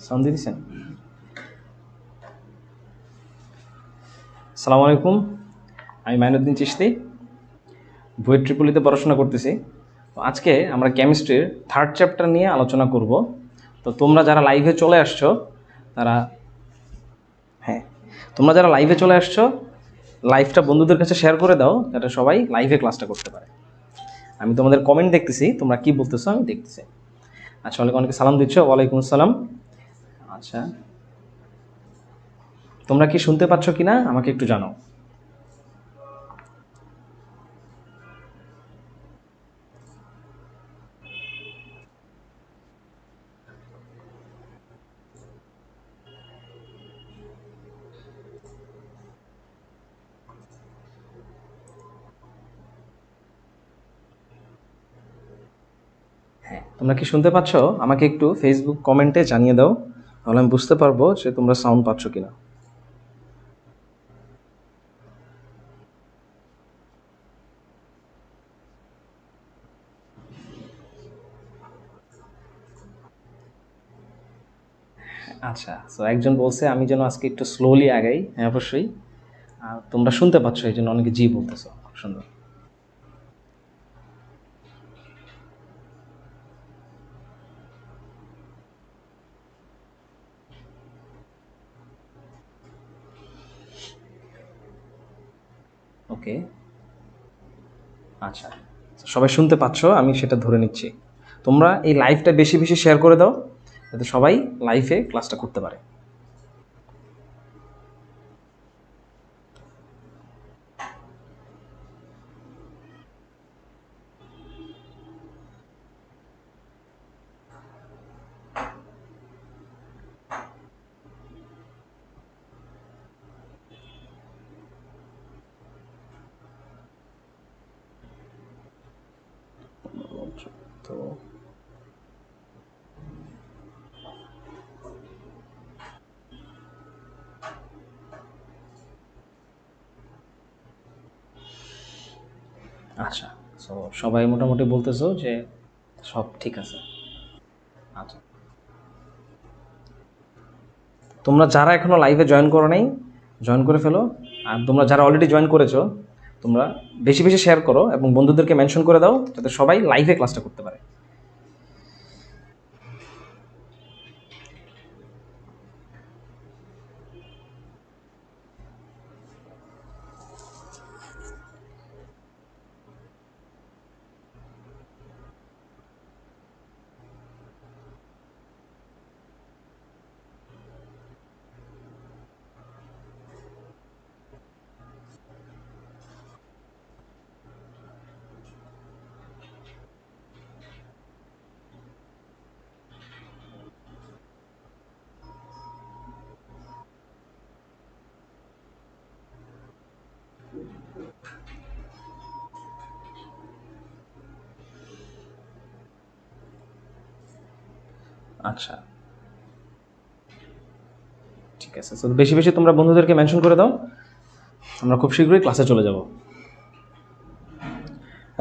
Sound দিয়ে দিচ্ছেন। আসসালামু আলাইকুম, আমি মাইনুদ্দিন চিশতি, বুয়েট ট্রিপলিতে পড়াশোনা করতেছি। তো আজকে আমরা কেমিস্ট্রির থার্ড চ্যাপ্টার নিয়ে আলোচনা করব। তো তোমরা যারা লাইভে চলে আসছো তারা হ্যাঁ তোমরা যারা লাইভে চলে আসছো লাইভটা বন্ধুদের কাছে শেয়ার করে দাও, যাতে সবাই লাইভে ক্লাসটা করতে পারে। আমি তোমাদের কমেন্ট দেখতেছি, তোমরা কি বলতেছো আমি দেখতেছি। আচ্ছা, অনেকে সালাম দিচ্ছ। ওয়ালাইকুম আসসালাম। আচ্ছা, তোমরা কি শুনতে পাচ্ছ কিনা আমাকে একটু জানাও। তোমরা কি শুনতে পাচ্ছ? আমাকে একটু ফেসবুক কমেন্টে জানিয়ে দাও, তাহলে আমি বুঝতে পারবো যে তোমরা সাউন্ড পাচ্ছ কিনা। আচ্ছা, তো একজন বলছে আমি যেন আজকে একটু স্লোলি আগাই। হ্যাঁ, অবশ্যই। আর তোমরা শুনতে পাচ্ছ, এই জন্য অনেকে জি বলতেছো। খুব সুন্দর। ওকে, আচ্ছা, সবাই শুনতে পাচ্ছ, আমি সেটা ধরে নিচ্ছি। তোমরা এই লাইভটা বেশি বেশি শেয়ার করে দাও, যাতে সবাই লাইভে ক্লাসটা করতে পারে। তো আচ্ছা, তো সবাই মোটামুটি বলতেছো যে সব ঠিক আছে। আচ্ছা, তোমরা যারা এখনো লাইভে জয়েন করো নাই, জয়েন করে ফেলো। আর তোমরা যারা অলরেডি জয়েন করেছো, তোমরা বেশি বেশি শেয়ার করো এবং বন্ধুদেরকে মেনশন করে দাও, যাতে সবাই লাইভে ক্লাসটা করতে পারে। আচ্ছা, ঠিক আছে। তো বেশি বেশি তোমরা বন্ধুদেরকে মেনশন করে দাও, আমরা খুব শীঘ্রই ক্লাসে চলে যাব।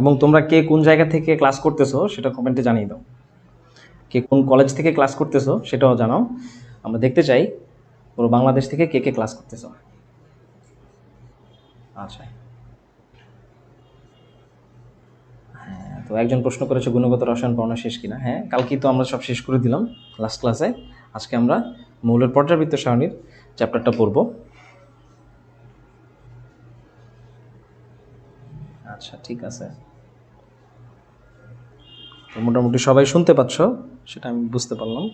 এবং তোমরা কে কোন জায়গা থেকে ক্লাস করতেছো সেটা কমেন্টে জানিয়ে দাও। কে কোন কলেজ থেকে ক্লাস করতেছো সেটাও জানাও, আমরা দেখতে চাই পুরো বাংলাদেশ থেকে কে কে ক্লাস করতেছো। আচ্ছা, তো একজন প্রশ্ন করেছে গুণগত রসায়ন পড়ানো শেষ কিনা। হ্যাঁ, কালকেই তো আমরা সব শেষ করে দিলাম লাস্ট ক্লাসে। আজকে আমরা মৌলের পর্যাবৃত্ত সারণীর চ্যাপ্টারটা পড়ব। আচ্ছা, ঠিক আছে। তো মোটামুটি সবাই শুনতে পাচ্ছ, সেটা আমি বুঝতে পারলাম।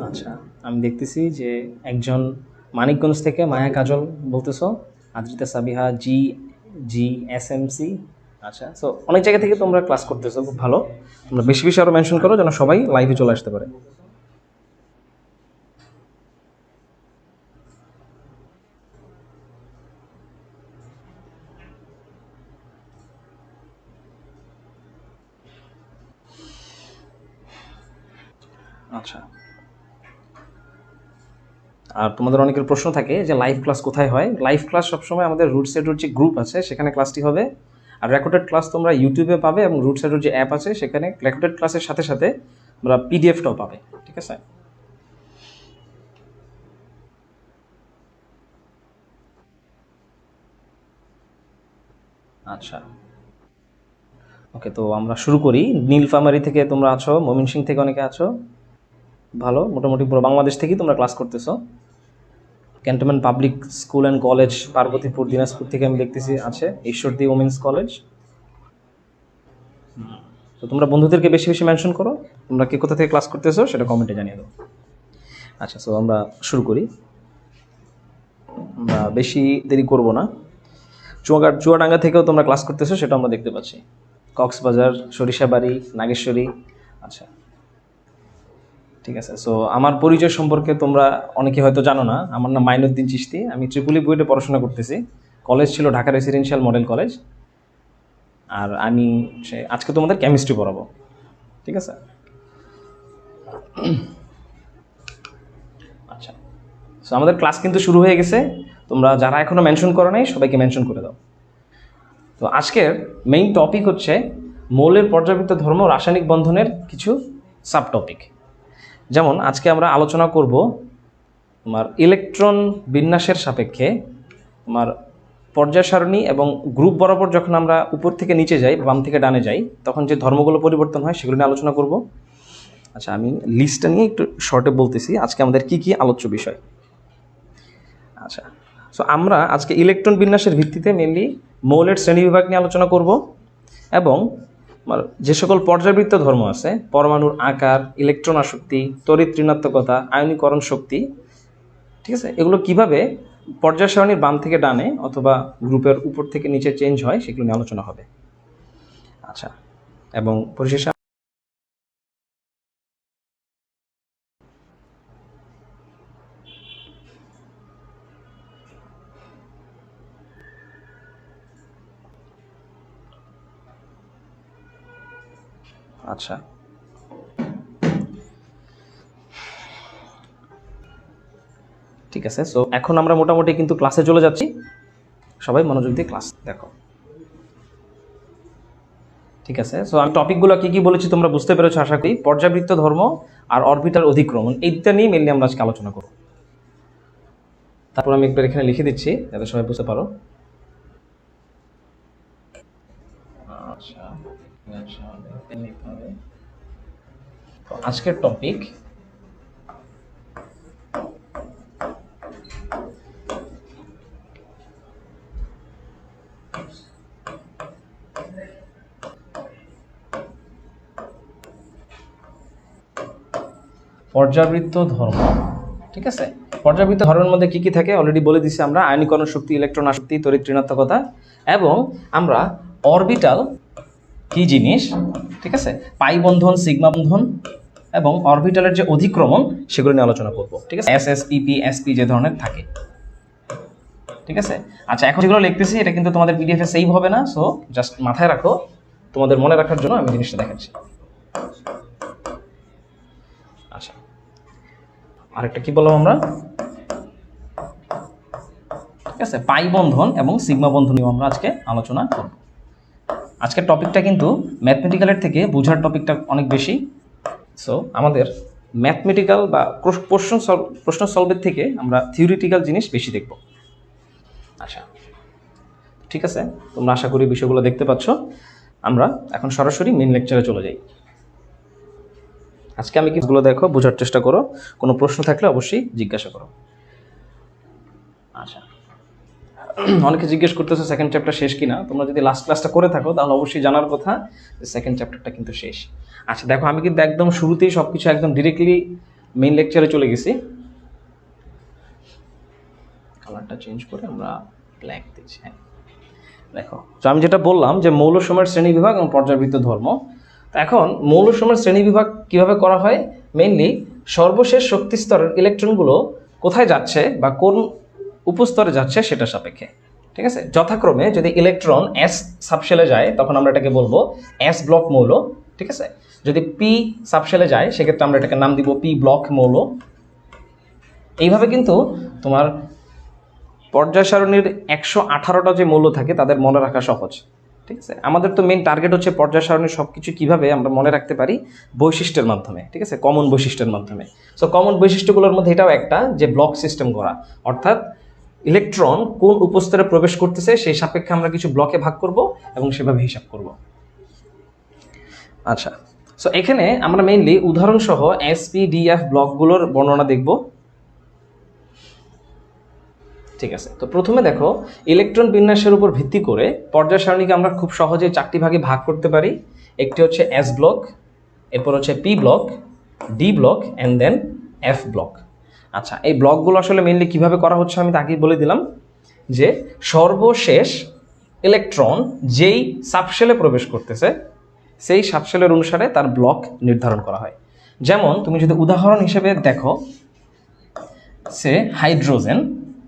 আচ্ছা, আমি দেখতেছি যে একজন মানিকগঞ্জ থেকে মায়া কাজল বলতেছো, আদ্রিতা সাবিহা জি জি SMC। আচ্ছা, সো অনেক জায়গা থেকে তোমরা ক্লাস করতেছো, খুব ভালো। তোমরা বেশি বেশি আরও মেনশন করো যেন সবাই লাইভে চলে আসতে পারে। আচ্ছা, আর তোমাদের অনেকের প্রশ্ন থাকে যে লাইভ ক্লাস কোথায় হয়। লাইভ ক্লাস সবসময় আমাদের রুটস এডুর যে গ্রুপ আছে সেখানে ক্লাসটি হবে, আর রেকর্ডেড ক্লাস তোমরা ইউটিউবে পাবে, এবং রুটস এডুর যে অ্যাপ আছে সেখানে রেকর্ডেড ক্লাসের সাথে সাথে তোমরা পিডিএফটাও পাবে। ঠিক আছে, আচ্ছা ওকে, তো আমরা শুরু করি। নীলফামারী থেকে তোমরা আছো, ময়মনসিংহ থেকে অনেকে আছো, ভালো, মোটামুটি পুরো বাংলাদেশ থেকেই তোমরা ক্লাস করতেছো। Cantonment public school and college Parbatipur Dinajpur থেকে আমি দেখতেছি আছে, ঈশ্বরদী ওমেন্স কলেজ। তো তোমরা বন্ধুদেরকে বেশি বেশি মেনশন করো, তোমরা কে কোথা থেকে ক্লাস করতেছো সেটা কমেন্টে জানিয়ে দাও। আচ্ছা, সো আমরা শুরু করি, আমরা বেশি দেরি করব না। চুয়াডাঙ্গা থেকেও তোমরা ক্লাস করতেছো, সেটা আমরা দেখতে পাচ্ছি। কক্সবাজার, সরিষাবাড়ি, নাগেশ্বরী। আচ্ছা ঠিক আছে, সো আমার পরিচয় সম্পর্কে তোমরা অনেকে হয়তো জানো না। আমার নাম মাইনুদ্দিন চিশতি, আমি ট্রিপুলি বুয়েটে পড়াশোনা করতেছি। কলেজ ছিল ঢাকা রেসিডেন্সিয়াল মডেল কলেজ, আর আমি আজকে তোমাদের কেমিস্ট্রি পড়াবো। ঠিক আছে, আচ্ছা, সো আমাদের ক্লাস কিন্তু শুরু হয়ে গেছে। তোমরা যারা এখনো মেনশন করো নাই সবাইকে মেনশন করে দাও। তো আজকের মেইন টপিক হচ্ছে মৌলের পর্যাবৃত্ত ধর্ম, রাসায়নিক বন্ধনের কিছু সাব টপিক। যেমন আজকে আমরা আলোচনা করব তোমার ইলেকট্রন বিন্যাসের সাপেক্ষে তোমার পর্যায় সারণী এবং গ্রুপ বরাবর যখন আমরা উপর থেকে নিচে যাই, বাম থেকে ডানে যাই, তখন যে ধর্মগুলো পরিবর্তন হয় সেগুলো নিয়ে আলোচনা করব। আচ্ছা, আমি লিস্টটা নিয়ে একটু শর্টে বলতেছি আজকে আমাদের কি কি আলোচ্য বিষয়। আচ্ছা, সো আমরা আজকে ইলেকট্রন বিন্যাসের ভিত্তিতে মেনলি মৌলের শ্রেণীবিভাগ নিয়ে আলোচনা করব, এবং যে সকল পর্যাবৃত্ত ধর্ম আছে, পরমাণুর আকার, ইলেকট্রন আসক্তি, তড়িৎ ঋণাত্মকতা, আয়নীকরণ শক্তি, ঠিক আছে, এগুলো কিভাবে পর্যায় সারণীর বাম থেকে ডানে অথবা গ্রুপের উপর থেকে নিচে চেঞ্জ হয় সেগুলো নিয়ে আলোচনা হবে। আচ্ছা, এবং পরিশেষে আচ্ছা ঠিক আছে, সো এখন আমরা মোটামুটি কিন্তু ক্লাসে চলে যাচ্ছি। সবাই মনোযোগ দিয়ে ক্লাস দেখো। ঠিক আছে, সো আমি টপিকগুলো কি কি বলেছি তোমরা বুঝতে পেরেছো আশা করি। পর্যাবৃত্ত ধর্ম আর অরবিটাল অধিক্রমণ, এইটা নিয়ে মেনলি আমরা আজকে আলোচনা করব। তারপর আমি একবার এখানে লিখে দিচ্ছি যাতে সবাই বুঝতে পারো। আচ্ছা, আজকের টপিক পর্যাবৃত্ত ধর্ম। ঠিক আছে, পর্যাবৃত্ত ধর্মের মধ্যে কি কি থাকে অলরেডি বলে দিছি আমরা। আয়নীকরণ শক্তি, ইলেকট্রন আসক্তি, তড়িৎ ঋণাত্মকতা, এবং আমরা অরবিটাল কি জিনিস, ঠিক আছে, পাই বন্ধন, সিগমা বন্ধন এবং অরবিটালের যে অধিক্রমণ সেগুলো নিয়ে আলোচনা করব। ঠিক আছে, এস পিপি এসপি যে ধরনের থাকে। ঠিক আছে, আচ্ছা, এখন যেগুলো লিখতেছি এটা কিন্তু তোমাদের পিডিএফ এ সেভ হবে না, সো জাস্ট মাথায় রাখো, তোমাদের মনে রাখার জন্য আমি জিনিসটা দেখাচ্ছি। আচ্ছা, আরেকটা কি বললাম আমরা, ঠিক আছে, পাই বন্ধন এবং সিগমা বন্ধন নিয়ে আমরা আজকে আলোচনা করব। আজকের টপিকটা কিন্তু ম্যাথমেটিক্যালের থেকে বোঝার টপিকটা অনেক বেশি। সো আমাদের ম্যাথমেটিক্যাল বা প্রশ্ন সলভের থেকে আমরা থিওরিটিক্যাল জিনিস বেশি দেখব। আচ্ছা ঠিক আছে, তোমরা আশা করি বিষয়গুলো দেখতে পাচ্ছ। আমরা এখন সরাসরি মেইন লেকচারে চলে যাই। আজকে আমি কিছুগুলো দেখো, বোঝার চেষ্টা করো, কোনো প্রশ্ন থাকলে অবশ্যই জিজ্ঞাসা করো। আচ্ছা, অনেকে জিজ্ঞেস করতেছো সেকেন্ড চ্যাপ্টার শেষ কিনা। তোমরা যদি লাস্ট ক্লাসটা করে থাকো তাহলে অবশ্যই জানার কথা যে সেকেন্ড চ্যাপ্টারটা কিন্তু শেষ। আচ্ছা দেখো, আমি কিন্তু একদম শুরুতেই সব কিছু একদম ডিরেক্টলি মেইন লেকচারে চলে গেছি। কালারটা চেঞ্জ করে আমরা ব্ল্যাক দিচ্ছি। হ্যাঁ দেখো, তো আমি যেটা বললাম যে মৌলসমূহের শ্রেণীবিভাগ এবং পর্যাবৃত্ত ধর্ম। এখন মৌলসমূহের শ্রেণীবিভাগ কিভাবে করা হয়, মেইনলি সর্বশেষ শক্তি স্তরের ইলেকট্রনগুলো কোথায় যাচ্ছে বা কোন উপস্তরে যাচ্ছে সেটা সাপেক্ষে। ঠিক আছে, যথাক্রমে যদি ইলেকট্রন এস সাবশেলে যায় তখন আমরা এটাকে বলবো এস ব্লক মৌল। ঠিক আছে, যদি পি সাবশেলে যায় সেক্ষেত্রে আমরা এটাকে নাম দিব পি ব্লক মৌল। এইভাবে কিন্তু তোমার পর্যায় সারণীর 118টা যে মৌল থাকে তাদের মনে রাখা সহজ, ঠিক আছে। আমাদের তো মেইন টার্গেট হচ্ছে পর্যায় সারণীর সব কিছু কীভাবে আমরা মনে রাখতে পারি বৈশিষ্ট্যের মাধ্যমে, ঠিক আছে, কমন বৈশিষ্ট্যের মাধ্যমে। সো কমন বৈশিষ্ট্যগুলোর মধ্যে এটাও একটা, যে ব্লক সিস্টেম করা, অর্থাৎ ইলেকট্রন কোন উপস্তরে প্রবেশ করতেছে সেই সাপেক্ষে আমরা কিছু ব্লকে ভাগ করব এবং সেভাবে হিসাব করব। আচ্ছা, সো এখানে আমরা মেইনলি উদাহরণসহ এসপিডিএফ ব্লকগুলোর বর্ণনা দেখব, ঠিক আছে। তো প্রথমে দেখো, ইলেকট্রন বিন্যাসের উপর ভিত্তি করে পর্যায় সারণীকে আমরা খুব সহজে 4টি ভাগে ভাগ করতে পারি। একটি হচ্ছে এস ব্লক, এরপর হচ্ছে P block, D block and then F block. আচ্ছা, এই ব্লকগুলো আসলে মেইনলি কীভাবে করা হচ্ছে আমি তো আগেই বলে দিলাম, যে সর্বশেষ ইলেকট্রন যেই সাবশেলে প্রবেশ করতেছে সেই সাবশেলের অনুসারে তার ব্লক নির্ধারণ করা হয়। যেমন তুমি যদি উদাহরণ হিসেবে দেখো, সে হাইড্রোজেন,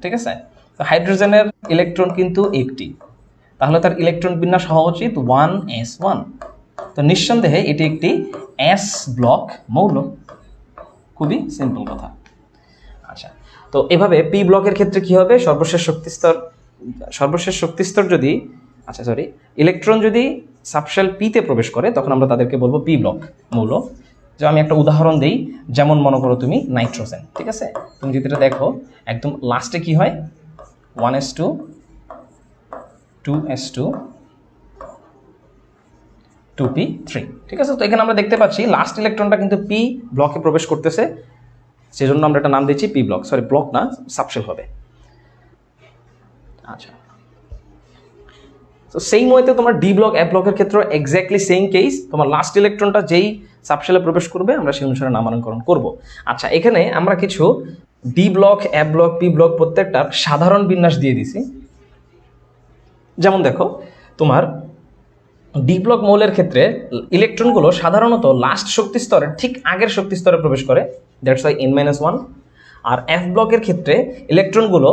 ঠিক আছে। তো হাইড্রোজেনের ইলেকট্রন কিন্তু একটি, তাহলে তার ইলেকট্রন বিন্যাস হওয়া উচিত 1s1। তো নিঃসন্দেহে এটি একটি এস ব্লক মৌল, খুবই সিম্পল কথা। আচ্ছা, তো এভাবে পি ব্লকের ক্ষেত্রে কি হবে, সর্বশেষ শক্তিস্তর যদি ইলেকট্রন যদি সাবশেল পিতে প্রবেশ করে তখন আমরা তাদেরকে বলবো পি ব্লক মৌল। যে আমি একটা উদাহরণ দিই, যেমন মনে করো তুমি নাইট্রোজেন, ঠিক আছে। তুমি যদি এটা দেখো, একদম লাস্টে কি হয়, 1s2 2s2 2p3, ঠিক আছে। তো এখানে আমরা দেখতে পাচ্ছি লাস্ট ইলেকট্রনটা কিন্তু পি ব্লকে প্রবেশ করতেছে, সেজন্য আমরা এটা নাম দিচ্ছি পি ব্লক, সরি ব্লক না, সাবশেল হবে। আচ্ছা, তো সেই মতে তোমার ডি ব্লক এফ ব্লকের ক্ষেত্রে এক্স্যাক্টলি সেম কেস, তোমার লাস্ট ইলেকট্রনটা যেই সাবশেলে প্রবেশ করবে আমরা সেই অনুসারে নামকরণ করব। আচ্ছা, এখানে আমরা কিছু D block, F block, P block প্রত্যেকটার সাধারণ বিন্যাস দিয়ে দিছি। যেমন দেখো, তোমার ডি ব্লক মৌলের ক্ষেত্রে ইলেকট্রনগুলো সাধারণত লাস্ট শক্তি স্তরের ঠিক আগের শক্তি স্তরে প্রবেশ করে, that's why n-1। R F ব্লকের ক্ষেত্রে ইলেকট্রনগুলো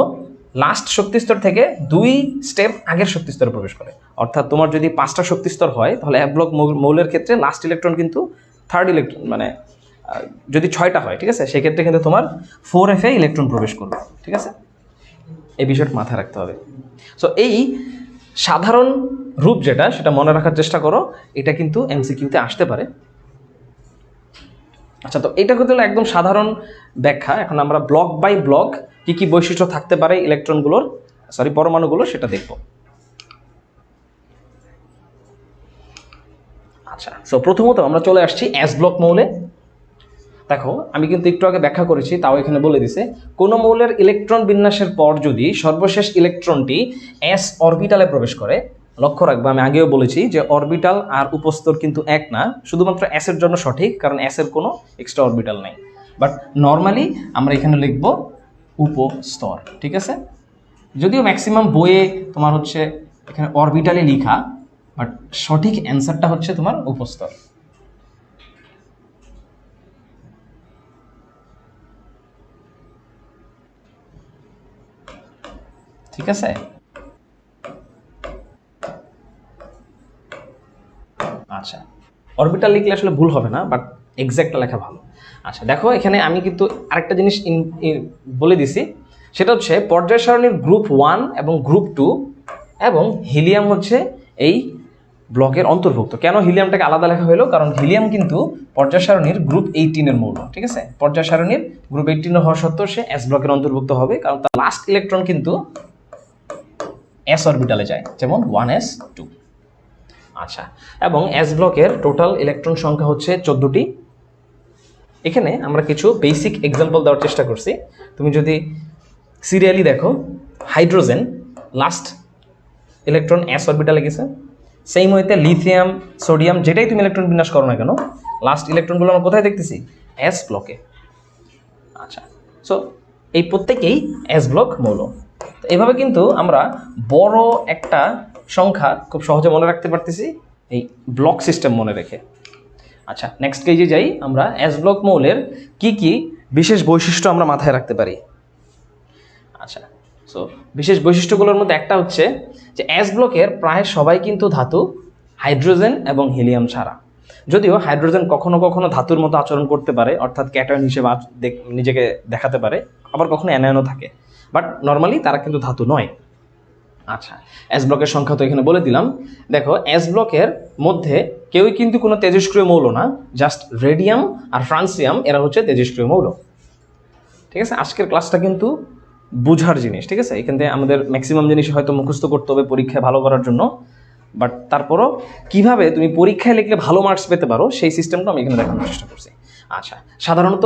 লাস্ট শক্তি স্তর থেকে 2 স্টেপ আগের শক্তি স্তরে প্রবেশ করে। অর্থাৎ তোমার যদি 5টা শক্তি স্তর হয় তাহলে এফ ব্লক মৌলের ক্ষেত্রে লাস্ট ইলেকট্রন কিন্তু থার্ড ইলেকট্রন, মানে যদি 6টা হয়, ঠিক আছে, সেক্ষেত্রে কিন্তু তোমার 4f এ ইলেকট্রন প্রবেশ করবে, ঠিক আছে। এই বিষয়টা মাথায় রাখতে হবে। সো এই সাধারণ রূপ যেটা, সেটা মনে রাখার চেষ্টা করো, এটা কিন্তু এমসিকিউতে আসতে পারে। আচ্ছা, তো এটা হলো একদম সাধারণ ব্যাখ্যা। এখন আমরা ব্লক বাই ব্লক কি কি বৈশিষ্ট্য থাকতে পারে ইলেকট্রনগুলোর, পরমাণুগুলো, সেটা দেখব। আচ্ছা, সো প্রথমত আমরা চলে আসছি এস ব্লক মৌলে। দেখো, আমি কিন্তু একটু আগে ব্যাখ্যা করেছি, তাও এখানে বলে দিছে, কোন মৌলের ইলেকট্রন বিন্যাসের পর যদি সর্বশেষ ইলেকট্রনটি এস অরবিটালে প্রবেশ করে, লক্ষ্য রাখবো আমি আগেও বলেছি যে অরবিটাল আর উপস্তর কিন্তু এক না, শুধুমাত্র এস এর জন্য সঠিক, কারণ এস এর কোনো এক্সট্রা অরবিটাল নেই। বাট নর্মালি আমরা এখানে লিখব উপস্তর, ঠিক আছে। যদিও ম্যাক্সিমাম বইয়ে তোমার হচ্ছে এখানে অরবিটালে লেখা, বাট সঠিক অ্যান্সারটা হচ্ছে তোমার উপস্তর। ঠিক আছে। আচ্ছা, অরবিটাল লিখলে আসলে ভুল হবে না, বাট এক্স্যাক্টটা লেখা ভালো। আচ্ছা, দেখো এখানে আমি কিন্তু আরেকটা জিনিস বলে দিছি, সেটা হচ্ছে পর্যায় সারণীর গ্রুপ 1 এবং গ্রুপ 2 এবং হিলিয়াম হচ্ছে এই ব্লকের অন্তর্ভুক্ত। কেন হিলিয়ামটাকে আলাদা লেখা হলো, কারণ হিলিয়াম কিন্তু পর্যায় সারণীর গ্রুপ 18 এর মৌল, ঠিক আছে। পর্যায় সারণীর গ্রুপ 18 হওয়া সত্ত্বেও সে এস ব্লকের অন্তর্ভুক্ত হবে, কারণ তার লাস্ট ইলেকট্রন কিন্তু এস অরবিটালে যায়, যেমন 1s2। আচ্ছা, এবং এস ব্লকের টোটাল ইলেকট্রন সংখ্যা হচ্ছে 14টি। এখানে আমরা কিছু বেসিক এক্সাম্পল দেওয়ার চেষ্টা করছি। তুমি যদি সিরিয়ালি দেখো, হাইড্রোজেন লাস্ট ইলেকট্রন এস অরবিটালে গেছে, সেই মতে লিথিয়াম, সোডিয়াম, যেটাই তুমি ইলেকট্রন বিন্যাস করো না কেন, লাস্ট ইলেকট্রনগুলো আমরা কোথায় দেখতেছি, এস ব্লকে। আচ্ছা, সো এই প্রত্যেকেই এস ব্লক মৌল। তো এভাবে কিন্তু আমরা বড় একটা সংখ্যা খুব সহজে মনে রাখতে পারতেছি এই ব্লক সিস্টেম মনে রেখে। আচ্ছা, নেক্সট পেজে যাই। আমরা এস ব্লক মৌলের কি কি বিশেষ বৈশিষ্ট্য আমরা মাথায় রাখতে পারি। আচ্ছা, সো বিশেষ বৈশিষ্ট্যগুলোর মধ্যে একটা হচ্ছে যে এস ব্লকের প্রায় সবাই কিন্তু ধাতু, হাইড্রোজেন এবং হিলিয়াম ছাড়া। যদিও হাইড্রোজেন কখনো কখনো ধাতুর মতো আচরণ করতে পারে, অর্থাৎ ক্যাটায়ন হিসেবে নিজেকে দেখাতে পারে, আবার কখনো অ্যানায়নও থাকে, বাট নর্মালি তারা কিন্তু ধাতু নয়। আচ্ছা, এস ব্লকের সংখ্যা তো এখানে বলে দিলাম। দেখো এস ব্লকের মধ্যে কেউই কিন্তু কোনো তেজস্ক্রিয় মৌল না, জাস্ট রেডিয়াম আর ফ্রান্সিয়াম এরা হচ্ছে তেজস্ক্রিয় মৌল। ঠিক আছে, আজকের ক্লাসটা কিন্তু বুঝার জিনিস। ঠিক আছে, এখান থেকে আমাদের ম্যাক্সিমাম জিনিস হয়তো মুখস্থ করতে হবে পরীক্ষায় ভালো করার জন্য, বাট তারপরও কিভাবে তুমি পরীক্ষায় লিখলে ভালো মার্কস পেতে পারো সেই সিস্টেমটা আমি এখানে দেখানোর চেষ্টা করছি। আচ্ছা, সাধারণত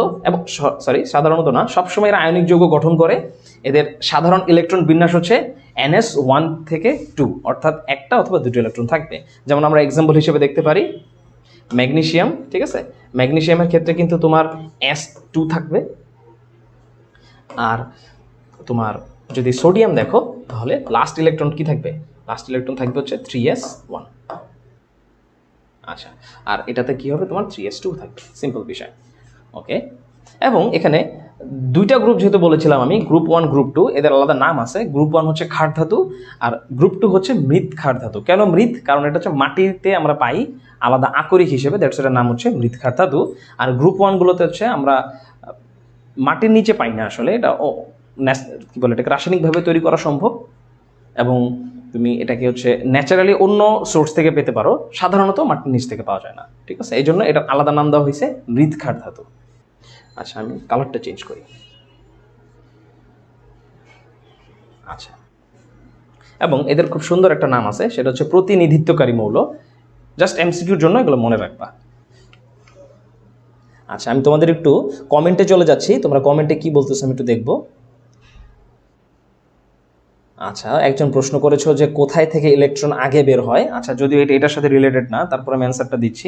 সাধারণত না, সবসময় এরা আয়নিক যৌগ গঠন করে। এদের সাধারণ ইলেকট্রন বিন্যাস হচ্ছে NS1 থেকে 2, অর্থাৎ একটা অথবা দুটো ইলেকট্রন থাকবে। যেমন আমরা এক্সাম্পল হিসেবে দেখতে পারি ম্যাগনেসিয়াম। ঠিক আছে, ম্যাগনেসিয়ামের ক্ষেত্রে কিন্তু তোমার S2 থাকবে। আর তোমার যদি সোডিয়াম দেখো তাহলে লাস্ট ইলেকট্রন কি থাকবে? লাস্ট ইলেকট্রন থাকবে হচ্ছে 3s1। আচ্ছা, আর এটাতে কি হবে? তোমার 3s2 থাকবে। সিম্পল বিষয়। ওকে, এবং এখানে দুইটা গ্রুপ যেহেতু বলেছিলাম আমি, গ্রুপ 1 গ্রুপ 2, এদের আলাদা নাম আছে। গ্রুপ 1 হচ্ছে ক্ষার ধাতু আর গ্রুপ 2 হচ্ছে মৃৎ ক্ষার ধাতু। কেন মৃৎ? কারণ এটা হচ্ছে মাটিতে আমরা পাই আলাদা আকরিক হিসেবে, দ্যাটস এটার নাম হচ্ছে মৃৎ ক্ষার ধাতু। আর গ্রুপ 1 গুলোতে হচ্ছে আমরা মাটির নিচে পাই না, আসলে এটা কি বলে, এটাকে রাসায়নিকভাবে তৈরি করা সম্ভব, এবং তুমি এটাকে হচ্ছে ন্যাচারালি অন্য সোর্স থেকে পেতে পারো, সাধারণত মাটির নিচ থেকে পাওয়া যায় না। ঠিক আছে, এই জন্য এটা আলাদা নাম দেওয়া হয়েছে মৃৎ ক্ষার ধাতু। আচ্ছা, আমি কালারটা চেঞ্জ করি। আচ্ছা, এবং এদের খুব সুন্দর একটা নাম আছে, সেটা হচ্ছে প্রতিনিধিত্বকারী মৌল। জাস্ট MCQর জন্য এগুলো মনে রাখবা। আচ্ছা, আমি তোমাদের একটু কমেন্টে চলে যাচ্ছি, তোমরা কমেন্টে কি বলতেছো আমি একটু দেখবো। আচ্ছা, একজন প্রশ্ন করেছো যে কোথায় থেকে ইলেকট্রন আগে বের হয়। আচ্ছা, যদিও এটার সাথে রিলেটেড না, তারপর আমি অ্যান্সারটা দিচ্ছি।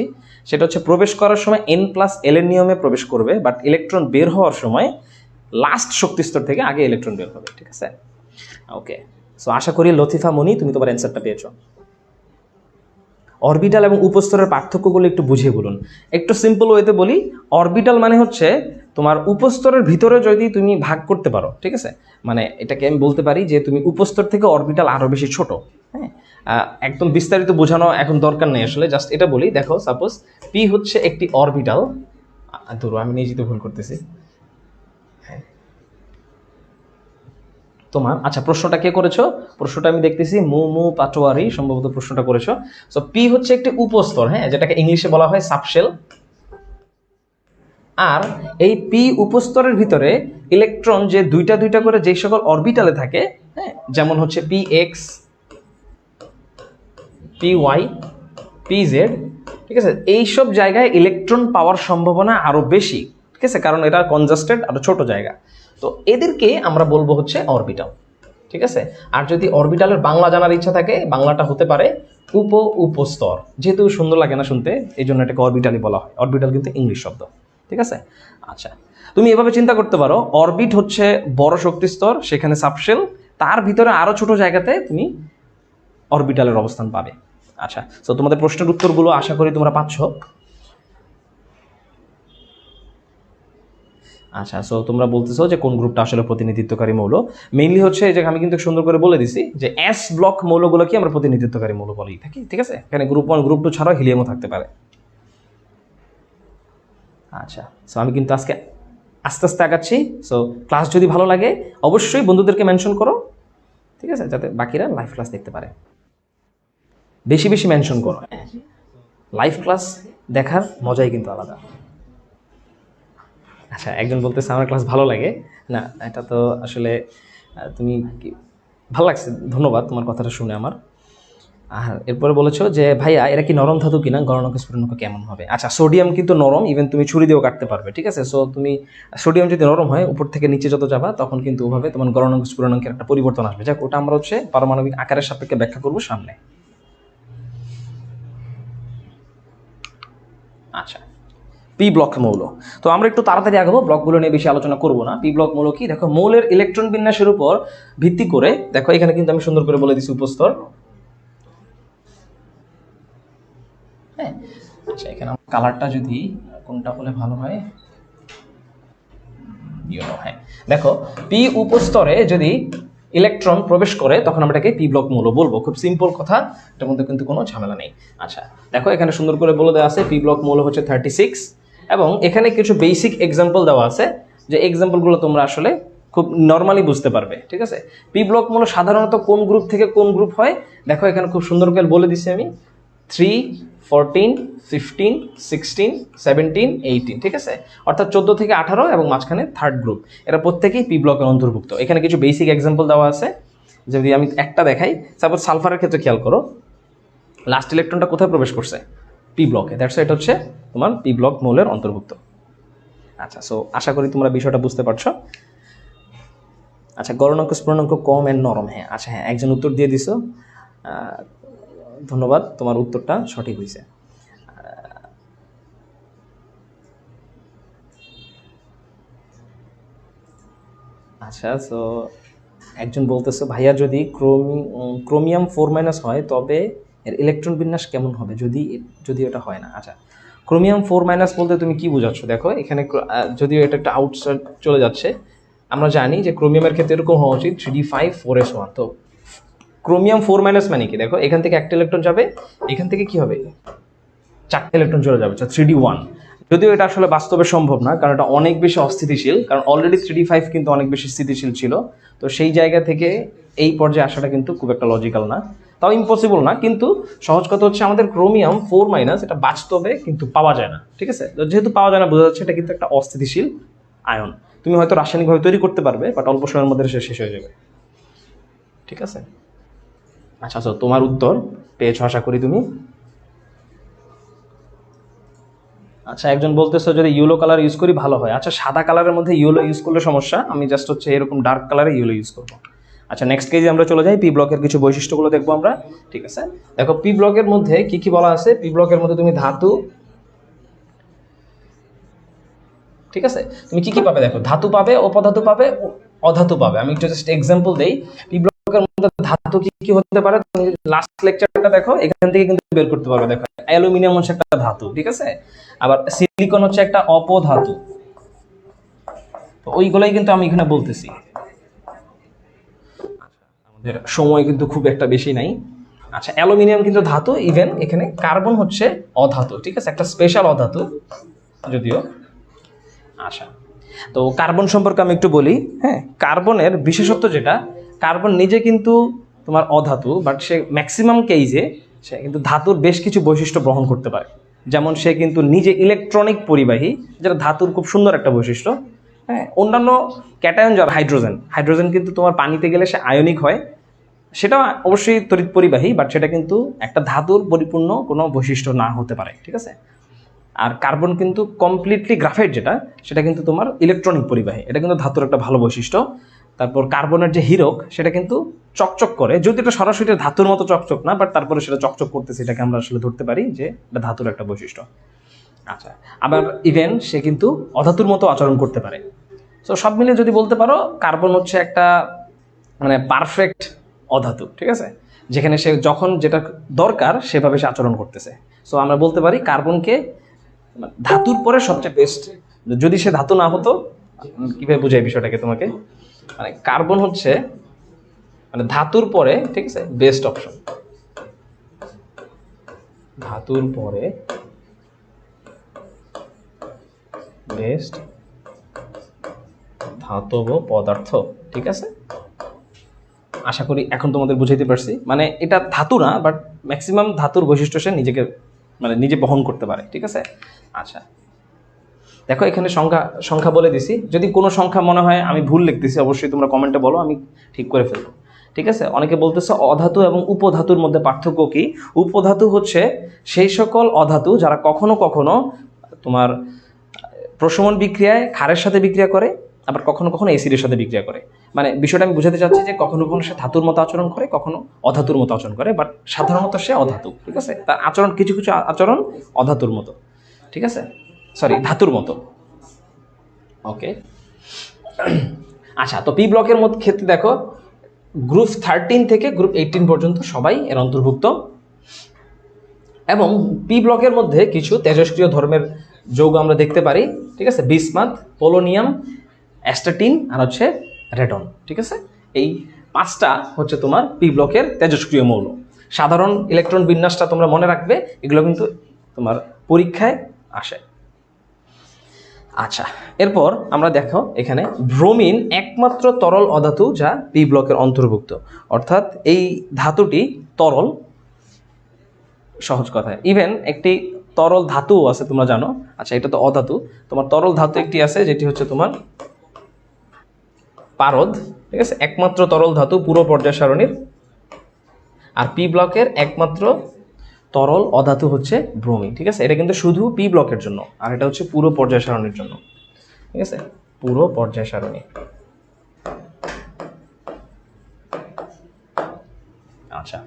সেটা হচ্ছে প্রবেশ করার সময় N+L এর নিয়মে প্রবেশ করবে, বাট ইলেকট্রন বের হওয়ার সময় লাস্ট শক্তিস্তর থেকে আগে ইলেকট্রন বের হবে। ঠিক আছে, ওকে। সো আশা করি লতিফা মনি তুমি তোমার অ্যান্সারটা পেয়েছো। অরবিটাল এবং উপস্তরের পার্থক্যগুলো একটু বুঝিয়ে বলুন। একটু সিম্পল ওয়েতে বলি, অরবিটাল মানে হচ্ছে তোমার উপস্তরের ভিতরে যদি তুমি ভাগ করতে পারো। ঠিক আছে, মানে এটাকে আমি বলতে পারি যে তুমি উপস্তর থেকে অরবিটাল আরও বেশি ছোট। হ্যাঁ, একদম বিস্তারিত বোঝানো এখন দরকার নেই, আসলে জাস্ট এটা বলি। দেখো, সাপোজ পি হচ্ছে একটি অরবিটাল। ধরো আমি নিজেই তো ভুল করতেছি। তোমার আচ্ছা, প্রশ্নটা কে করেছো? প্রশ্নটা আমি দেখতেছি মু পাটোয়ারি সম্ভবত প্রশ্নটা করেছো। সো পি হচ্ছে একটি উপস্তর, হ্যাঁ, যেটাকে ইংলিশে বলা হয় সাবশেল। আর এই পি উপস্তরের ভিতরে ইলেকট্রন যে দুইটা দুইটা করে যেই সকল অরবিটালে থাকে, হ্যাঁ, যেমন হচ্ছে PX, PY, PZ। ঠিক আছে, এইসব জায়গায় ইলেকট্রন পাওয়ার সম্ভাবনা আরো বেশি। ঠিক আছে, কারণ এটা কনজাস্টেড, আরো ছোট জায়গা। তো এদেরকে আমরা বলবো হচ্ছে অরবিটাল। ঠিক আছে, আর যদি অরবিটালের বাংলা জানার ইচ্ছা থাকে, বাংলাটা হতে পারে উপস্তর। যেহেতু সুন্দর লাগে না শুনতে, এই জন্য এটাকে অরবিটালই বলা হয়। অরবিটাল কিন্তু ইংলিশ শব্দ। ঠিক আছে, আচ্ছা, তুমি এভাবে চিন্তা করতে পারো, অরবিট হচ্ছে বড় শক্তিস্তর, সেখানে সাবশেল, তার ভিতরে আরো ছোট জায়গাতে তুমি অরবিটালের অবস্থান পাবে। আচ্ছা, তো তোমাদের প্রশ্নের উত্তরগুলো আশা করি তোমরা পাচ্ছ। আচ্ছা, সো তোমরা বলতেছো যে কোন গ্রুপটা আসলে প্রতিনিধিত্বকারী মৌল। মেইনলি হচ্ছে এই যে আমি কিন্তু সুন্দর করে বলে দিছি যে এস ব্লক মৌলগুলো কি আমরা প্রতিনিধিত্বকারী মৌল বলেই থাকি। ঠিক আছে, এখানে গ্রুপ 1 গ্রুপ 2 ছাড়াও হিলিয়ামও থাকতে পারে। আচ্ছা, সো আমি কিন্তু আজকে আস্তে আস্তে আগাচ্ছি। সো ক্লাস যদি ভালো লাগে অবশ্যই বন্ধুদেরকে মেনশন করো। ঠিক আছে, যাতে বাকিরা লাইভ ক্লাস দেখতে পারে। বেশি বেশি মেনশন করো। লাইভ ক্লাস দেখার মজাই কিন্তু আলাদা। আচ্ছা, একজন বলতেছে আমার ক্লাস ভালো লাগে না, এটা তো আসলে তুমি ভালো লাগছে, ধন্যবাদ তোমার কথাটা শুনে আমার। আর এরপরে বলেছো যে ভাইয়া এরা কি নরম ধাতু কিনা, গলনাঙ্ক স্ফুটনাঙ্ক কেমন হবে? আচ্ছা, সোডিয়াম কিন্তু নরম, ইভেন তুমি ছুরি দিয়েও কাটতে পারবে। ঠিক আছে, সো তুমি সোডিয়াম যদি নরম হয়, উপর থেকে নিচে যত যাবা তখন কিন্তু ওভাবে তোমার গলনাঙ্ক স্ফুটনাঙ্কের একটা পরিবর্তন আসবে। যাক, ওটা আমরা হচ্ছে পারমাণবিক আকারের সাপেক্ষে ব্যাখ্যা করবো সামনে। আচ্ছা, পি ব্লক মৌল। তো আমরা একটু তাড়াতাড়ি আগাবো, ব্লকগুলো নিয়ে বেশি আলোচনা করব না। পি ব্লক মৌল কি? দেখো, মৌলের ইলেকট্রন বিন্যাসের উপর ভিত্তি করে, দেখো এখানে কিন্তু আমি সুন্দর করে বলে দিছি উপস্তর। হ্যাঁ, আচ্ছা, এখানে কালারটা যদি কোনটা হলে ভালো হয়, হ্যাঁ, দেখো পি উপস্তরে যদি ইলেকট্রন প্রবেশ করে তখন আমরা এটাকে পি ব্লক মৌল বলবো। খুব সিম্পল কথা, এটার মধ্যে কিন্তু কোনো ঝামেলা নেই। আচ্ছা দেখো এখানে সুন্দর করে বলে দেওয়া আছে পি ব্লক মৌল হচ্ছে 36, এবং এখানে কিছু বেসিক এক্সাম্পল দেওয়া আছে, যে এক্সাম্পলগুলো তোমরা আসলে খুব নর্মালি বুঝতে পারবে। ঠিক আছে, পি ব্লক মৌল সাধারণত কোন গ্রুপ থেকে কোন গ্রুপ হয় দেখো এখানে খুব সুন্দর করে বলে দিচ্ছি আমি, 3, 14, 15, 16, 17, 18, ঠিক আছে, অর্থাৎ 14 থেকে 18 এবং মাঝখানে থার্ড গ্রুপ, এরা প্রত্যেকেই পি ব্লকের অন্তর্ভুক্ত। এখানে কিছু বেসিক এক্সাম্পল দেওয়া আছে, যদি আমি একটা দেখাই, সাপোজ সালফারের ক্ষেত্রে খেয়াল করো, লাস্ট ইলেকট্রনটা কোথায় প্রবেশ করছে? পি ব্লকে, দ্যাটস এটা হচ্ছে তোমার পি ব্লক মৌলের অন্তর্ভুক্ত। আচ্ছা, সো আশা করি তোমরা বিষয়টা বুঝতে পারছো। আচ্ছা, গলনাঙ্ক স্ফুটনাঙ্ক কম এন্ড নরম, হ্যাঁ আচ্ছা হ্যাঁ, একজন উত্তর দিয়ে দিছো, ধন্যবাদ, তোমার উত্তরটা সঠিক হয়েছে। আচ্ছা, সো একজন বলতেছে ভাইয়া যদি ক্রোমিয়াম 4- হয় তবে এর ইলেকট্রন বিন্যাস কেমন হবে যদি এটা হয় না? আচ্ছা, ক্রোমিয়াম 4- বলতে তুমি কি বোঝাচ্ছ? দেখো এখানে যদিও এটা একটা আউটসাইড চলে যাচ্ছে, আমরা জানি যে ক্রোমিয়ামের ক্ষেত্রে এরকম হওয়া উচিত 3d5 4s1। তো ক্রোমিয়াম 4- মানে কি? দেখো এখান থেকে একটা ইলেকট্রন যাবে, এখান থেকে কি হবে? 4টে ইলেকট্রন চলে যাবে, 3d1। যদিও এটা আসলে বাস্তবে সম্ভব না, কারণ এটা অনেক বেশি অস্থিতিশীল, কারণ অলরেডি 3d5 কিন্তু অনেক বেশি স্থিতিশীল ছিল। তো সেই জায়গা থেকে এই পর্যায়ে আসাটা কিন্তু খুব একটা লজিক্যাল না, তাও ইম্পসিবল না। কিন্তু সহজ কথা হচ্ছে আমাদের ক্রোমিয়াম 4- এটা বাস্তবে কিন্তু পাওয়া যায় না। ঠিক আছে, তো যেহেতু পাওয়া যায় না, বোঝা যাচ্ছে এটা কিন্তু একটা অস্থিতিশীল আয়ন। তুমি হয়তো রাসায়নিকভাবে তৈরি করতে পারবে, বাট অল্প সময়ের মধ্যে সে শেষ হয়ে যাবে। ঠিক আছে, আচ্ছা আচ্ছা, তোমার উত্তর পেয়েছো আশা করি তুমি। আচ্ছা, একজন বলতেছো যদি ইয়েলো কালার ইউজ করি ভালো হয়। আচ্ছা, সাদা কালারের মধ্যে ইয়েলো ইউজ করলে সমস্যা, আমি জাস্ট হচ্ছে এরকম ডার্ক কালারে ইয়েলো ইউজ করবো। আচ্ছা, নেক্সট কেজে আমরা চলে যাই, পি ব্লকের কিছু বৈশিষ্ট্যগুলো দেখবো আমরা। ঠিক আছে, দেখো পি ব্লকের মধ্যে কি কি বলা আছে। পি ব্লকের মধ্যে তুমি ধাতু, ঠিক আছে, তুমি কি কি পাবে দেখো, ধাতু পাবে, অপধাতু পাবে, অধাতু পাবে। আমি একটু জাস্ট এক্সাম্পল দেই, পি ব্লকের মধ্যে ধাতু কি কি হতে পারে, তুমি লাস্ট লেকচারটা দেখো, এখান থেকে কিন্তু বের করতে পারবে। দেখো অ্যালুমিনিয়াম হচ্ছে একটা ধাতু, ঠিক আছে, আবার সিলিকন হচ্ছে একটা অপধাতু। তো ওইগুলাই কিন্তু আমি এখানে বলতেছি। আমাদের সময় কিন্তু খুব একটা বেশি নাই। আচ্ছা, অ্যালুমিনিয়াম কিন্তু ধাতু, ইভেন এখানে কার্বন হচ্ছে অধাতু, ঠিক আছে, একটা স্পেশাল অধাতু যদিও। আচ্ছা, তো কার্বন সম্পর্কে আমি একটু বলি। হ্যাঁ, কার্বনের বিশেষত্ব যেটা, কার্বন নিজে কিন্তু তোমার অধাতু, বাট সে ম্যাক্সিমাম কেসে সে কিন্তু ধাতুর বেশ কিছু বৈশিষ্ট্য বহন করতে পারে। যেমন সে কিন্তু নিজে ইলেকট্রনিক পরিবাহী, যেটা ধাতুর খুব সুন্দর একটা বৈশিষ্ট্য। হ্যাঁ, অন্যান্য ক্যাটায়ন যার হাইড্রোজেন কিন্তু তোমার পানিতে গেলে সে আয়নিক হয়, সেটা অবশ্যই তড়িৎ পরিবাহী, বাট সেটা কিন্তু একটা ধাতুর পরিপূর্ণ কোনো বৈশিষ্ট্য না হতে পারে। ঠিক আছে, আর কার্বন কিন্তু কমপ্লিটলি গ্রাফাইট, যেটা সেটা কিন্তু তোমার ইলেকট্রনিক পরিবাহী, এটা কিন্তু ধাতুর একটা ভালো বৈশিষ্ট্য। তারপর কার্বনের যে হীরক, সেটা কিন্তু চকচক করে, যদি এটা সরাসরি ধাতুর মতো চকচক না, বাট তারপরে সেটা চকচক করতেছে, এটাকে আমরা আসলে ধরতে পারি যে এটা ধাতুর একটা বৈশিষ্ট্য। আচ্ছা, আবার ইভেন সে কিন্তু অধাতুর মতো আচরণ করতে পারে। সো সব মিলে যদি বলতে পারো, কার্বন হচ্ছে একটা মানে পারফেক্ট অধাতু। ঠিক আছে, যেখানে সে যখন যেটা দরকার সেভাবে সে আচরণ করতেছে। সো আমরা বলতে পারি কার্বনকে ধাতুর পরে সবচেয়ে বেস্ট। যদি সে ধাতু না হতো, কিভাবে বুঝাই বিষয়টাকে তোমাকে, মানে কার্বন হচ্ছে মানে ধাতুর পরে, ঠিক আছে, বেস্ট অপশন। ধাতুর পরে বেস্ট ধাতব পদার্থ। ঠিক আছে, আশা করি এখন তোমাদের বুঝাইতে পারছি। মানে এটা ধাতু না, বাট ম্যাক্সিমাম ধাতুর বৈশিষ্ট্য সে নিজেকে মানে নিজে বহন করতে পারে। ঠিক আছে, আচ্ছা দেখো এখানে সংখ্যা বলে দিছি, যদি কোনো সংখ্যা মনে হয় আমি ভুল লিখতেছি অবশ্যই তোমরা কমেন্টে বলো, আমি ঠিক করে ফেলবো। ঠিক আছে, অনেকে বলতেছে অধাতু এবং উপধাতুর মধ্যে পার্থক্য কি? উপধাতু হচ্ছে সেই সকল অধাতু যারা কখনো কখনো তোমার প্রশমন বিক্রিয়ায় ক্ষারের সাথে বিক্রিয়া করে, আবার কখনো কখনো অ্যাসিডের সাথে বিক্রিয়া করে। মানে বিষয়টা আমি বুঝাতে চাচ্ছি যে কখনো কখনো সে ধাতুর মতো আচরণ করে, কখনো অধাতুর মতো আচরণ করে, বাট সাধারণত সে অধাতু। ঠিক আছে, তার আচরণ কিছু কিছু আচরণ অধাতুর মতো, ঠিক আছে, সরি ধাতুর মতো। ওকে, আচ্ছা, তো পি ব্লকের মধ্যে ক্ষেত্রে দেখো গ্রুপ 13 থেকে গ্রুপ 18 পর্যন্ত সবাই এর অন্তর্ভুক্ত, এবং পি ব্লকের মধ্যে কিছু তেজস্ক্রিয় ধর্মের যৌগ আমরা দেখতে পারি। ঠিক আছে, বিসমাথ, পোলোনিয়াম, অ্যাস্টাটিন আর হচ্ছে রেডন। ঠিক আছে, এই 5টা হচ্ছে তোমার পি ব্লকের তেজস্ক্রিয় মৌল। সাধারণ ইলেকট্রন বিন্যাসটা তোমরা মনে রাখবে, এগুলো কিন্তু তোমার পরীক্ষায় আসে। আচ্ছা, এরপর আমরা দেখো এখানে ব্রোমিন একমাত্র তরল অধাতু যা পি ব্লকের অন্তর্ভুক্ত, অর্থাৎ এই ধাতুটি তরল। সহজ কথায় ইভেন একটি তরল ধাতু আছে তোমরা জানো। আচ্ছা, এটা তো অধাতু। তোমার তরল ধাতু একটি আছে যেটি হচ্ছে তোমার পারদ, ঠিক আছে, একমাত্র তরল ধাতু পুরো পর্যায় সারণীর। আর পি ব্লকের একমাত্র তরল অধাতু হচ্ছে ব্রোমিন, ঠিক আছে। এটা কিন্তু শুধু পি ব্লকের জন্য, আর এটা হচ্ছে পুরো পর্যায় সারণীর জন্য, ঠিক আছে, পুরো পর্যায় সারণী। আচ্ছা,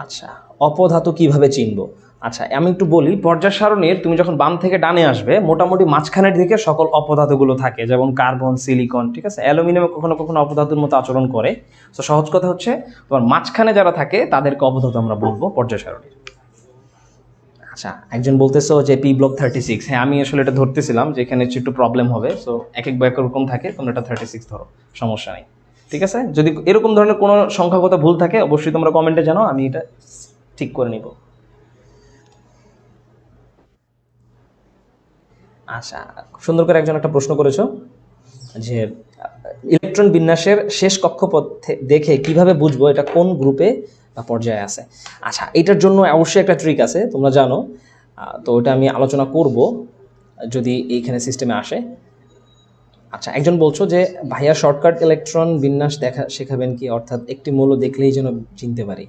আচ্ছা, অপধাতু কিভাবে চিনবো? আচ্ছা, আমি একটু বলি, পর্যায় সারণীর তুমি যখন বাম থেকে ডানে আসবে, মোটামুটি মাঝখানের দিকে সকল অপধাতুগুলো থাকে, যেমন কার্বন, সিলিকন, ঠিক আছে। অ্যালুমিনিয়াম কখনো কখনো অপধাতুর মতো আচরণ করে। তো সহজ কথা হচ্ছে তোমার মাঝখানে যারা থাকে তাদেরকে অপধাতু আমরা বলবো পর্যায় সারণীর। আচ্ছা, একজন বলতেছো যে পি ব্লক 36। হ্যাঁ, আমি আসলে এটা ধরতেছিলাম যে এখানে একটু প্রবলেম হবে। সো এক এক রকম থাকে, তোমরা এটা 36 ধরো, সমস্যা নেই, ঠিক আছে। যদি এরকম ধরনের কোনো সংখ্যাগত ভুল থাকে অবশ্যই তোমরা কমেন্টে জানাও, আমি এটা ঠিক করে নিব। আচ্ছা, সুন্দর করে একজন একটা প্রশ্ন করেছো যে ইলেকট্রন বিন্যাসের শেষ কক্ষপথ দেখে কিভাবে বুঝবো এটা কোন গ্রুপে বা পর্যায়ে আছে। আচ্ছা, এটার জন্য অবশ্যই একটা ট্রিক আছে, তোমরা জানো। তো ওটা আমি আলোচনা করব যদি এইখানে সিস্টেমে আসে। আচ্ছা, একজন বলছো যে ভাইয়া শর্টকাট ইলেকট্রন বিন্যাস শেখাবেন কি, অর্থাৎ একটি মৌল দেখলেই যেন চিনতে পারি।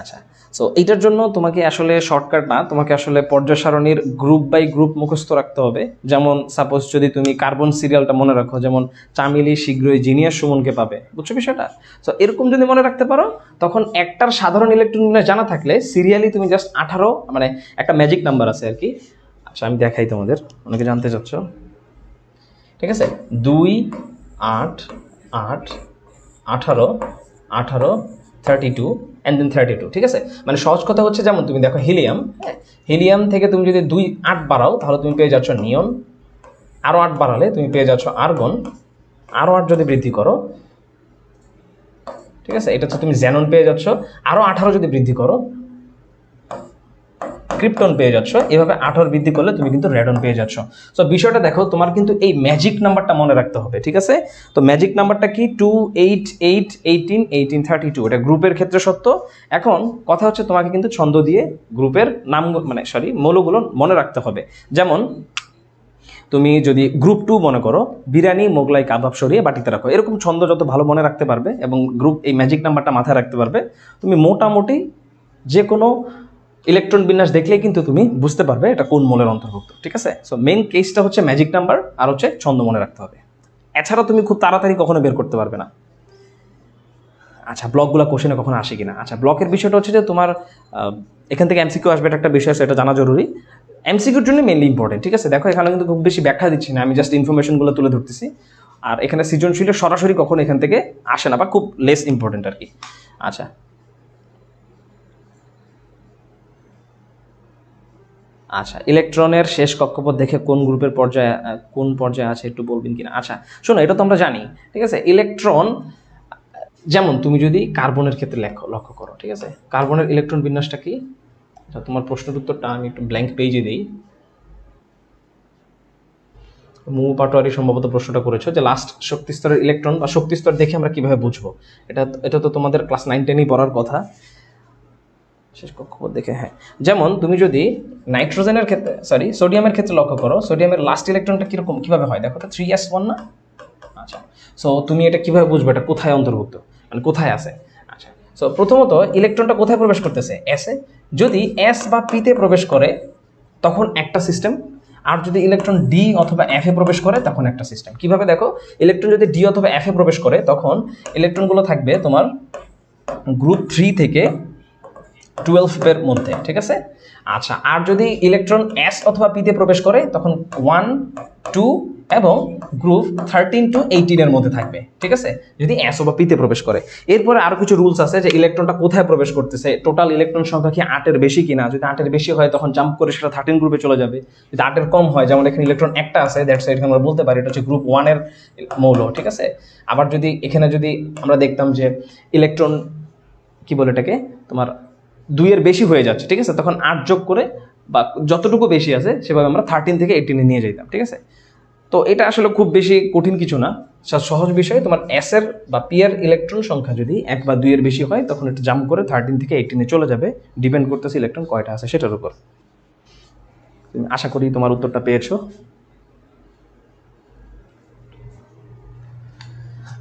আচ্ছা, সো এইটার জন্য তোমাকে আসলে শর্টকাট না, তোমাকে আসলে পর্যায় সারণীর গ্রুপ বাই গ্রুপ মুখস্থ রাখতে হবে। যেমন সাপোজ যদি তুমি কার্বন সিরিয়ালটা মনে রাখো, যেমন চামেলি শীঘ্রই জিনিয়াস সুমনকে পাবে, বুঝছো বিষয়টা? সো এরকম যদি মনে রাখতে পারো, তখন একটার সাধারণ ইলেকট্রন বিন্যাস জানা থাকলে সিরিয়ালি তুমি জাস্ট 18, মানে একটা ম্যাজিক নাম্বার আছে আর কি। আচ্ছা, আমি দেখাই তোমাদের, অনেকে জানতে চাচ্ছ, ঠিক আছে। 2, 8, 8, 18, 18, 32 অ্যান্ড দেন 32, ঠিক আছে। মানে সহজ কথা হচ্ছে, যেমন তুমি দেখো হিলিয়াম, হিলিয়াম থেকে তুমি যদি 2, 8 বাড়াও তাহলে তুমি পেয়ে যাচ্ছ নিয়ন, আরও 8 বাড়ালে তুমি পেয়ে যাচ্ছ আর্গন, আরও 8 যদি বৃদ্ধি করো, ঠিক আছে, এটা হচ্ছে তুমি জ্যানন পেয়ে যাচ্ছ, আরও 18 যদি বৃদ্ধি করো ক্রিপ্টন পেয়ে যাচ্ছ। এভাবে 18 বৃদ্ধি করলে তুমি কিন্তু রেডন পেয়ে যাচ্ছ। সো বিষয়টা দেখো, তোমার কিন্তু এই ম্যাজিক নাম্বারটা মনে রাখতে হবে, ঠিক আছে। তো ম্যাজিক নাম্বারটা কি? 2, 8, 8, 18, 18, 32। এটা গ্রুপের ক্ষেত্রে সত্য। এখন কথা হচ্ছে তোমাকে কিন্তু ছন্দ দিয়ে গ্রুপের নাম, মানে সরি, মৌলগুলো মনে রাখতে হবে। যেমন তুমি যদি গ্রুপ 2 মনে করো, বিরিয়ানি, মোগলাই, কাবাব সরিয়ে বাটিতে রাখো, এরকম ছন্দ যত ভালো মনে রাখতে পারবে এবং গ্রুপ এই ম্যাজিক নাম্বারটা মাথায় রাখতে পারবে, তুমি মোটামুটি যে কোনো ইলেকট্রন বিন্যাস দেখলেই কিন্তু তুমি বুঝতে পারবে এটা কোন মৌলের অন্তর্ভুক্ত, ঠিক আছে। সো মেইন কেসটা হচ্ছে ম্যাজিক নাম্বার আর হচ্ছে ছন্দ মনে রাখতে হবে। এছাড়া তুমি খুব তাড়াতাড়ি কখনো বের করতে পারবে না। আচ্ছা, ব্লকগুলো কোশ্চেনে কখনো আসে কিনা? আচ্ছা, ব্লকের বিষয়টা হচ্ছে যে তোমার এখান থেকে এমসিকিউ আসবে, এটা একটা বিষয় আছে, এটা জানা জরুরি। এমসিকিউর জন্য মেইনলি ইম্পর্টেন্ট, ঠিক আছে। দেখো এখানে কিন্তু খুব বেশি ব্যাখ্যা দিচ্ছি না, আমি জাস্ট ইনফরমেশনগুলো তুলে ধরতেছি। আর এখানে সৃজনশীলের সরাসরি কখনো এখান থেকে আসে না, বা খুব লেস ইম্পর্টেন্ট আর কি। আচ্ছা, আচ্ছা, ইলেকট্রনের শেষ কক্ষপথ দেখে কোন গ্রুপের পর্যায়ে কোন পর্যায়ে আছে একটু বলবেন কিনা? আচ্ছা, শোনো, এটা তো আমরা জানি, ঠিক আছে। ইলেকট্রন, যেমন তুমি যদি কার্বনের ক্ষেত্রে লক্ষ্য করো, ঠিক আছে, কার্বনের ইলেকট্রন বিন্যাসটা কি? আচ্ছা, তোমার প্রশ্নের উত্তরটা আমি একটু ব্ল্যাঙ্ক পেজে দিই। মুমু পাটোয়ারি সম্ভবত প্রশ্নটা করেছো যে লাস্ট শক্তি স্তরের ইলেকট্রন বা শক্তি স্তর দেখে আমরা কিভাবে বুঝবো। এটা তো তোমাদের ক্লাস 9, 10-ই পড়ার কথা। শেষ কক্ষপথ দেখে, হ্যাঁ, যেমন তুমি যদি নাইট্রোজেনের ক্ষেত্রে, সরি, সোডিয়ামের ক্ষেত্রে লক্ষ্য করো, সোডিয়ামের লাস্ট ইলেকট্রনটা কিরকম, কিভাবে হয় দেখো তো, 3s1 না? আচ্ছা, সো তুমি এটা কিভাবে বুঝবে এটা কোথায় অন্তর্ভুক্ত, মানে কোথায় আছে? আচ্ছা, সো প্রথমত ইলেকট্রনটা কোথায় প্রবেশ করতেছে? এসে। যদি এস বা পিতে প্রবেশ করে তখন একটা সিস্টেম, আর যদি ইলেকট্রন ডি অথবা এফে প্রবেশ করে তখন একটা সিস্টেম। কিভাবে দেখো, ইলেকট্রন যদি ডি অথবা এফে প্রবেশ করে তখন ইলেকট্রনগুলো থাকবে তোমার গ্রুপ 3 থেকে 12 এর মধ্যে, ঠিক আছে। আচ্ছা, আর যদি ইলেকট্রন এস অথবা পিতে প্রবেশ করে তখন 1, 2 এবং গ্রুপ 13 to 18 এর মধ্যে থাকবে, ঠিক আছে, যদি এস অথবা পিতে প্রবেশ করে। এরপরে আরো কিছু রুলস আছে যে ইলেকট্রনটা কোথায় প্রবেশ করতেছে, টোটাল ইলেকট্রন সংখ্যা কি 8 এর বেশি কিনা, যদি 8 এর বেশি হয় তখন জাম্প করে সেটা 13 গ্রুপে চলে যাবে, যদি 8 এর কম হয়, যেমন এখানে ইলেকট্রন একটা আছে, দ্যাটস এখানে আমরা বলতে পারি এটা হচ্ছে গ্রুপ 1 এর মৌল, ঠিক আছে। আবার যদি এখানে যদি আমরা দেখতাম যে ইলেকট্রন কি বলে এটাকে তোমার 2 এর বেশি হয়ে যাচ্ছে, ঠিক আছে, তখন 8 যোগ করে বা যতটুকু বেশি আছে সেভাবে আমরা 13 থেকে 18 এ নিয়ে যেতাম, ঠিক আছে। তো এটা আসলে খুব বেশি কঠিন কিছু না, সহজ বিষয়। তোমার এস এর বা পি এর ইলেকট্রন সংখ্যা যদি 1 বা 2 এর বেশি হয় তখন এটা জাম্প করে 13 থেকে 18 এ চলে যাবে, ডিপেন্ড করতেছে ইলেকট্রন কয়টা আছে সেটার উপর। আশা করি তোমার উত্তরটা পেয়েছো।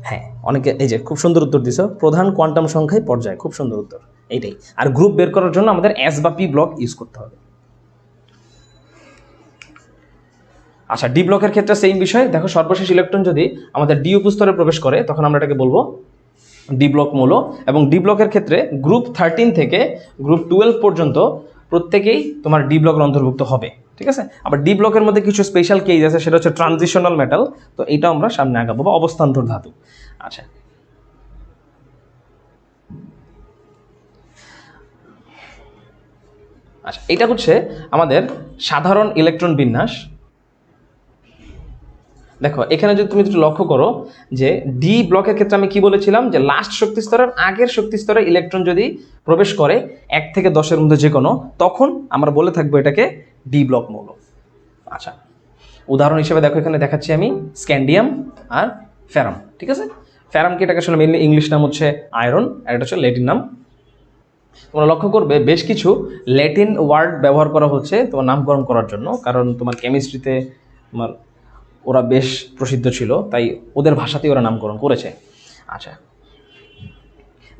হ্যাঁ, অনেকে এই যে খুব সুন্দর উত্তর দিছো, প্রধান কোয়ান্টাম সংখ্যায় পর্যায়, খুব সুন্দর উত্তর এইটাই। আর গ্রুপ বের করার জন্য আমাদের এস বা পি ব্লক ইউজ করতে হবে। আচ্ছা, ডি ব্লকের ক্ষেত্রে সেম বিষয়, দেখো সর্বশেষ ইলেকট্রন যদি আমাদের ডি উপস্তরে প্রবেশ করে তখন আমরা এটাকে বলবো ডি ব্লক মৌল। এবং ডি ব্লকের ক্ষেত্রে গ্রুপ 13 থেকে গ্রুপ 12 পর্যন্ত প্রত্যেকেই তোমার ডি ব্লকের অন্তর্ভুক্ত হবে, ঠিক আছে। আবার ডি ব্লকের মধ্যে কিছু স্পেশাল কেস আছে, সেটা হচ্ছে ট্রানজিশনাল মেটাল, তো এটা আমরা সামনে আগাবো, বা অবস্থান্তর ধাতু। আচ্ছা, আচ্ছা এটা হচ্ছে আমাদের সাধারণ ইলেকট্রন বিন্যাস। দেখো এখানে যদি তুমি একটু লক্ষ্য করো যে ডি ব্লকের ক্ষেত্রে আমি কি বলেছিলাম যে লাস্ট শক্তি স্তরের আগের শক্তি স্তরে ইলেকট্রন যদি প্রবেশ করে 1 থেকে 10 এর মধ্যে যে কোনো, তখন আমরা বলে থাকবো এটাকে ডি ব্লক মৌল। আচ্ছা, উদাহরণ হিসেবে দেখো এখানে দেখাচ্ছি আমি স্ক্যান্ডিয়াম আর ফেরাম, ঠিক আছে। ফেরামকে এটাকে আসলে মেইনলি ইংলিশ নাম হচ্ছে আয়রন, আর এটা হচ্ছে ল্যাটিন নাম। তোমরা লক্ষ্য করবে বেশ কিছু ল্যাটিন ওয়ার্ড ব্যবহার করা হচ্ছে তোমার নামকরণ করার জন্য, কারণ তোমার কেমিস্ট্রিতে তোমার ওরা বেশ প্রসিদ্ধ ছিল, তাই ওদের ভাষাতেই ওরা নামকরণ করেছে। আচ্ছা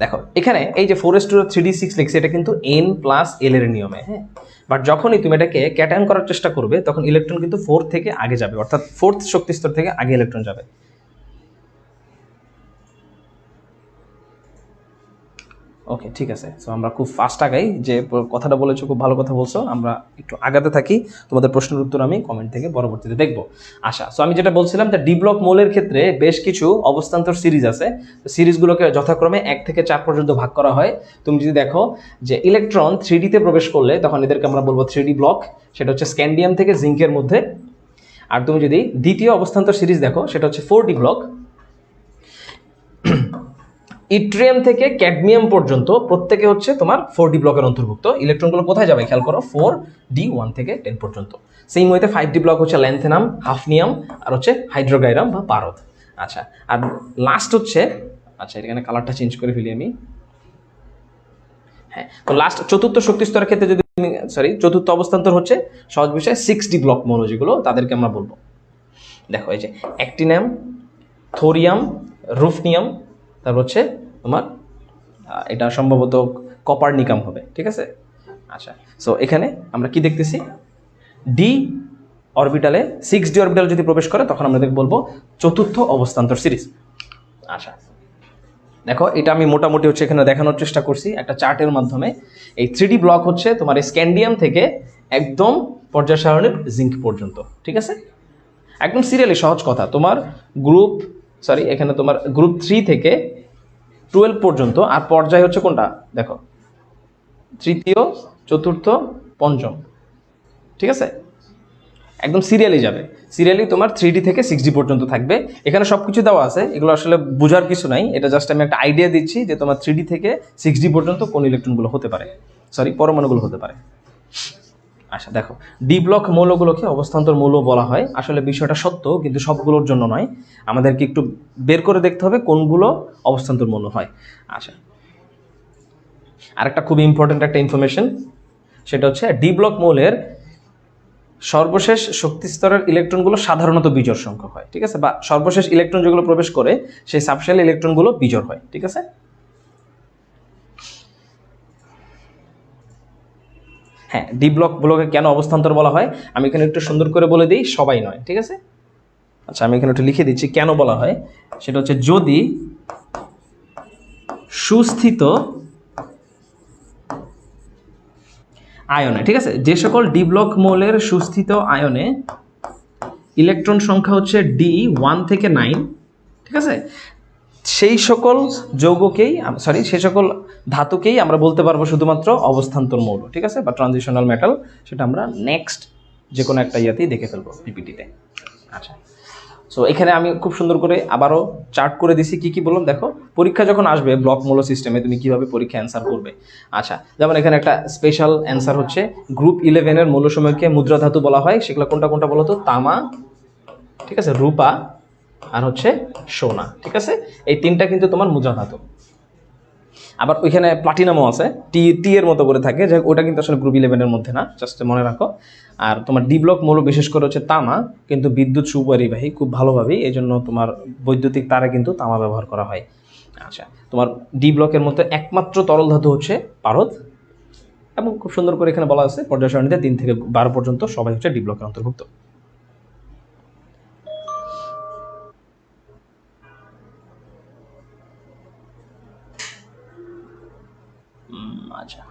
দেখো এখানে এই যে 4s2 3d6 লিখছে, এটা কিন্তু n+l এর নিয়মে, হ্যাঁ। বাট যখনই তুমি এটাকে ক্যাটায়ন করার চেষ্টা করবে তখন ইলেকট্রন কিন্তু 4 থেকে আগে যাবে, অর্থাৎ 4th শক্তি স্তর থেকে আগে ইলেকট্রন যাবে। ওকে, ঠিক আছে। সো আমরা খুব ফাস্ট আগাই, যে কথাটা বলেছো খুব ভালো কথা বলছো, আমরা একটু আগাতে থাকি, তোমাদের প্রশ্নের উত্তর আমি কমেন্ট থেকে পরবর্তীতে দেখবো। আচ্ছা, সো আমি যেটা বলছিলাম যে ডি ব্লক মৌলের ক্ষেত্রে বেশ কিছু অবস্থান্তর সিরিজ আছে, সিরিজগুলোকে যথাক্রমে 1 থেকে 4 পর্যন্ত ভাগ করা হয়। তুমি যদি দেখো যে ইলেকট্রন 3ডিতে প্রবেশ করলে তখন এদেরকে আমরা বলবো 3ডি ব্লক, সেটা হচ্ছে স্ক্যান্ডিয়াম থেকে জিঙ্কের মধ্যে। আর তুমি যদি দ্বিতীয় অবস্থান্তর সিরিজ দেখো সেটা হচ্ছে 4ডি ব্লক, ইট্রিয়াম থেকে ক্যাডমিয়াম পর্যন্ত প্রত্যেকে হচ্ছে তোমার 4ডি ব্লকের অন্তর্ভুক্ত। ইলেকট্রনগুলো কোথায় যাবে খেয়াল করো, 4d 1 থেকে 10 পর্যন্ত। সেই মধ্যে 5ডি ব্লক হচ্ছে ল্যান্থেনাম, হাফনিয়াম আর হচ্ছে হাইড্রোগাইরাম বা পারদ। আচ্ছা, আর লাস্ট হচ্ছে, আচ্ছা এখানে কালারটা চেঞ্জ করে ফেলি আমি, হ্যাঁ। তো লাস্ট চতুর্থ শক্তি স্তরের ক্ষেত্রে যদি চতুর্থ অবস্থান্তর হচ্ছে সহজ বিষয় 6ডি ব্লক মৌল যেগুলো, তাদেরকে আমরা বলবো, দেখো এই যে অ্যাক্টিনাম, থোরিয়াম, রুফনিয়াম, তারপর হচ্ছে তোমার এটা সম্ভবত কপারনিকাম হবে, ঠিক আছে। আচ্ছা, সো এখানে আমরা কি দেখতেছি, ডি অরবিটালে 6ডি অরবিটাল যদি প্রবেশ করে তখন আমরা বলবো চতুর্থ অবস্থান্তর সিরিজ। আচ্ছা দেখো এটা আমি মোটামুটি হচ্ছে এখানে দেখানোর চেষ্টা করছি একটা চার্টের মাধ্যমে। এই 3ডি ব্লক হচ্ছে তোমার এই স্ক্যান্ডিয়াম থেকে একদম পর্যায় সারণীর জিঙ্ক পর্যন্ত, ঠিক আছে, একদম সিরিয়ালি। সহজ কথা, তোমার এখানে তোমার গ্রুপ 3 থেকে 12 পর্যন্ত, আর পর্যায় হচ্ছে কোনটা দেখো, তৃতীয়, চতুর্থ, পঞ্চম, ঠিক আছে, একদম সিরিয়ালি যাবে। সিরিয়ালি তোমার 3ডি থেকে 6ডি পর্যন্ত থাকবে। এখানে সব কিছু দেওয়া আছে, এগুলো আসলে বোঝার কিছু নাই, এটা জাস্ট আমি একটা আইডিয়া দিচ্ছি যে তোমার 3ডি থেকে 6ডি পর্যন্ত কোন ইলেকট্রনগুলো হতে পারে, পরমাণুগুলো হতে পারে। আচ্ছা দেখো, ডি ব্লক মৌলগুলোকে অবস্থান্তর মৌল বলা হয়, আসলে বিষয়টা সত্য কিন্তু সবগুলোর জন্য নয়, আমাদেরকে একটু বের করে দেখতে হবে কোনগুলো অবস্থান্তর মৌল হয়। আচ্ছা, আরেকটা খুব ইম্পর্টেন্ট একটা ইনফরমেশন, সেটা হচ্ছে ডি ব্লক মৌলের সর্বশেষ শক্তি স্তরের ইলেকট্রনগুলো সাধারণত বিজোড় সংখ্যক হয়, ঠিক আছে, বা সর্বশেষ ইলেকট্রন যেগুলো প্রবেশ করে সেই সাবশেল ইলেকট্রনগুলো বিজোড় হয়, ঠিক আছে। হ্যাঁ, ডি ব্লকগুলোকে কেন অবস্থান্তর বলা হয় আমি এখানে একটু সুন্দর করে বলে দিই, সবাই নয়, ঠিক আছে। আচ্ছা আমি এখানে একটু লিখে দিচ্ছি কেন বলা হয়, সেটা হচ্ছে যদি সুস্থিত আয়নে, ঠিক আছে, যে সকল ডি ব্লক মৌলের সুস্থিত আয়নে ইলেকট্রন সংখ্যা হচ্ছে ডি 1 থেকে 9, ঠিক আছে, সেই সকল যৌগকেই সেই সকল ধাতুকেই আমরা বলতে পারবো শুধুমাত্র অবস্থান্তর মৌল, ঠিক আছে, বা ট্রানজিশনাল মেটাল। সেটা আমরা নেক্সট যে কোনো একটা ইয়াতেই দেখে ফেলবো পিপিটিতে। আচ্ছা, সো এখানে আমি খুব সুন্দর করে আবারও চার্ট করে দিছি কি কি বললাম। দেখো, পরীক্ষা যখন আসবে ব্লক মৌল সিস্টেমে তুমি কিভাবে পরীক্ষা অ্যান্সার করবে। আচ্ছা, যেমন এখানে একটা স্পেশাল অ্যান্সার হচ্ছে গ্রুপ 11 মৌলসমূহকে মুদ্রা ধাতু বলা হয়। সেগুলো কোনটা কোনটা বলো তো? তামা, ঠিক আছে, রূপা, আর হচ্ছে সোনা, ঠিক আছে। এই তিনটা কিন্তু তোমার মুদ্রা ধাতু। আবার ওইখানে প্লাটিনামও আছে, টি এর মতো করে থাকে, যে ওটা কিন্তু আসলে গ্রুপ 11 মধ্যে না, জাস্ট মনে রাখো। আর তোমার ডি ব্লক মৌল বিশেষ করে হচ্ছে তামা, কিন্তু বিদ্যুৎ সুপরিবাহী খুব ভালোভাবেই, এই জন্য তোমার বৈদ্যুতিক তারে কিন্তু তামা ব্যবহার করা হয়। আচ্ছা, তোমার ডি ব্লকের মধ্যে একমাত্র তরল ধাতু হচ্ছে পারদ, এবং খুব সুন্দর করে এখানে বলা আছে পর্যায় সারণীতে 3 থেকে 12 পর্যন্ত সবাই হচ্ছে ডি ব্লকের অন্তর্ভুক্ত। আচ্ছা,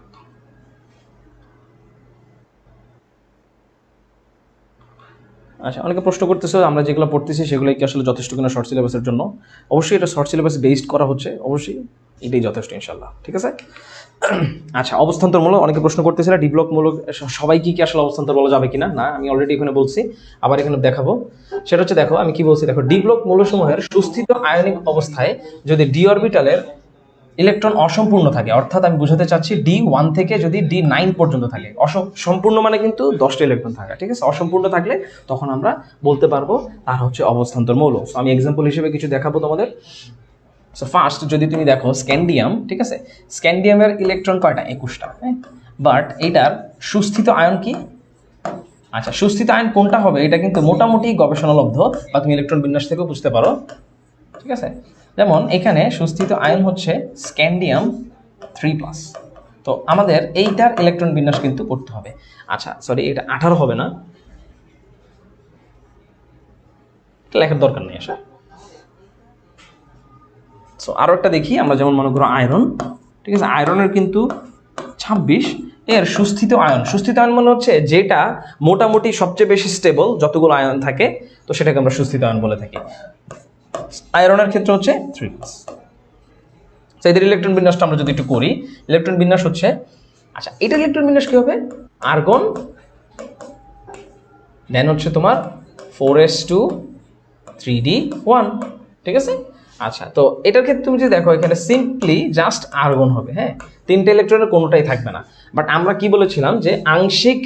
আচ্ছা, অনেকে প্রশ্ন করতেছে আমরা যেগুলো পড়তেছি সেগুলোই কি আসলে যথেষ্ট কিনা শর্ট সিলেবাসের জন্য। অবশ্যই এটা শর্ট সিলেবাস বেসড করা হচ্ছে, অবশ্যই এটাই যথেষ্ট ইনশাল্লাহ, ঠিক আছে। আচ্ছা, অবস্থান্তর মূলক অনেকে প্রশ্ন করতেছে ডি ব্লক মূলক সবাই কি আসলে অবস্থান্তর বলা যাবে কিনা। না, আমি অলরেডি এখানে বলছি, আবার এখানে দেখাবো। সেটা হচ্ছে, দেখো আমি কি বলছি, দেখো ডি ব্লক মৌলসমূহের সুস্থিত আয়নিক অবস্থায় যদি ডি অরবিটালের ইলেকট্রন অসম্পূর্ণ থাকে, অর্থাৎ আমি বোঝাতে চাচ্ছি D1 থেকে যদি D9 পর্যন্ত থাকে, সম্পূর্ণ মানে কিন্তু 10টা ইলেকট্রন থাকা, ঠিক আছে, অসম্পূর্ণ থাকলে তখন আমরা বলতে পারবো তার হচ্ছে অবস্থান্তর মৌল। সো আমি এক্সাম্পল হিসেবে কিছু দেখাবো তোমাদের। সো ফার্স্ট যদি তুমি দেখো স্ক্যান্ডিয়াম, ঠিক আছে, স্ক্যান্ডিয়ামের ইলেকট্রন কয়টা? 21টা, হ্যাঁ, বাট এটার সুস্থিত আয়ন কি? আচ্ছা, সুস্থিত আয়ন কোনটা হবে এটা কিন্তু মোটামুটি গবেষণালব্ধ, বা তুমি ইলেকট্রন বিন্যাস থেকেও বুঝতে পারো, ঠিক আছে। যেমন এখানে সুস্থিত আয়ন হচ্ছে স্ক্যান্ডিয়াম 3+। তো আমাদের এইটার ইলেকট্রন বিন্যাস কিন্তু করতে হবে। আচ্ছা, সরি, এটা 18 হবে না, লেখার দরকার নেই আসলে। সো আরও একটা দেখি আমরা, যেমন মনে করো আয়রন, ঠিক আছে, আয়রনের কিন্তু 26, এর সুস্থিত আয়ন। সুস্থিত আয়ন মানে হচ্ছে যেটা মোটামুটি সবচেয়ে বেশি স্টেবল, যতগুলো আয়ন থাকে, তো সেটাকে আমরা সুস্থিত আয়ন বলে থাকি। আয়রনের ক্ষেত্রে হচ্ছে 3+। তো এদের ইলেকট্রন বিন্যাসটা আমরা যদি একটু করি, ইলেকট্রন বিন্যাস হচ্ছে, আচ্ছা, এটার ইলেকট্রন বিন্যাস কি হবে? আর্গন, দেন হচ্ছে তোমার 4s2 3d1, ঠিক আছে। আচ্ছা, তো এটার ক্ষেত্রে তুমি যদি দেখো এখানে সিম্পলি জাস্ট আর্গন হবে, হ্যাঁ, 3টে ইলেকট্রনের কোনোটাই থাকবে না। বাট আমরা কি বলেছিলাম যে আংশিক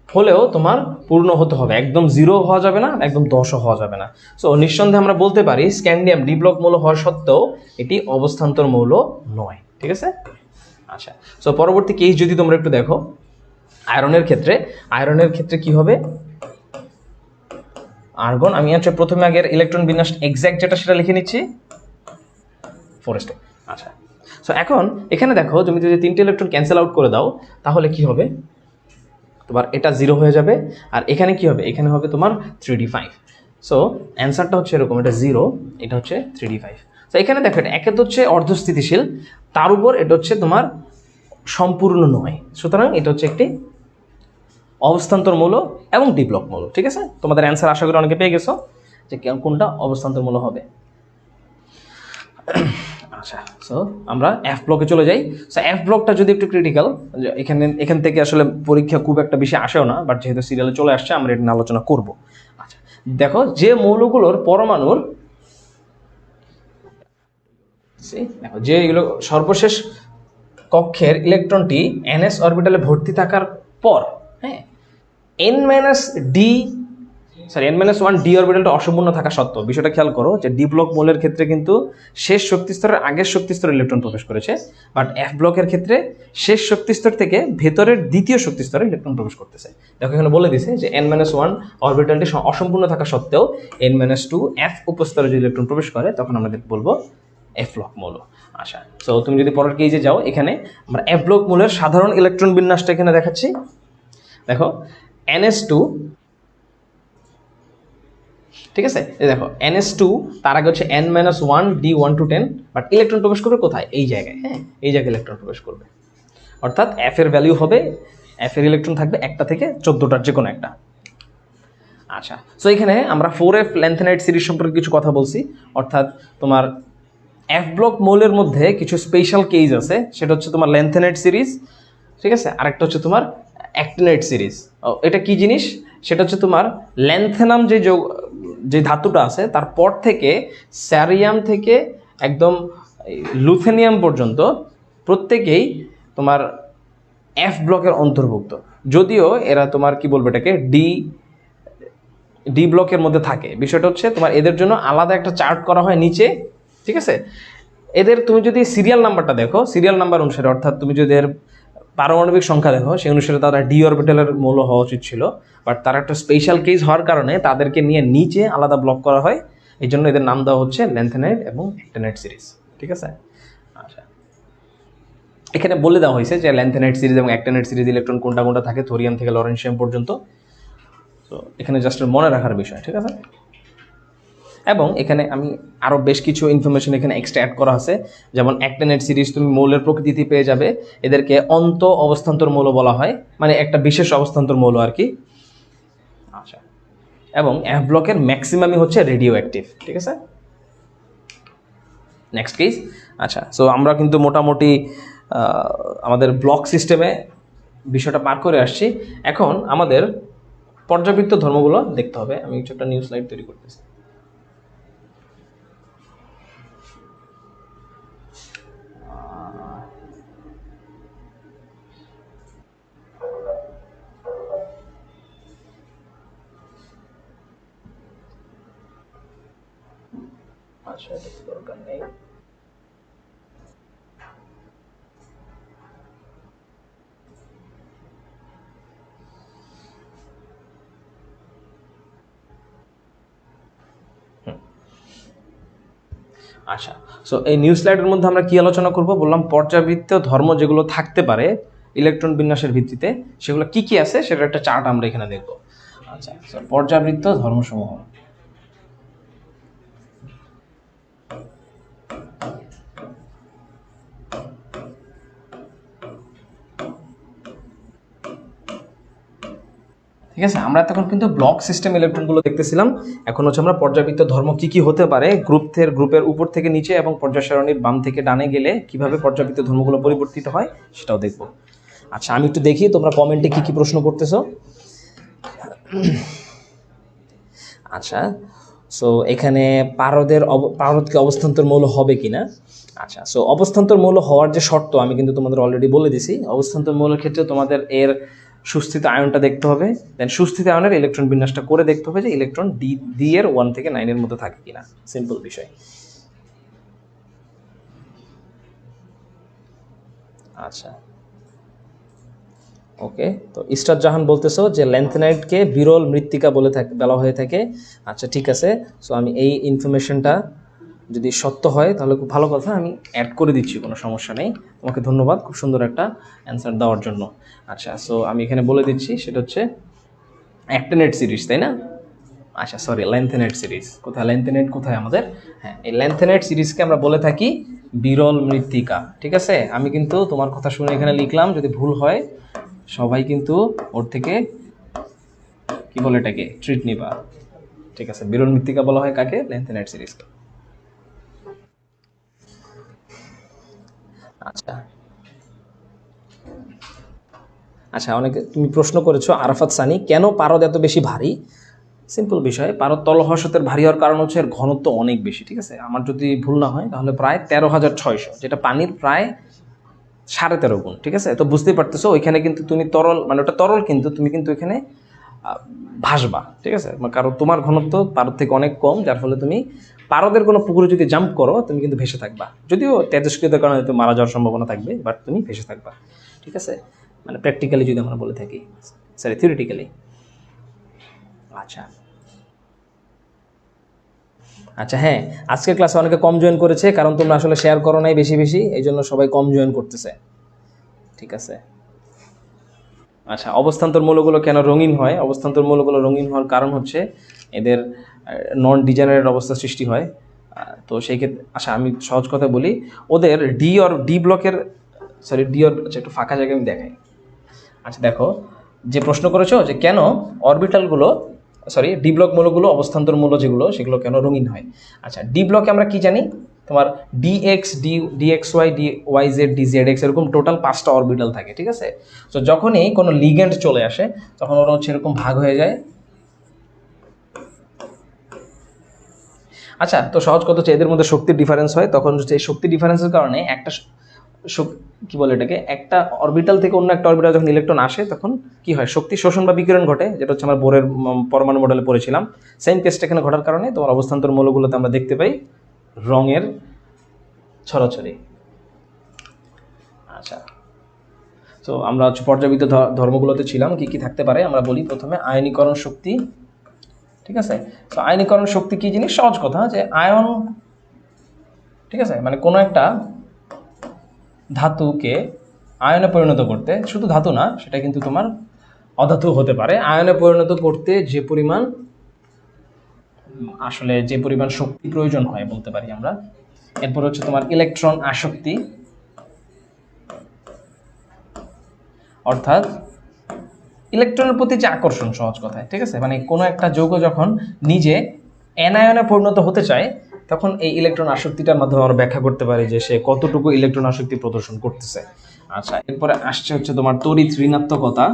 হলেও তোমার পূর্ণ হতে হবে, একদম 0 হওয়া যাবে না, একদম 10ও হওয়া যাবে না। সো নিঃসন্দেহে আমরা বলতে পারি স্ক্যান্ডিয়াম ডি ব্লক মৌল হওয়ার সত্ত্বেও এটি অবস্থান্তর মৌল নয়, ঠিক আছে। আচ্ছা, সো পরবর্তী কেস যদি তোমরা একটু দেখো, আয়রনের ক্ষেত্রে কি হবে? আর্গন, আমি হচ্ছে প্রথমে আগের ইলেকট্রন বিন্যাস এক্স্যাক্ট যেটা সেটা লিখে নিচ্ছি, 4s2। আচ্ছা, সো এখন এখানে দেখো তুমি যদি 3টে ইলেকট্রন ক্যান্সেল আউট করে দাও, তাহলে কি হবে? তোমার এটা 0 হয়ে যাবে, আর এখানে কি হবে? এখানে হবে তোমার 3d5। সো অ্যান্সারটা হচ্ছে এরকম, এটা 0, এটা হচ্ছে 3d5। তো এখানে দেখো এটা একে তো হচ্ছে অর্ধস্থিতিশীল, তার উপর এটা হচ্ছে তোমার সম্পূর্ণ নয়, সুতরাং এটা হচ্ছে একটি অবস্থান্তর মৌল এবং ডি ব্লক মৌল, ঠিক আছে। তোমাদের অ্যান্সার আশা করি অনেকে পেয়ে গেছো যে কোনটা অবস্থান্তর মৌল হবে। আচ্ছা, সো আমরা এফ ব্লকে চলে যাই। সো এফ ব্লকটা যদি একটু ক্রিটিক্যাল, এখান থেকে আসলে পরীক্ষা খুব একটা বেশি আসেও না, বাট যেহেতু সিরিয়ালে চলে আসছে আমরা এটা নিয়ে আলোচনা করব। আচ্ছা, দেখো যে মৌলগুলোর পরমাণুর, দেখো যে এগুলো সর্বশেষ কক্ষের ইলেকট্রনটি এনএস অরবিটালে ভর্তি থাকার পর, হ্যাঁ, n-1 ডি অরবিটালটা অসম্পূর্ণ থাকা সত্ত্বেও, বিষয়টা খেয়াল করো যে ডি ব্লক মৌলের ক্ষেত্রে কিন্তু শেষ শক্তি স্তরের আগের শক্তি স্তরে ইলেকট্রন প্রবেশ করেছে, বাট এফ ব্লকের ক্ষেত্রে শেষ শক্তি স্তর থেকে ভেতরের দ্বিতীয় শক্তি স্তরে ইলেকট্রন প্রবেশ করতেছে। দেখো এখানে বলে দিছে যে n-1 অরবিটালটি অসম্পূর্ণ থাকা সত্ত্বেও n-2 এফ উপস্তরে যদি ইলেকট্রন প্রবেশ করে, তখন আমাদের বলবো এফ ব্লক মৌল। আচ্ছা, তো তুমি যদি পরের কেজে যাও, এখানে আমরা এফ ব্লক মৌলের সাধারণ ইলেকট্রন বিন্যাসটা এখানে দেখাচ্ছি। দেখো ns2, ঠিক আছে, দেখো ns2, তার আগে হচ্ছে n-1 d1 to 10, but electron প্রবেশ করবে কোথায়? এই জায়গায়, হ্যাঁ, এই জায়গায় ইলেকট্রন প্রবেশ করবে, অর্থাৎ এফ এর ভ্যালু হবে, এফ এর ইলেকট্রন থাকবে 1টা থেকে 14টার যে কোনো একটা। আচ্ছা, সো এখানে আমরা 4F ল্যান্থেনাইট সিরিজ সম্পর্কে কিছু কথা বলছি, অর্থাৎ তোমার F ব্লক মৌলের মধ্যে কিছু স্পেশাল কেস আছে, সেটা হচ্ছে তোমার ল্যান্থেনাইট সিরিজ, ঠিক আছে। আরেকটা হচ্ছে তোমার অ্যাক্টিনাইট সিরিজ। এটা কি জিনিস? সেটা হচ্ছে তোমার ল্যান্থেনাম যে ধাতুটা আছে তারপর থেকে স্যারিয়াম থেকে একদম লুথেনিয়াম পর্যন্ত প্রত্যেকেই তোমার F ব্লকের অন্তর্ভুক্ত, যদিও এরা তোমার কি বলবো এটাকে ডি ব্লকের মধ্যে থাকে। বিষয়টা হচ্ছে তোমার এদের জন্য আলাদা একটা চার্ট করা হয় নিচে, ঠিক আছে। এদের তুমি যদি সিরিয়াল নাম্বারটা দেখো, সিরিয়াল নাম্বার অনুসারে, অর্থাৎ তুমি যদি এর পারমাণবিক সংখ্যা দেখো, সেই অনুসারে তারা ডি অরবিটালের মৌল হওয়া উচিত ছিল, বাট তারা একটা স্পেশাল কেস হওয়ার কারণে তাদেরকে নিয়ে নিচে আলাদা ব্লক করা হয়। এই জন্য এদের নাম দেওয়া হচ্ছে ল্যান্থেনাইট এবং অ্যাক্টিনাইট সিরিজ, ঠিক আছে। আচ্ছা, এখানে বলে দেওয়া হয়েছে যে ল্যান্থেনাইট সিরিজ এবং অ্যাক্টিনাইট সিরিজ ইলেকট্রন কোনটা কোনটা থাকে, থোরিয়াম থেকে লরেনসিয়াম পর্যন্ত। তো এখানে জাস্ট মনে রাখার বিষয়, ঠিক আছে। এবং এখানে আমি আরও বেশ কিছু ইনফরমেশন এখানে এক্সট্রা অ্যাড করা আছে, যেমন অ্যাক্টিনাইট সিরিজ তুমি মৌলের প্রকৃতি পেয়ে যাবে, এদেরকে অন্ত অবস্থান্তর মৌল বলা হয়, মানে একটা বিশেষ অবস্থান্তর মৌল আর কি। আচ্ছা, এবং F ব্লকের ম্যাক্সিমামই হচ্ছে রেডিও অ্যাক্টিভ, ঠিক আছে। Next case. আচ্ছা, সো আমরা কিন্তু মোটামুটি আমাদের ব্লক সিস্টেমে বিষয়টা পার করে আসছি। এখন আমাদের পর্যাবৃত্ত ধর্মগুলো দেখতে হবে। আমি কিছু একটা নিউ স্লাইড তৈরি করতেছি। আচ্ছা, এটা দরকার নেই। আচ্ছা, সো এই নিউ স্লাইডের মধ্যে আমরা কি আলোচনা করব বললাম, পর্যাবৃত্ত ধর্ম যেগুলো থাকতে পারে ইলেকট্রন বিন্যাসের ভিত্তিতে, সেগুলো কি কি আছে সেটার একটা চার্ট আমরা এখানে দেখব। আচ্ছা, পর্যাবৃত্ত ধর্মসমূহ। ঠিক আছে, আমরা তখন কিন্তু ব্লক সিস্টেম ইলেকট্রনগুলো দেখতেছিলাম, এখন হচ্ছে আমরা পর্যাবৃত্ত ধর্ম কি কি হতে পারে, গ্রুপের উপর থেকে নিচে এবং পর্যায় সারণীর বাম থেকে ডানে গেলে কিভাবে পর্যাবৃত্ত ধর্মগুলো পরিবর্তিত হয় সেটাও দেখব। আচ্ছা, আমি একটু দেখি তোমরা কমেন্টে কি কি প্রশ্ন করতেছো। আচ্ছা, সো এখানে পারদকে অবস্থান্তর মৌল হবে কিনা। আচ্ছা, সো অবস্থান্তর মৌল হওয়ার যে শর্ত আমি কিন্তু তোমাদের অলরেডি বলে দিছি। অবস্থান্তর মৌলের ক্ষেত্রে তোমাদের এর সুস্থিত আয়নটা দেখতে হবে, দেন সুস্থিত আয়নের ইলেকট্রন বিন্যাসটা করে দেখতে হবে যে ইলেকট্রন ডি এর 1 থেকে 9 এর মধ্যে থাকে কিনা। সিম্পল বিষয়। আচ্ছা, ওকে, তো ইস্টার জাহান বলতেছো যে ল্যান্থেনাইটকে বিরল মৃত্তিকা বলা হয়ে থাকে। আচ্ছা, ঠিক আছে, সো আমি এই ইনফরমেশনটা যদি সত্য হয় তাহলে খুব ভালো কথা, আমি অ্যাড করে দিচ্ছি, কোনো সমস্যা নেই। তোমাকে ধন্যবাদ খুব সুন্দর একটা অ্যান্সার দেওয়ার জন্য। আচ্ছা, সো আমি এখানে বলে দিচ্ছি, সেটা হচ্ছে অ্যাক্টিনাইট সিরিজ, তাই না? আচ্ছা, সরি, ল্যান্থেনাইট সিরিজ কোথায়, ল্যান্থেনাইট কোথায় আমাদের? হ্যাঁ, এই ল্যান্থেনাইট সিরিজকে আমরা বলে থাকি বিরল মৃত্তিকা, ঠিক আছে। আমি কিন্তু তোমার কথা শুনে এখানে লিখলাম, যদি ভুল হয় সবাই কিন্তু ওর থেকে কি বলে এটাকে ট্রিট নিবা, ঠিক আছে। বিরল মৃত্তিকা বলা হয় কাকে? ল্যান্থেনাইট সিরিজকে। আচ্ছা আচ্ছা, অনেকে তুমি প্রশ্ন করেছো আরাফাত সানি, কেন পারদ এত বেশি ভারী? সিম্পল বিষয়, পারদ তলহসতের ভারী হওয়ার কারণ হচ্ছে এর ঘনত্ব অনেক বেশি, ঠিক আছে। আমার যদি ভুল না হয় তাহলে প্রায় 13,600, যেটা পানির প্রায় 13.5 গুণ, ঠিক আছে। তো বুঝতেই পারতেছো ওইখানে কিন্তু তুমি তরল, মানে ওটা তরল, কিন্তু তুমি কিন্তু এখানে ভাসবা, ঠিক আছে। কারণ তোমার ঘনত্ব পারদ থেকে অনেক কম, যার ফলে তুমি পারদের কোনো পুকুরে যদি জাম্প করো তুমি কিন্তু ভেসে থাকবা, যদিও তেজস্ক্রিয়তার কারণে তুমি মারা যাওয়ার সম্ভাবনা থাকবে, বাট তুমি ভেসে থাকবা, ঠিক আছে। মানে প্র্যাকটিক্যালি যদি আমরা বলে থাকি, সরি থিওরিটিক্যালি। আচ্ছা আচ্ছা, হ্যাঁ, আজকের ক্লাসে অনেকে কম জয়েন করেছে, কারণ তোমরা আসলে শেয়ার করো নাই বেশি বেশি, এই জন্য সবাই কম জয়েন করতেছে, ঠিক আছে। আচ্ছা, অবস্থান্তর মৌলগুলো কেন রঙিন হয়? অবস্থান্তর মৌলগুলো রঙিন হওয়ার কারণ হচ্ছে এদের নন ডিজেনারেট অবস্থা সৃষ্টি হয়। তো সেই ক্ষেত্রে, আচ্ছা আমি সহজ কথা বলি, ওদের ডি ব্লকের, সরি আচ্ছা একটু ফাঁকা জায়গায় আমি দেখাই। আচ্ছা দেখো, যে প্রশ্ন করেছো যে কেন অরবিটালগুলো সরি ডি ব্লক মৌলগুলো অবস্থান্তর মৌল যেগুলো সেগুলো কেন রঙিন হয়। আচ্ছা ডি ব্লকে আমরা কি জানি, তোমার d x d x y d y z d z x এরকম টোটাল 5টা অরবিটাল থাকে, ঠিক আছে। তো যখনই কোনো লিগ্যান্ড চলে আসে তখন ওরা হচ্ছে এরকম ভাগ হয়ে যায়। আচ্ছা তো সহজ কথা হচ্ছে এদের মধ্যে শক্তির ডিফারেন্স হয়, তখন হচ্ছে এই শক্তি ডিফারেন্সের কারণে একটা কি বলে এটাকে, একটা অরবিটাল থেকে অন্য একটা অরবিটাল যখন ইলেকট্রন আসে তখন কি হয়, শক্তি শোষণ বা বিকিরণ ঘটে, যেটা হচ্ছে আমরা বোরের পরমাণু মডেলে পড়েছিলাম। সেম কেসটা এখানে ঘটার কারণে তোমার অবস্থান্তর মৌলগুলোতে আমরা দেখতে পাই রঙের ছড়াছড়ি। আচ্ছা তো আমরা হচ্ছে পর্যাবৃত্ত ধর্মগুলোতে ছিলাম, কি কি থাকতে পারে আমরা বলি। প্রথমে আয়নীকরণ শক্তি, ঠিক আছে। তো আয়নীকরণ শক্তি কি জিনিস, সহজ কথা যে আয়ন, ঠিক আছে, মানে কোনো একটা ধাতুকে আয়নে পরিণত করতে, শুধু ধাতু না সেটা কিন্তু তোমার অধাতু হতে পারে, আয়নে পরিণত করতে যে পরিমাণ আসলে যে পরিমাণ শক্তি প্রয়োজন হয় বলতে পারি আমরা। এরপর হচ্ছে তোমার ইলেকট্রন আসক্তি, অর্থাৎ ইলেকট্রনের প্রতি যে আকর্ষণ, সহজ কথায়, ঠিক আছে, মানে কোনো একটা যৌগ যখন নিজে অ্যানায়নে পরিণত হতে চায় তখন এই ইলেকট্রন আসক্তিটার মাধ্যমে আমরা ব্যাখ্যা করতে পারি যে সে কতটুকু ইলেকট্রন আসক্তি প্রদর্শন করতেছে। আচ্ছা এরপরে আসছে হচ্ছে তোমার তড়িৎ ঋণাত্মকতা,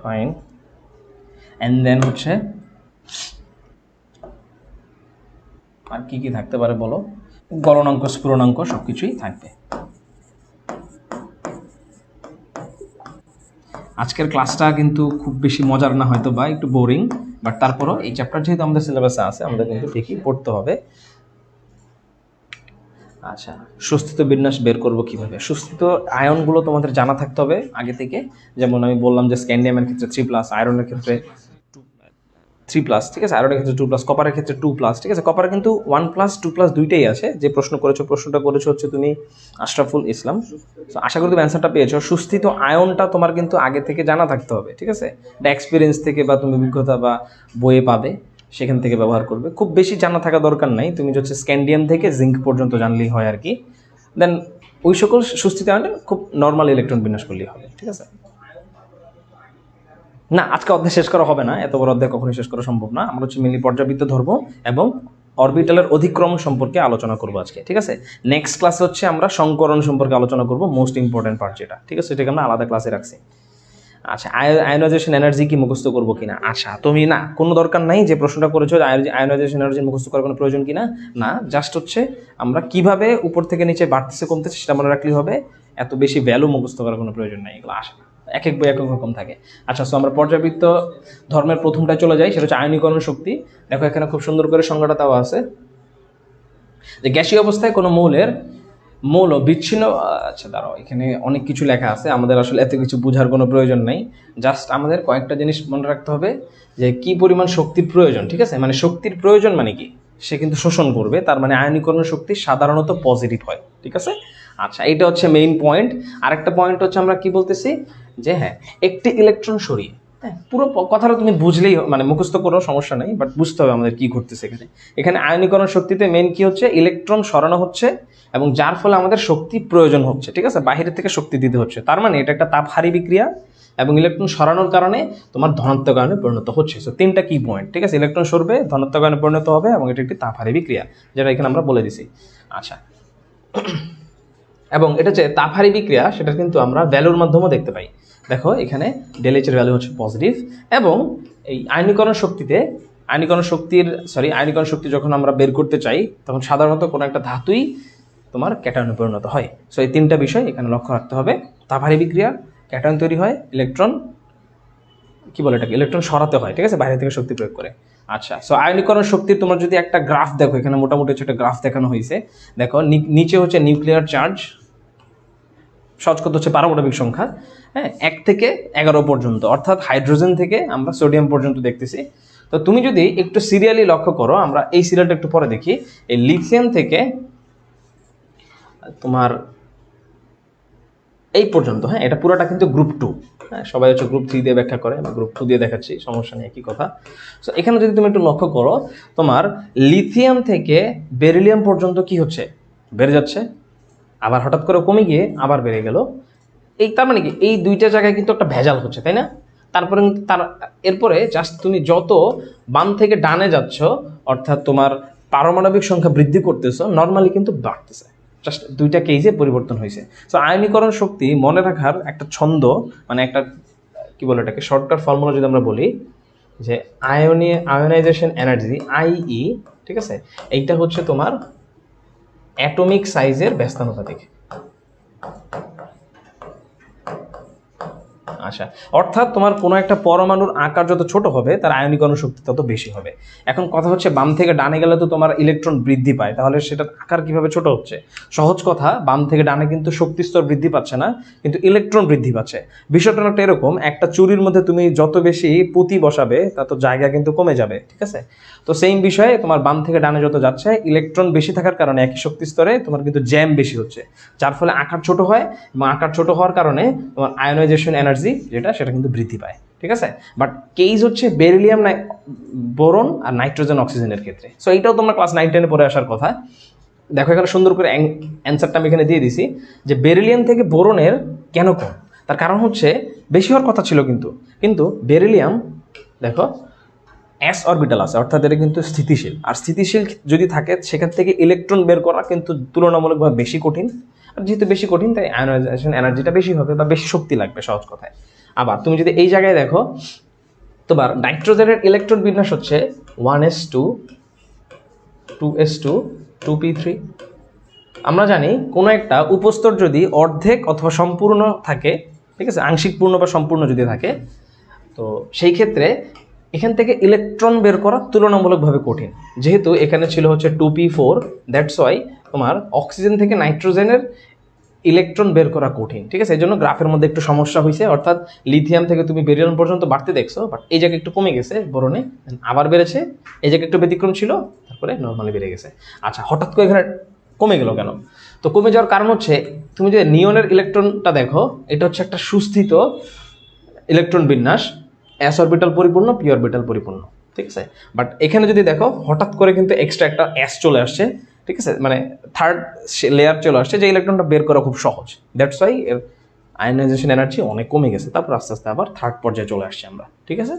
ফাইন, এন্ড দেন হচ্ছে আর কি কি থাকতে পারে বলো, গলনাঙ্ক স্ফুরণাঙ্ক সবকিছুই থাকবে। আজকের ক্লাসটা কিন্তু খুব বেশি মজার না হয়তো বা একটু বোরিং, বাট তারপরও এই চ্যাপ্টার যেহেতু আমাদের সিলেবাসে আছে আমাদের কিন্তু ঠিকই পড়তে হবে। আচ্ছা সুস্থিত বিন্যাস বের করবো কিভাবে, সুস্থিত আয়নগুলো তোমাদের জানা থাকতে হবে আগে থেকে। যেমন আমি বললাম যে স্ক্যান্ডিয়ামের ক্ষেত্রে 3+, আয়রনের ক্ষেত্রে 3+, ঠিক আছে, আয়রনের ক্ষেত্রে 2+, কপারের ক্ষেত্রে 2+, ঠিক আছে। কপারে কিন্তু 1+, 2+ দুইটাই আছে। যে প্রশ্নটা করেছো হচ্ছে তুমি আশরাফুল ইসলাম, তো আশা করি তুমি অ্যান্সারটা পেয়েছো। সুস্থিত আয়নটা তোমার কিন্তু আগে থেকে জানা থাকতে হবে, ঠিক আছে, এটা এক্সপিরিয়েন্স থেকে বা তুমি অভিজ্ঞতা বা বইয়ে পাবে, সেখান থেকে ব্যবহার করবে। খুব বেশি জানা থাকা দরকার নাই, তুমি হচ্ছে স্ক্যান্ডিয়াম থেকে জিঙ্ক পর্যন্ত জানলেই হয় আর কি। দেন ওই সকল সুস্থিত আয়নটা খুব নর্মাল ইলেকট্রন বিন্যাস করলেই হবে, ঠিক আছে। না আজকে অধ্যায় শেষ করা হবে না, এত বড় অধ্যায় কখনোই শেষ করা সম্ভব না। আমরা হচ্ছে মেনলি পর্যাবৃত্ত ধর্ম এবং অরবিটালের অধিক্রম সম্পর্কে আলোচনা করবো আজকে, ঠিক আছে। নেক্সট ক্লাসে হচ্ছে আমরা সংকরণ সম্পর্কে আলোচনা করবো, মোস্ট ইম্পর্টেন্ট পার্ট যেটা, ঠিক আছে, সেটাকে আমরা আলাদা ক্লাসে রাখছি। আচ্ছা আয়োনাইজেশন এনার্জি কি মুখস্থ করবো কিনা, আচ্ছা তুমি না কোনো দরকার নাই, যে প্রশ্নটা করেছো আয়োনাইজেশন এনার্জি মুখস্থ করার কোনো প্রয়োজন কিনা, না জাস্ট হচ্ছে আমরা কিভাবে উপর থেকে নিচে বাড়তেছে কমতেছে সেটা মনে রাখলেই হবে, এত বেশি ভ্যালু মুখস্থ করার কোনো প্রয়োজন নাই, এগুলো আসে এক এক বই এক এক রকম থাকে। আচ্ছা সো আমরা পর্যাবৃত্ত ধর্মের প্রথমটায় চলে যাই, সেটা হচ্ছে আয়নীকরণ শক্তি। দেখো এখানে খুব সুন্দর করে সংজ্ঞাটা দেওয়া আছে যে গ্যাসীয় অবস্থায় কোনো মৌল বিচ্ছিন্ন, আচ্ছা দাঁড়াও এখানে অনেক কিছু লেখা আছে, আমাদের আসলে এত কিছু বোঝার কোনো প্রয়োজন নেই, জাস্ট আমাদের কয়েকটা জিনিস মনে রাখতে হবে যে কি পরিমাণ শক্তির প্রয়োজন, ঠিক আছে, মানে শক্তির প্রয়োজন মানে কি, সে কিন্তু শোষণ করবে, তার মানে আয়নীকরণ শক্তি সাধারণত পজিটিভ হয়, ঠিক আছে। আচ্ছা এটা হচ্ছে মেইন পয়েন্ট। আরেকটা পয়েন্ট হচ্ছে আমরা কি বলতেছি যে হ্যাঁ একটি ইলেকট্রন সরিয়ে, হ্যাঁ পুরো কথাটা তুমি বুঝলেই মানে মুখস্থ কোনো সমস্যা নেই, বাট বুঝতে হবে আমাদের কি ঘটতেছে এখানে। এখানে আয়নীকরণ শক্তিতে মেইন কি হচ্ছে, ইলেকট্রন সরানো হচ্ছে এবং যার ফলে আমাদের শক্তি প্রয়োজন হচ্ছে, ঠিক আছে, বাইরে থেকে শক্তি দিতে হচ্ছে, তার মানে এটা একটা তাপহারী বিক্রিয়া এবং ইলেকট্রন সরানোর কারণে তোমার ধনাত্মক আয়নে পরিণত হচ্ছে। সো তিনটা কি পয়েন্ট, ঠিক আছে, ইলেকট্রন সরবে, ধনাত্মক আয়নে পরিণত হবে এবং এটা একটি তাপহারী বিক্রিয়া, যেটা এখানে আমরা বলে দিছি। আচ্ছা এবং এটা যে তাপহারী বিক্রিয়া সেটা কিন্তু আমরা ভ্যালুর মাধ্যমেও দেখতে পাই। দেখো এখানে ΔH এর ভ্যালু হচ্ছে পজিটিভ এবং এই আয়নীকরণ শক্তি যখন আমরা বের করতে চাই তখন সাধারণত কোনো একটা ধাতুই তোমার ক্যাটায়নে পরিণত হয়। সো এই তিনটা বিষয় এখানে লক্ষ্য রাখতে হবে, তাপহারী বিক্রিয়া, ক্যাটায়ন তৈরি হয়, ইলেকট্রন কি বলে এটাকে, ইলেকট্রন সরাতে হয়, ঠিক আছে, বাইরে থেকে শক্তি প্রয়োগ করে। আচ্ছা সো আয়নীকরণ শক্তির তোমার যদি একটা গ্রাফ দেখো, এখানে মোটামুটি একটা গ্রাফ দেখানো হয়েছে, দেখো নিচে হচ্ছে নিউক্লিয়ার চার্জ, সহজ কথা হচ্ছে পারমাণবিক সংখ্যা, হ্যাঁ 1 থেকে 11 পর্যন্ত, অর্থাৎ হাইড্রোজেন থেকে আমরা সোডিয়াম পর্যন্ত দেখতেছি। তো তুমি যদি একটু সিরিয়ালি লক্ষ্য করো, আমরা এই সিরিয়ালটা একটু পরে দেখি, এই লিথিয়াম থেকে তোমার এই পর্যন্ত, হ্যাঁ এটা পুরোটা কিন্তু গ্রুপ 2, হ্যাঁ সবাই হচ্ছে গ্রুপ 3 দিয়ে ব্যাখ্যা করে, আমি গ্রুপ 2 দিয়ে দেখাচ্ছি, সমস্যা নেই, একই কথা। সো এখানে যদি তুমি একটু লক্ষ্য করো, তোমার লিথিয়াম থেকে বেরিলিয়াম পর্যন্ত কি হচ্ছে, বেড়ে যাচ্ছে, আবার হঠাৎ করে কমে গিয়ে আবার বেড়ে গেল। এই তার মানে কি এই দুইটা জায়গায় কিন্তু একটা ভেজাল হচ্ছে, তাই না? তারপরে এরপরে জাস্ট তুমি যত বাম থেকে ডানে যাচ্ছ, অর্থাৎ তোমার পারমাণবিক সংখ্যা বৃদ্ধি করতেছো, নর্মালি কিন্তু বাড়তেছে। জাস্ট দুইটা কেজে পরিবর্তন হয়েছে। তো আয়নীকরণ শক্তি মনে রাখার একটা ছন্দ, মানে একটা কি বলে এটাকে শর্টকাট ফর্মুলা যদি আমরা বলি যে আয়োনাইজেশন এনার্জি আইই, ঠিক আছে, এইটা হচ্ছে তোমার অ্যাটমিক সাইজের ব্যস্তানুপাতিক। আচ্ছা, অর্থাৎ তোমার কোনো একটা পরমাণুর আকার যত ছোট হবে তার আয়নীকরণ শক্তি তত বেশি হবে। এখন কথা হচ্ছে বাম থেকে ডানে গেলে তো তোমার ইলেকট্রন বৃদ্ধি পায়, তাহলে সেটার আকার কিভাবে ছোট হচ্ছে? সহজ কথা, বাম থেকে ডানে কিন্তু শক্তি স্তর বৃদ্ধি পাচ্ছে না, কিন্তু ইলেকট্রন বৃদ্ধি পাচ্ছে। বিষয়টা একটা এরকম, একটা চুরির মধ্যে তুমি যত বেশি পুঁতি বসাবে তত জায়গা কিন্তু কমে যাবে, ঠিক আছে? তো সেম বিষয়ে তোমার বাম থেকে ডানে যত যাচ্ছে, ইলেকট্রন বেশি থাকার কারণে একই শক্তি স্তরে তোমার কিন্তু জ্যাম বেশি হচ্ছে, যার ফলে আকার ছোট হয়, এবং আকার ছোট হওয়ার কারণে তোমার আয়োনাইজেশন এনার্জি সেটা কিন্তু বৃদ্ধি পায়, ঠিক আছে? বাট কেস হচ্ছে বেরিলিয়াম, বোরন আর নাইট্রোজেন অক্সিজেনের ক্ষেত্রে। সো এইটাও তোমরা ক্লাস 9-10-এ পড়ে আসার কথা। দেখো এখানে সুন্দর করে অ্যান্সারটা আমি এখানে দিয়ে দিছি যে বেরিলিয়াম থেকে বোরনের কেন কম। তার কারণ হচ্ছে বেশি হওয়ার কথা ছিল, কিন্তু বেরিলিয়াম দেখো এস অরবিটাল আছে, অর্থাৎ এটা কিন্তু স্থিতিশীল, আর স্থিতিশীল যদি থাকে সেখান থেকে ইলেকট্রন বের করা কিন্তু তুলনামূলকভাবে বেশি কঠিন। আর যেহেতু বেশি কঠিন, তাই আয়োনাইজেশন এনার্জিটা বেশি হবে বা বেশি শক্তি লাগবে, সহজ কথায়। আবার তুমি যদি এই জায়গায় দেখো, তোমার নাইট্রোজেনের ইলেকট্রন বিন্যাস হচ্ছে 1s2 2s2 2p3। আমরা জানি কোনো একটা উপস্তর যদি অর্ধেক অথবা সম্পূর্ণ থাকে, ঠিক আছে, আংশিক পূর্ণ বা সম্পূর্ণ যদি থাকে, তো সেই ক্ষেত্রে এখান থেকে ইলেকট্রন বের করা তুলনামূলকভাবে কঠিন। যেহেতু এখানে ছিল হচ্ছে 2p4, দ্যাটস ওয়াই তোমার অক্সিজেন থেকে নাইট্রোজেনের ইলেকট্রন বের করা কঠিন, ঠিক আছে? এই জন্য গ্রাফের মধ্যে একটু সমস্যা হয়েছে, অর্থাৎ লিথিয়াম থেকে তুমি বেরিলিয়াম পর্যন্ত বাড়তে দেখছো, বাট এই জায়গায় একটু কমে গেছে বোরনে, আবার বেড়েছে, এই জায়গায় একটু ব্যতিক্রম ছিল, তারপরে নর্মালি বেড়ে গেছে। আচ্ছা, হঠাৎ করে এখানে কমে গেল কেন? তো কমে যাওয়ার কারণ হচ্ছে তুমি যে নিয়নের ইলেকট্রনটা দেখো, এটা হচ্ছে একটা সুস্থিত ইলেকট্রন বিন্যাস, এস অরবিটাল পরিপূর্ণ, পি অরবিটাল পরিপূর্ণ, ঠিক আছে? বাট এখানে যদি দেখো হঠাৎ করে কিন্তু এক্সট্রা একটা এস চলে আসছে, ঠিক আছে, মানে থার্ড লেয়ার চলে আসছে, যে ইলেকট্রনটা বের করা খুব সহজ। দ্যাটস ওয়াই এর আয়োনাইজেশন এনার্জি অনেক কমে গেছে, তারপর আস্তে আস্তে আবার থার্ড পর্যায়ে চলে আসছে আমরা, ঠিক আছে?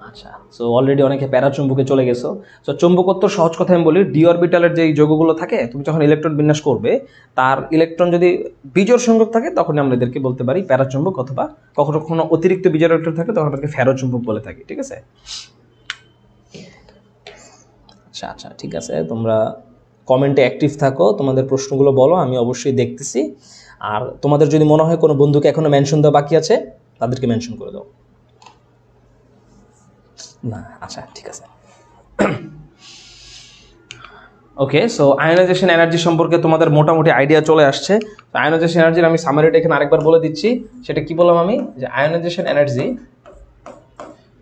আচ্ছা, সো অলরেডি অনেকে প্যারাচুম্বকে চলে গেছো। সো চুম্বকত্ব সহজ কথা আমি বলি, ডি অরবিটালের যে যৌগগুলো থাকে, তুমি যখন ইলেকট্রন বিন্যাস করবে, তার ইলেকট্রন যদি বিজোড় সংযোগ থাকে তখন আমরা এদেরকে বলতে পারি প্যারাচুম্বক, অথবা কখনো কখনো অতিরিক্ত বিজোড় ইলেকট্রন থাকে তখন এটাকে ফেরোচুম্বক বলে থাকি, ঠিক আছে? আচ্ছা আচ্ছা, ঠিক আছে, তোমরা কমেন্টে অ্যাক্টিভ থাকো, তোমাদের প্রশ্নগুলো বলো, আমি অবশ্যই দেখতেছি। আর তোমাদের যদি মনে হয় কোনো বন্ধুকে এখনো মেনশন দেওয়া বাকি আছে, তাদেরকে মেনশন করে দাও। না, আচ্ছা, ঠিক আছে। ওকে, সো আয়োনাইজেশন এনার্জি সম্পর্কে তোমাদের মোটামুটি আইডিয়া চলে আসছে। আয়োনাইজেশন এনার্জির আমি সামারিটা এখানে আরেকবার বলে দিচ্ছি। সেটা কি বললাম আমি, যে আয়োনাইজেশন এনার্জি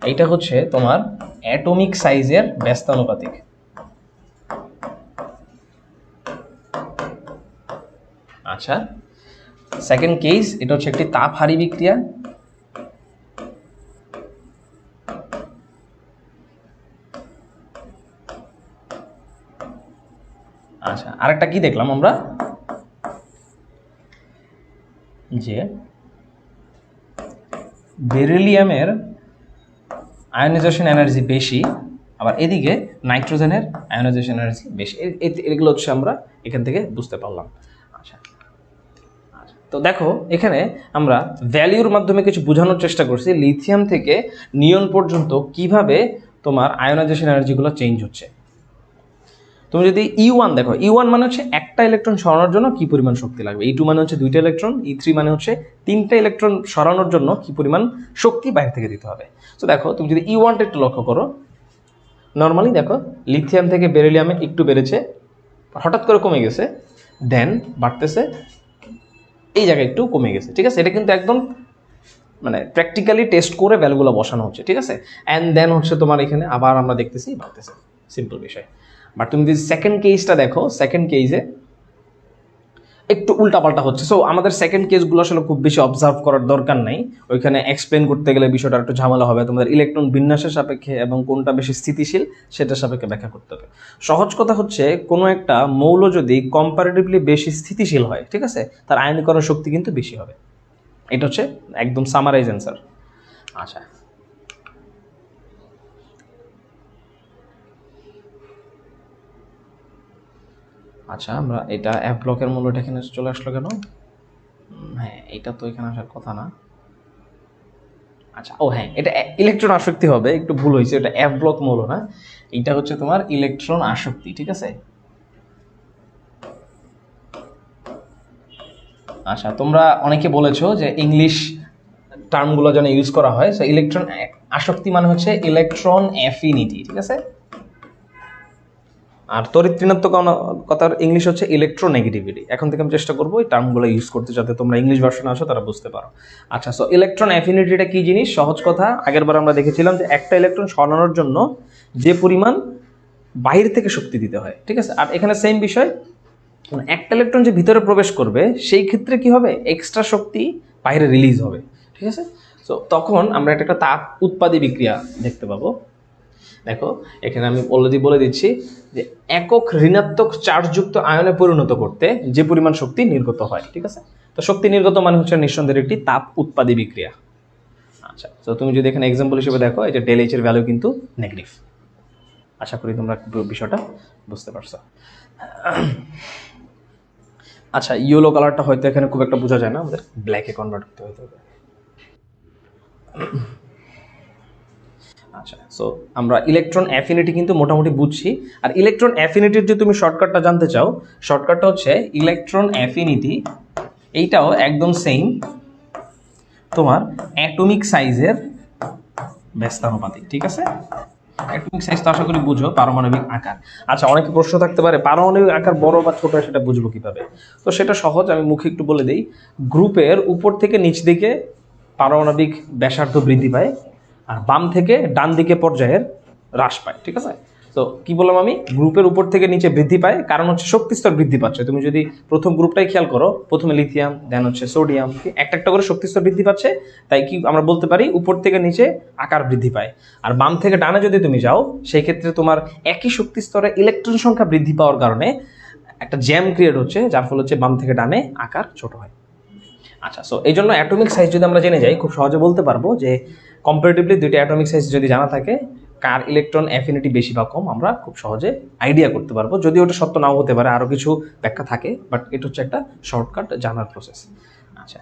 এইটা হচ্ছে তোমার অ্যাটমিক সাইজের ব্যস্তানুপাতিক। আচ্ছা, সেকেন্ড কেস, এটা হচ্ছে একটি তাপহারী বিক্রিয়া। আচ্ছা, আরেকটা কি দেখলাম আমরা, যে বেরিলিয়ামের আয়োনাইজেশন এনার্জি বেশি, আবার এদিকে নাইট্রোজেনের আয়োনাইজেশন এনার্জি বেশি। এগুলো হচ্ছে আমরা এখান থেকে বুঝতে পারলাম। আচ্ছা, তো দেখো এখানে আমরা ভ্যালিউর মাধ্যমে কিছু বোঝানোর চেষ্টা করছি, লিথিয়াম থেকে নিয়ন পর্যন্ত কিভাবে তোমার আয়োনাইজেশন এনার্জিগুলো চেঞ্জ হচ্ছে। তুমি যদি E1 দেখো, E1 মানে হচ্ছে একটা ইলেকট্রন সরানোর জন্য কি পরিমাণ শক্তি লাগবে, E2 মানে হচ্ছে দুইটা ইলেকট্রন, E3 মানে হচ্ছে তিনটা ইলেকট্রন সরানোর জন্য কি পরিমাণ শক্তি বাইরে থেকে দিতে হবে। তো দেখো তুমি যদি E1টা একটু লক্ষ্য করো, নর্মালি দেখো লিথিয়াম থেকে বেরিলিয়ামে একটু বেড়েছে, হঠাৎ করে কমে গেছে, দেন বাড়তেছে, এই জায়গায় একটু কমে গেছে, ঠিক আছে? এটা কিন্তু একদম মানে প্র্যাকটিক্যালি টেস্ট করে ভ্যালুগুলো বসানো হচ্ছে, ঠিক আছে? অ্যান্ড দেন হচ্ছে তোমার এখানে আবার আমরা দেখতেছি বাড়তেছে, সিম্পল বিষয়। বাট তুমি যদি সেকেন্ড কেসটা দেখো, সেকেন্ড কেসে একটু উল্টাপাল্টা হচ্ছে। সো আমাদের সেকেন্ড কেসগুলো আসলে খুব বেশি অবজার্ভ করার দরকার নাই, ওইখানে এক্সপ্লেন করতে গেলে বিষয়টা একটু ঝামেলা হবে। তোমাদের ইলেকট্রন বিন্যাসের সাপেক্ষে এবং কোনটা বেশি স্থিতিশীল সেটার সাপেক্ষে ব্যাখ্যা করতে হবে। সহজ কথা হচ্ছে, কোনো একটা মৌল যদি কম্পারেটিভলি বেশি স্থিতিশীল হয়, ঠিক আছে, তার আয়নীকরণ শক্তি কিন্তু বেশি হবে। এটা হচ্ছে একদম সামারাইজ অ্যান্সার। আচ্ছা, আচ্ছা আমরা এটা এফ ব্লকের মূল্যটা এখানে চলে আসলো কেন? হ্যাঁ, এটা তো এখানে আসার কথা না। আচ্ছা, ও হ্যাঁ, এটা ইলেকট্রন আসক্তি হবে, একটু ভুল হয়েছে, এটা এফ ব্লক মৌল না, এটা হচ্ছে তোমার ইলেকট্রন আসক্তি, ঠিক আছে। আচ্ছা, তোমরা অনেকে বলেছো যে ইংলিশ টার্মগুলো যেন ইউজ করা হয়। সো ইলেকট্রন আসক্তি মানে হচ্ছে ইলেকট্রন অ্যাফিনিটি, ঠিক আছে। আর তড়িৎ ঋণাত্মকতার ইংলিশ হচ্ছে ইলেকট্রোনেগেটিভিটি। এখন থেকে আমি চেষ্টা করবো এই টার্মগুলো ইউজ করতে, যাতে তোমরা ইংলিশ ভার্সনে আসো তারা বুঝতে পারো। আচ্ছা, সো ইলেকট্রন অ্যাফিনিটিটা কি জিনিস? সহজ কথা, আগের বার আমরা দেখেছিলাম যে একটা ইলেকট্রন সরানোর জন্য যে পরিমাণ বাইরে থেকে শক্তি দিতে হয়, ঠিক আছে। আর এখানে সেম বিষয়, একটা ইলেকট্রন যে ভিতরে প্রবেশ করবে সেই ক্ষেত্রে কি হবে, এক্সট্রা শক্তি বাইরে রিলিজ হবে, ঠিক আছে। সো তখন আমরা একটা তাপ উৎপাদী বিক্রিয়া দেখতে পাবো। দেখো এখানে আমি অলরেডি বলে দিচ্ছি যে একক ঋণাত্মক চার্জযুক্ত আয়নে পরিণত করতে যে পরিমাণ শক্তি নির্গত হয়, ঠিক আছে। তো শক্তি নির্গত মানে হচ্ছে নিঃসন্দেহে একটি তাপ উৎপাদী বিক্রিয়া। আচ্ছা, তো তুমি যদি এখানে এক্সাম্পল হিসেবে দেখো, এই যে ডেল এইচ এর ভ্যালু কিন্তু নেগেটিভ। আশা করি তোমরা বিষয়টা বুঝতে পারছো। আচ্ছা, ইয়েলো কালারটা হয়তো এখানে খুব একটা বোঝা যায় না, আমাদের ব্ল্যাকে কনভার্ট করতে হবে। আচ্ছা, সো আমরা ইলেকট্রন অ্যাফিনিটি কিন্তু মোটামুটি বুঝছি। আর ইলেকট্রন অ্যাফিনিটির যে তুমি শর্টকাটটা জানতে চাও, শর্টকাটটা হচ্ছে ইলেকট্রন অ্যাফিনিটি, এইটাও একদম সেম তোমার অ্যাটমিক সাইজের ব্যস্তানুপাতিক, ঠিক আছে। অ্যাটমিক সাইজ তো আশা করি বুঝো, পারমাণবিক আকার। আচ্ছা, অনেকে প্রশ্ন থাকতে পারে পারমাণবিক আকার বড় বা ছোট সেটা বুঝবো কিভাবে? তো সেটা সহজ, আমি মুখে একটু বলে দিই। গ্রুপের উপর থেকে নিচ দিকে পারমাণবিক ব্যাসার্ধ বৃদ্ধি পায়, আর বাম থেকে ডান দিকে পর্যায়ের হ্রাস পায়, ঠিক আছে। তো কি বললাম আমি, গ্রুপের উপর থেকে নিচে বৃদ্ধি পায়, কারণ হচ্ছে শক্তি স্তর বৃদ্ধি পাচ্ছে। তুমি যদি প্রথম গ্রুপটাই খেয়াল করো, প্রথমে লিথিয়াম, দেন হচ্ছে সোডিয়াম, একটা একটা করে শক্তি স্তর বৃদ্ধি পাচ্ছে। তাই কি আমরা বলতে পারি, উপর থেকে নিচে আকার বৃদ্ধি পায়। আর বাম থেকে ডানে যদি তুমি যাও, সেই ক্ষেত্রে তোমার একই শক্তি স্তরে ইলেকট্রন সংখ্যা বৃদ্ধি পাওয়ার কারণে একটা জ্যাম ক্রিয়েট হচ্ছে, যার ফলে হচ্ছে বাম থেকে ডানে আকার ছোট হয়। আচ্ছা, সো এই জন্য অ্যাটমিক সাইজ যদি আমরা জেনে যাই, খুব সহজে বলতে পারবো যে কম্পারেটিভলি দুইটা অ্যাটমিক সাইজ যদি জানা থাকে, কার ইলেকট্রন অ্যাফিনিটি বেশি বা কম আমরা খুব সহজে আইডিয়া করতে পারবো। যদি ওটা সত্য নাও হতে পারে, আরও কিছু ব্যাখ্যা থাকে, বাট এটা হচ্ছে একটা শর্টকাট জানার প্রসেস। আচ্ছা,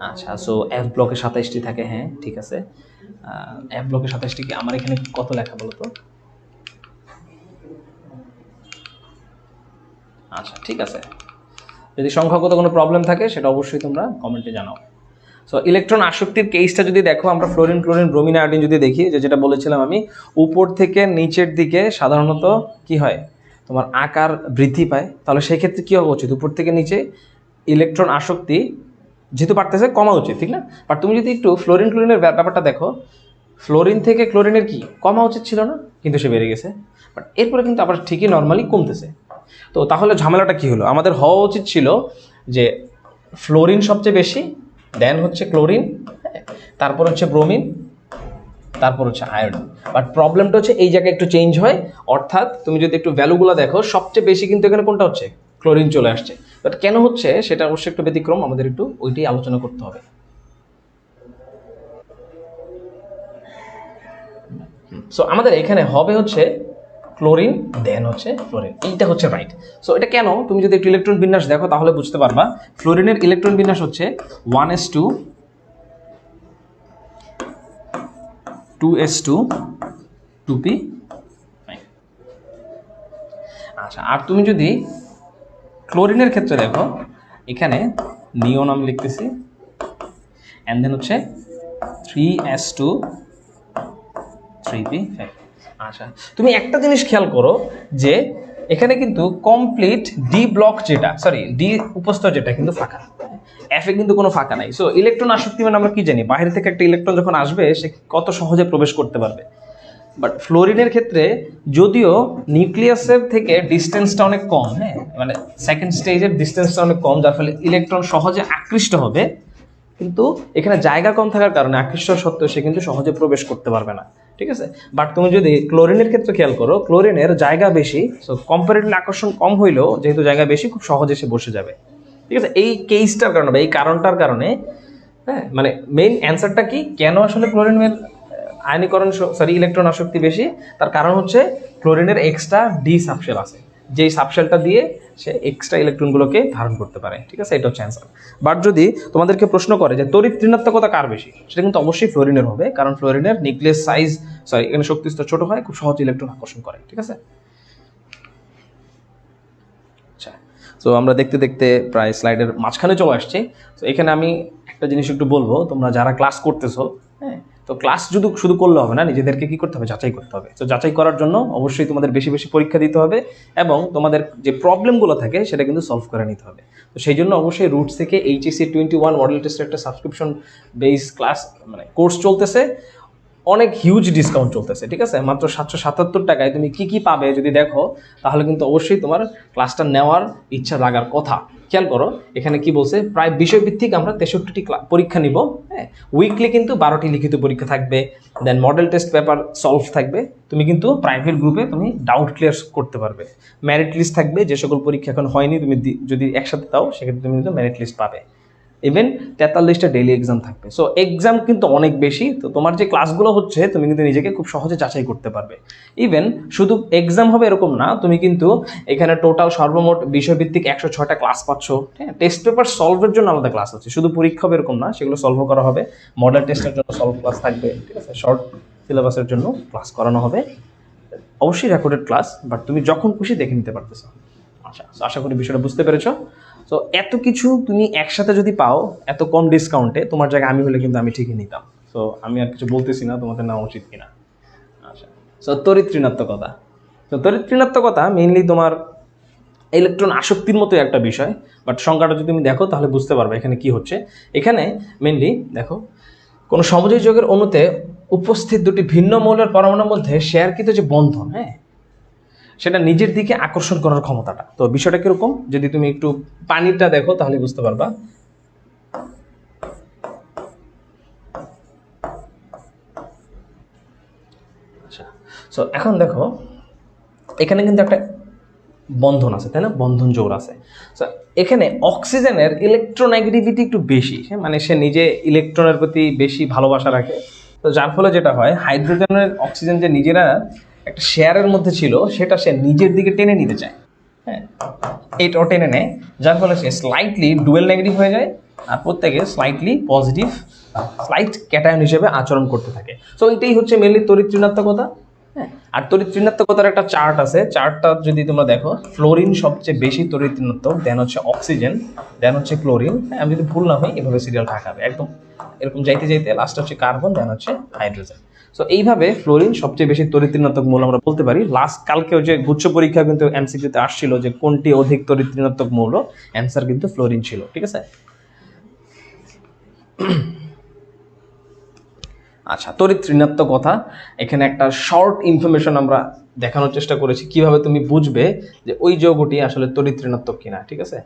আচ্ছা, সো এফ ব্লকে 27টি থাকে, হ্যাঁ ঠিক আছে। এফ ব্লকে 27টি কি আমার এখানে কত লেখা বলো তো? আচ্ছা, ঠিক আছে, যদি সংখ্যাগত কোনো প্রবলেম থাকে সেটা অবশ্যই তোমরা কমেন্টে জানাও। সো ইলেকট্রন আসক্তির কেসটা যদি দেখো, আমরা ফ্লোরিন, ক্লোরিন, ব্রোমিন, আয়োডিন যদি দেখি, যেটা বলেছিলাম আমি, উপর থেকে নিচের দিকে সাধারণত কি হয়, তোমার আকার বৃদ্ধি পায়। তাহলে সেই ক্ষেত্রে কী হওয়া উচিত, উপর থেকে নিচে ইলেকট্রন আসক্তি যেহেতু বাড়তেছে কমা উচিত, ঠিক না? বাট তুমি যদি একটু ফ্লোরিন ক্লোরিনের ব্যাপারটা দেখো, ফ্লোরিন থেকে ক্লোরিনের কি কমা উচিত ছিল না, কিন্তু সে বেড়ে গেছে। বাট এরপরে কিন্তু আবার ঠিকই নর্মালি কমতেছে। তো তাহলে ঝামেলাটা কি হলো, আমাদের হওয়া উচিত ছিল যে ফ্লোরিন সবচেয়ে বেশি, দেন হচ্ছে ক্লোরিন, তারপর হচ্ছে ব্রোমিন, তারপর হচ্ছে আয়োডিন। বাট প্রবলেমটা হচ্ছে এই জায়গায় একটু চেঞ্জ হয়, অর্থাৎ তুমি যদি একটু ভ্যালুগুলো দেখো, সবচেয়ে বেশি কিন্তু এখানে কোনটা হচ্ছে, ক্লোরিন চলে আসছে। বাট কেন হচ্ছে সেটা অবশ্যই একটু ব্যতিক্রম, আমাদের একটু ওইটাই আলোচনা করতে হবে। সো আমাদের এখানে হবে হচ্ছে ক্লোরিন, দেন হচ্ছে ফ্লোরিন, এইটা হচ্ছে রাইট। সো এটা কেন, তুমি যদি একটু ইলেকট্রন বিন্যাস দেখো তাহলে বুঝতে পারবা। ফ্লোরিনের ইলেকট্রন বিন্যাস হচ্ছে 1s2 2s2 2p। আচ্ছা, আর তুমি যদি ক্লোরিনের ক্ষেত্রে দেখো, এখানে নিয়ন আমি লিখতেছি, অ্যান্ড দেন হচ্ছে 3s2 3p। আচ্ছা, তুমি একটা জিনিস খেয়াল করো যে এখানে কিন্তু কমপ্লিট ডি ব্লক যেটা, সরি ডি উপস্তর যেটা কিন্তু ফাঁকা, এফে কিন্তু কোনো ফাঁকা নাই। সো ইলেকট্রন আসক্তি মানে আমরা কি জানি, বাইরে থেকে একটা ইলেকট্রন যখন আসবে সে কত সহজে প্রবেশ করতে পারবে, বাট ফ্লোরিনের ক্ষেত্রে যদিও নিউক্লিয়াসের থেকে ডিস্টেন্সটা অনেক কম, হ্যাঁ মানে সেকেন্ড স্টেজের ডিস্টেন্সটা অনেক কম, যার ফলে ইলেকট্রন সহজে আকৃষ্ট হবে, কিন্তু এখানে জায়গা কম থাকার কারণে আকৃষ্ট সত্ত্বেও সে কিন্তু সহজে প্রবেশ করতে পারবে না, ঠিক আছে। বাট তুমি যদি ক্লোরিনের ক্ষেত্রে খেয়াল করো, ক্লোরিনের জায়গা বেশি, সো কম্পারেটিভলি আকর্ষণ কম হইলেও যেহেতু জায়গা বেশি খুব সহজে সে বসে যাবে, ঠিক আছে। এই কেসটার কারণে বা এই কারণটার কারণে, হ্যাঁ মানে মেইন অ্যান্সারটা কি, কেন আসলে ক্লোরিনের আয়নীকরণ ইলেকট্রন আসক্তি বেশি, তার কারণ হচ্ছে ক্লোরিনের এক্সট্রা ডি সাবশেল আছে, যেই সাবশেলটা দিয়ে সে এক্সট্রা ইলেকট্রনগুলোকে ধারণ করতে পারে, ঠিক আছে। এটা হচ্ছে অ্যান্সার। বাট যদি তোমাদেরকে প্রশ্ন করে যে তড়িৎ ঋণাত্মকতা কার বেশি, সেটা কিন্তু অবশ্যই ফ্লোরিনের হবে, কারণ ফ্লোরিনের নিউক্লিয়াস সাইজ এখানে শক্তিস্তর ছোট হয়, খুব সহজ ইলেকট্রন আকর্ষণ করে, ঠিক আছে। আচ্ছা, তো আমরা দেখতে দেখতে প্রায় স্লাইডের মাঝখানে চলে আসছি। তো এখানে আমি একটা জিনিস একটু বলবো, তোমরা যারা ক্লাস করতেছো, হ্যাঁ তো ক্লাস শুধু করলে হবে না, নিজেদেরকে কি করতে হবে, যাচাই করতে হবে। তো যাচাই করার জন্য অবশ্যই তোমাদের বেশি বেশি পরীক্ষা দিতে হবে এবং তোমাদের যে প্রবলেমগুলো থাকে সেটা কিন্তু সলভ করে নিতে হবে। তো সেই জন্য অবশ্যই রুটস থেকে HSC 21 মডেল টেস্টের একটা সাবস্ক্রিপশন বেস ক্লাস মানে কোর্স চলতেছে, অনেক হিউজ ডিসকাউন্ট চলতেছে, ঠিক আছে। মাত্র 777 টাকায় তুমি কি কি পাবে যদি দেখো, তাহলে কিন্তু অবশ্যই তোমার ক্লাসটা নেওয়ার ইচ্ছা লাগার কথা। খেয়াল করো এখানে কি বলছে, প্রায় বিষয়ভিত্তিক আমরা 63টি পরীক্ষা নিব, হ্যাঁ উইকলি কিন্তু 12টি লিখিত পরীক্ষা থাকবে, দেন মডেল টেস্ট পেপার সলভ থাকবে, তুমি কিন্তু প্রাইভেট গ্রুপে তুমি ডাউট ক্লিয়ার করতে পারবে, মেরিট লিস্ট থাকবে, যে সকল পরীক্ষা এখন হয়নি তুমি যদি একসাথে দাও সেক্ষেত্রে তুমি কিন্তু মেরিট লিস্ট পাবে, ইভেন 43টা ডেইলি এক্সাম থাকবে। সো এক্সাম কিন্তু অনেক বেশি, তো তোমার যে ক্লাসগুলো হচ্ছে তুমি কিন্তু নিজেকে খুব সহজে যাচাই করতে পারবে। ইভেন শুধু এক্সাম হবে এরকম না, তুমি কিন্তু এখানে টোটাল সর্বমোট বিষয়ভিত্তিক 106টা ক্লাস পাচ্ছ, হ্যাঁ টেস্ট পেপার সলভের জন্য আলাদা ক্লাস আছে, শুধু পরীক্ষা হবে এরকম না, সেগুলো সলভ করা হবে, মডেল টেস্টের জন্য সলভ ক্লাস থাকবে, ঠিক আছে, শর্ট সিলেবাসের জন্য ক্লাস করানো হবে, অবশ্যই রেকর্ডেড ক্লাস, বাট তুমি যখন খুশি দেখে নিতে পারতেছো। আচ্ছা, আশা করি বিষয়টা বুঝতে পেরেছো। তো এত কিছু তুমি একসাথে যদি পাও এত কম ডিসকাউন্টে, তোমার জায়গায় আমি হলে কিন্তু আমি ঠিকই নিতাম। সো আমি আর কিছু বলতেছি না তোমাদের নেওয়া উচিত কিনা। আচ্ছা, সো তড়িৎ ঋণাত্মকতা। তো তড়িৎ ঋণাত্মকতা মেইনলি তোমার ইলেকট্রন আসক্তির মতো একটা বিষয়, বাট সংখ্যাটা যদি তুমি দেখো তাহলে বুঝতে পারবে এখানে কি হচ্ছে। এখানে মেইনলি দেখো, কোনো সমযোজী যৌগের অণুতে উপস্থিত দুটি ভিন্ন মৌলের পরমাণুর মধ্যে শেয়ারকৃত যে বন্ধন, হ্যাঁ সেটা নিজের দিকে আকর্ষণ করার ক্ষমতাটা। তো বিষয়টা কিরকম, যদি তুমি একটু পানিটা দেখো তাহলে বুঝতে পারবা। আচ্ছা, সো এখন দেখো এখানে কিন্তু একটা বন্ধন আছে, তাই না, বন্ধন জোড় আছে। সো এখানে অক্সিজেনের ইলেকট্রোনেগেটিভিটি একটু বেশি, হ্যাঁ মানে সে নিজে ইলেকট্রনের প্রতি বেশি ভালোবাসা রাখে, তো যার ফলে যেটা হয় হাইড্রোজেনের অক্সিজেন যে নিজেরা একটা শেয়ারের মধ্যে ছিল সেটা সে নিজের দিকে টেনে নিতে চায়, হ্যাঁ এটাও টেনে নেয়, যার ফলে সে স্লাইটলি ডুয়েল নেগেটিভ হয়ে যায় আর প্রত্যেকে স্লাইটলি পজিটিভ স্লাইট ক্যাটায়ন হিসেবে আচরণ করতে থাকে। সো এটাই হচ্ছে মেনলি তড়িৎ ঋণাত্মকতা, হ্যাঁ। আর তড়িৎ ঋণাত্মকতার একটা চার্ট আছে, চার্টটা যদি তোমরা দেখো, ফ্লোরিন সবচেয়ে বেশি তড়িৎ ঋণাত্মক, দেন হচ্ছে অক্সিজেন, দেন হচ্ছে ক্লোরিন, হ্যাঁ আমি যদি ভুল না হই এভাবে সিরিয়াল থাকাবে একদম এরকম যাইতে যাইতে লাস্ট হচ্ছে কার্বন, দেন হচ্ছে হাইড্রোজেন। সো এইভাবে ফ্লোরিন সবচেয়ে বেশি তড়িৎ ঋণাত্মক মৌল আমরা বলতে পারি। লাস্ট কালকেও যে গুচ্ছ পরীক্ষা কিন্তু এমসিকিউতে আসছিল যে কোনটি অধিক তড়িৎ ঋণাত্মক মৌল, অ্যান্সার কিন্তু ফ্লোরিন ছিল, ঠিক আছে। আচ্ছা, তড়িৎ ঋণাত্মকতা, এখানে একটা শর্ট ইনফরমেশন আমরা দেখানোর চেষ্টা করেছি কিভাবে তুমি বুঝবে যে ওই যৌগটি আসলে তড়িৎ ঋণাত্মক কিনা, ঠিক আছে,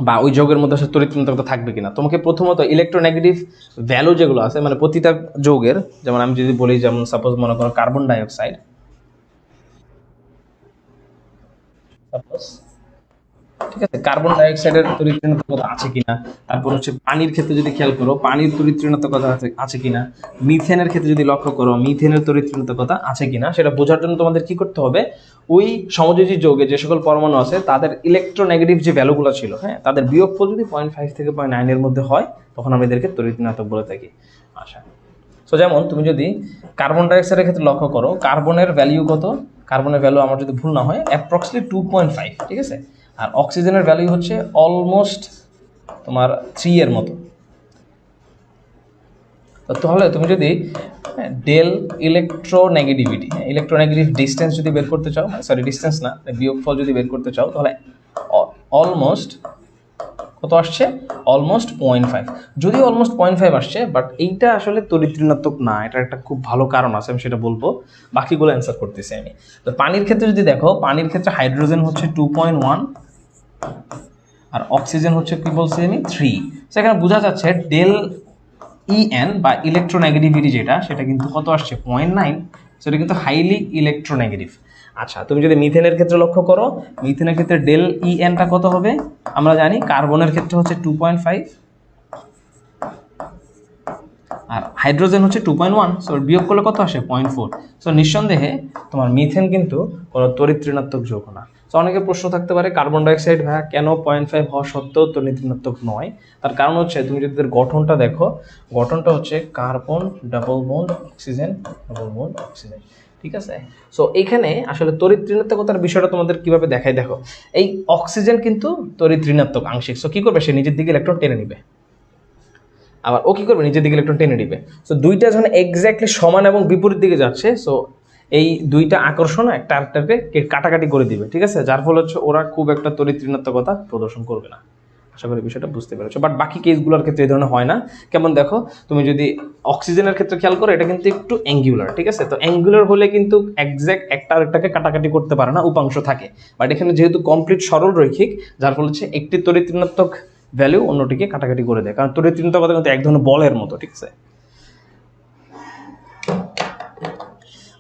বা ওই যৌগের মধ্যে আসলে তড়িৎ ঋণাত্মকতা থাকবে কিনা। তোমাকে প্রথমত ইলেকট্রোনেগেটিভ ভ্যালু যেগুলো আছে মানে প্রতিটা যৌগের, যেমন আমি যদি বলি, যেমন সাপোজ মনে করো কার্বন ডাইঅক্সাইড, সাপোজ, ঠিক আছে, কার্বন ডাইঅক্সাইডের তড়িৎ ঋণাত্মকতা আছে কিনা, তারপর হচ্ছে পানির ক্ষেত্রে যদি খেয়াল করো পানির তড়িৎ ঋণাত্মকতা আছে কিনা, মিথেনের ক্ষেত্রে যদি লক্ষ্য করো মিথেনের তড়িৎ ঋণাত্মকতা আছে কিনা, সেটা বোঝার জন্য তোমাদের কি করতে হবে, ওই সমযোজী যৌগে যে সকল পরমাণু আছে তাদের ইলেকট্রোনেগেটিভ যে ভ্যালুগুলো ছিল, হ্যাঁ তাদের বিয়োগফল যদি 0.5 থেকে 0.9 এর মধ্যে হয় তখন আমরা এদেরকে তড়িৎ ঋণাত্মক বলে থাকি। আচ্ছা, সো যেমন তুমি যদি কার্বন ডাইঅক্সাইডের ক্ষেত্রে লক্ষ্য করো, কার্বনের ভ্যালু কত, কার্বনের ভ্যালু আমার যদি ভুল না হয় অ্যাপ্রক্সিমেটলি 2.5, ঠিক আছে, আর অক্সিজেনের ভ্যালু হচ্ছে অলমোস্ট তোমার 3 এর মতো। তাহলে তুমি যদি ডেল ইলেকট্রোনেগেটিভিটি, ইলেকট্রোনেগেটিভ ডিস্টেন্স যদি বের করতে চাও, ডিস্টেন্স না বিয়োগফল যদি বের করতে চাও, তাহলে অলমোস্ট কত আসছে? অলমোস্ট 0.5। যদিও অলমোস্ট 0.5 আসছে, বাট এইটা আসলে তড়িৎ ঋণাত্মক না, এটার একটা খুব ভালো কারণ আছে, আমি সেটা বলবো। বাকিগুলো অ্যান্সার করতেছি আমি। তো পানির ক্ষেত্রে যদি দেখো, পানির ক্ষেত্রে হাইড্রোজেন হচ্ছে 2.1 আর অক্সিজেন হচ্ছে কি বলছি আমি 3। সেখানে বোঝা যাচ্ছে ডেল ইএন বা ইলেকট্রোনেগেটিভিটি যেটা, সেটা কিন্তু কত আসছে? 0.9। সেটা কিন্তু হাইলি ইলেকট্রোনেগেটিভ। আচ্ছা, তুমি যদি মিথেনের ক্ষেত্রে লক্ষ্য করো, মিথেনের ক্ষেত্রে ডেল ইএনটা কত হবে? আমরা জানি কার্বনের ক্ষেত্রে হচ্ছে 2.5 আর হাইড্রোজেন হচ্ছে 2.1। সো বিয়োগ করলে কত আসে? 0.4। সো নিঃসন্দেহে তোমার মিথেন কিন্তু কোনো তড়িৎ ঋণাত্মক যৌগ না। সো অনেকের প্রশ্ন থাকতে পারে কার্বন ডাইঅক্সাইড ভাইয়া কেন 0.5 হওয়া সত্ত্বেও তড়িৎ ঋণাত্মক নয়? তার কারণ হচ্ছে তুমি যদি এদের গঠনটা দেখো, গঠনটা হচ্ছে carbon double bond oxygen, double bond oxygen, ঠিক আছে? সো এইখানে আসলে তড়িৎ ঋণাত্মকতার বিষয়টা তোমাদের কিভাবে দেখায় দেখো, এই অক্সিজেন কিন্তু তড়িৎ ঋণাত্মক আংশিক। সো কি করবে? সে নিজের দিকে ইলেকট্রন টেনে নিবে, আবার ও কি করবে? নিজের দিকে ইলেকট্রন টেনে নিবে। সো দুইটা যখন এক্স্যাক্টলি সমান এবং বিপরীত দিকে যাচ্ছে, সো এই দুইটা আকর্ষণ একটা আরেকটাকে কাটাকাটি করে দিবে, ঠিক আছে? যার ফলে হচ্ছে ওরা খুব একটা তড়িৎ ঋণাত্মকতা প্রদর্শন করবে না। আশা করি বিষয়টা বুঝতে পেরেছো। বাট বাকি কেসগুলোর ক্ষেত্রে এই ধরনের হয় না। কেমন দেখো, তুমি যদি অক্সিজেনের ক্ষেত্রে খেয়াল করো, এটা কিন্তু একটু অ্যাঙ্গুলার, ঠিক আছে? তো অ্যাঙ্গুলার হলে কিন্তু এক্স্যাক্ট একটা আরেকটাকে কাটাকাটি করতে পারে না, উপাংশ থাকে। বাট এখানে যেহেতু কমপ্লিট সরল রৈখিক, যার ফলে হচ্ছে একটি তড়িৎ ঋণাত্মক ভ্যালু অন্যটিকে কাটাকাটি করে দেয়, কারণ তড়িৎ ঋণাত্মকতা কিন্তু এক ধরনের বলের মতো, ঠিক আছে?